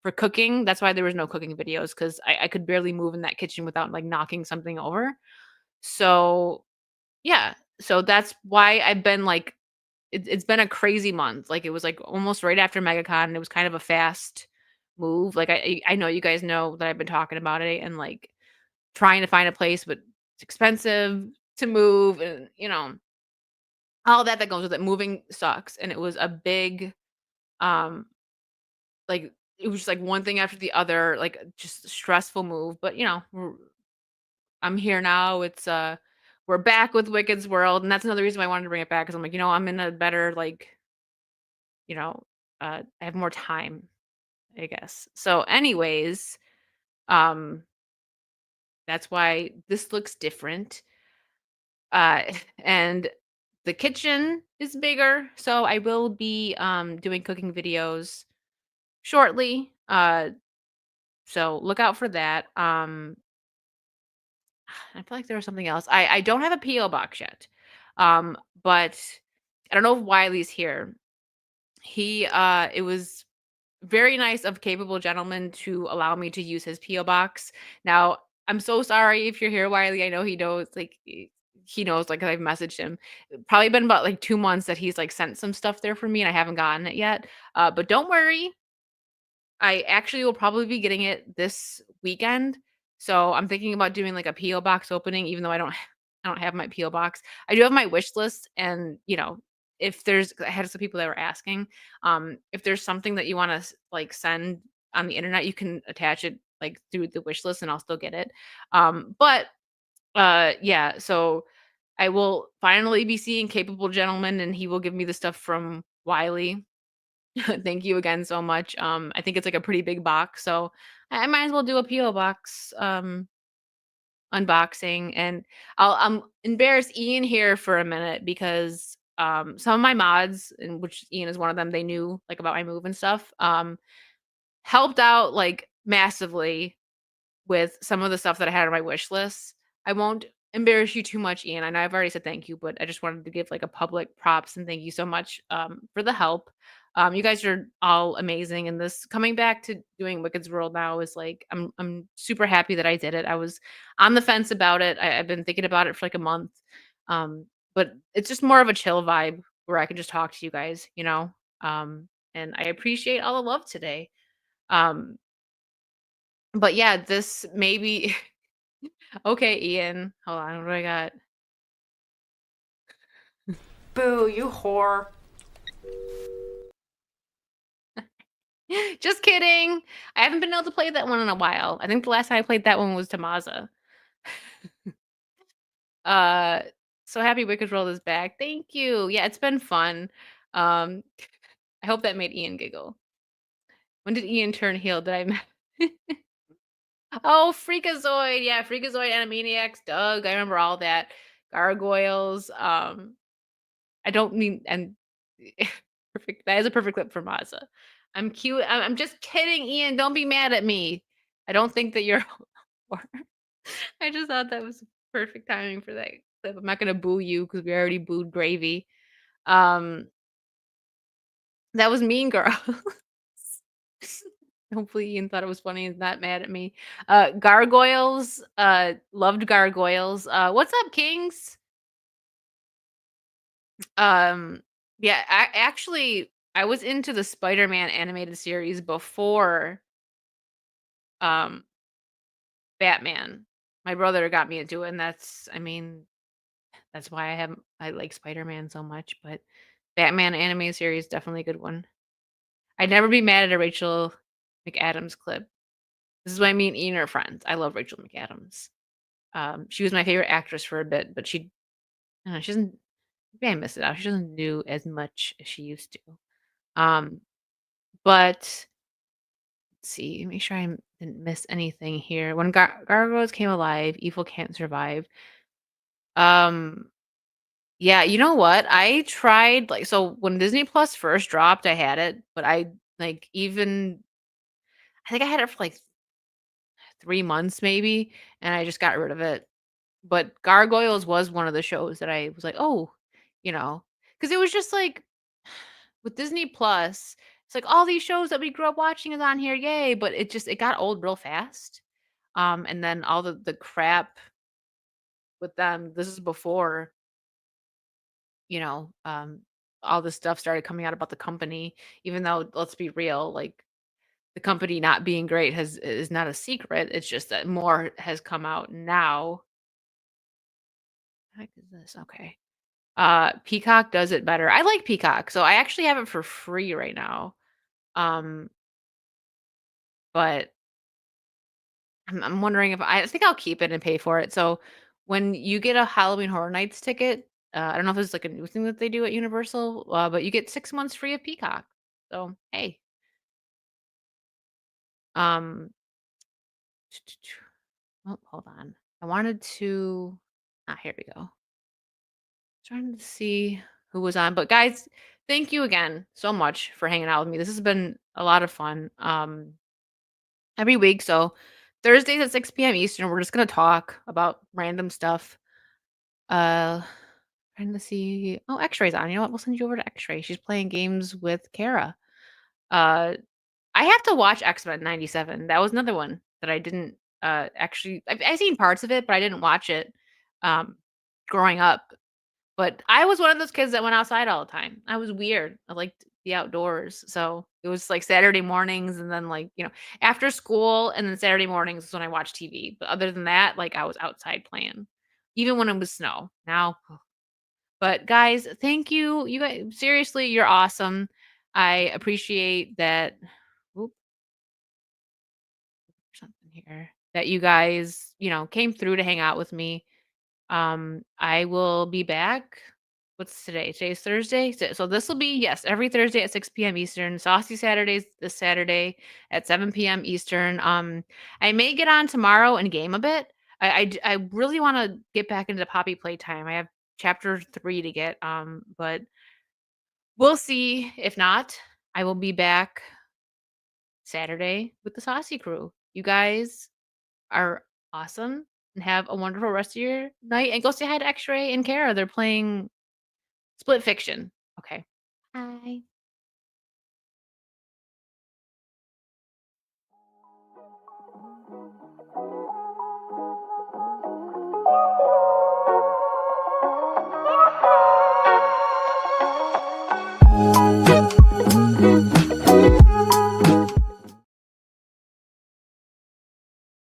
for cooking. That's why there was no cooking videos because I could barely move in that kitchen without like knocking something over. So yeah, so that's why I've been like it's been a crazy month. Like, it was, like, almost right after MegaCon, and it was kind of a fast move. Like, I know you guys know that I've been talking about it and, like, trying to find a place, but it's expensive to move and, all that goes with it. Moving sucks, and it was a big, um, like it was just, like, one thing after the other, like, just a stressful move, but, I'm here now. We're back with Wicked's World, and that's another reason why I wanted to bring it back because 'cause I'm like, I'm in a better, like, you know, I have more time, I guess. So anyways, um, that's why this looks different. Uh, and the kitchen is bigger, so I will be doing cooking videos shortly. So look out for that. I feel like there was something else. I don't have a PO box yet. But I don't know if Wiley's here. It was very nice of capable gentleman to allow me to use his PO box. Now, I'm so sorry if you're here, Wiley. I know he knows, like he knows, like I've messaged him. Probably been about like 2 months that he's like sent some stuff there for me, and I haven't gotten it yet. But don't worry, I actually will probably be getting it this weekend. So I'm thinking about doing like a PO box opening, even though I don't have my PO box. I do have my wish list, and if there's I had some people that were asking, if there's something that you want to like send on the internet, you can attach it like through the wish list, and I'll still get it. But Yeah, so I will finally be seeing Capable Gentleman, and he will give me the stuff from Wiley. Thank you again so much. I think it's like a pretty big box, so I might as well do a PO box unboxing, and I'll embarrass Ian here for a minute because some of my mods, and which Ian is one of them, they knew like about my move and stuff. Helped out like massively with some of the stuff that I had on my wish list. I won't embarrass you too much, Ian. I know I've already said thank you, but I just wanted to give like a public props and thank you so much for the help. You guys are all amazing, and this coming back to doing Wicked's World now is like I'm super happy that I did it. I was on the fence about it. I've been thinking about it for like a month, but it's just more of a chill vibe where I can just talk to you guys, you know. And I appreciate all the love today. Um, but yeah, this maybe okay, Ian. Hold on, what do I got? Boo, you whore. Just kidding. I haven't been able to play that one in a while. I think the last time I played that one was Tamaza. Uh, so happy Wicked World is back. Thank you. Yeah, it's been fun. Um, I hope that made Ian giggle. When did Ian turn heel? Did I? Oh, Freakazoid. Yeah, Freakazoid, Animaniacs, Doug. I remember all that. Gargoyles. I don't mean and perfect. That is a perfect clip for Maza. I'm cute. I'm just kidding, Ian. Don't be mad at me. I don't think that you're. I just thought that was perfect timing for that clip. I'm not gonna boo you because we already booed Gravy. Um, that was Mean Girl. Hopefully Ian thought it was funny and not mad at me. Gargoyles. Loved Gargoyles. What's up, Kings? Yeah, I was into the Spider-Man animated series before um Batman. My brother got me into it, and that's why I like Spider-Man so much, but Batman animated series definitely a good one. I'd never be mad at a Rachel McAdams clip. This is what I mean, Ian are friends. I love Rachel McAdams. She was my favorite actress for a bit, but I don't know, she doesn't maybe I missed it out. She doesn't do as much as she used to. Um, but let's see, make sure I didn't miss anything here. When gargoyles came alive, evil can't survive. Um, yeah, you know what? I tried like so when Disney Plus first dropped, I had it, but I think I had it for like 3 months maybe, and I just got rid of it. But Gargoyles was one of the shows that I was like, oh, because it was just like with Disney Plus, it's like all these shows that we grew up watching is on here, yay! But it got old real fast. And then all the crap with them. This is before, you know, um, all this stuff started coming out about the company. Even though, let's be real, like the company not being great is not a secret. It's just that more has come out now. What the heck is this? Okay. Peacock does it better. I like Peacock, so I actually have it for free right now. Um, but I'm wondering if I think I'll keep it and pay for it. So when you get a Halloween Horror Nights ticket, I don't know if it's like a new thing that they do at Universal, but you get 6 months free of Peacock. So hey, um, oh, hold on. I wanted to. Ah, here we go. Trying to see who was on, but guys, thank you again so much for hanging out with me. This has been a lot of fun. Every week. So Thursdays at 6 p.m. Eastern, we're just gonna talk about random stuff. Uh trying to see. Oh, X-Ray's on. You know what? We'll send you over to X-Ray. She's playing games with Kara. Uh I have to watch X-Men 97. That was another one that I didn't actually I seen parts of it, but I didn't watch it growing up. But I was one of those kids that went outside all the time. I was weird. I liked the outdoors. So it was like Saturday mornings and then like, after school and then Saturday mornings is when I watched TV. But other than that, like I was outside playing. Even when it was snow. Now but guys, thank you. You guys seriously, you're awesome. I appreciate that. Oop, something here. That you guys, came through to hang out with me. I will be back. What's today? Today's Thursday. So this will be, yes, every Thursday at 6 p.m. Eastern. Saucy Saturdays this Saturday at 7 p.m. Eastern. I may get on tomorrow and game a bit. I really want to get back into Poppy playtime. I have chapter 3 to get. But we'll see. If not, I will be back Saturday with the Saucy crew. You guys are awesome and have a wonderful rest of your night. And go say hi to X-Ray and Kara. They're playing Split Fiction. Okay. Bye.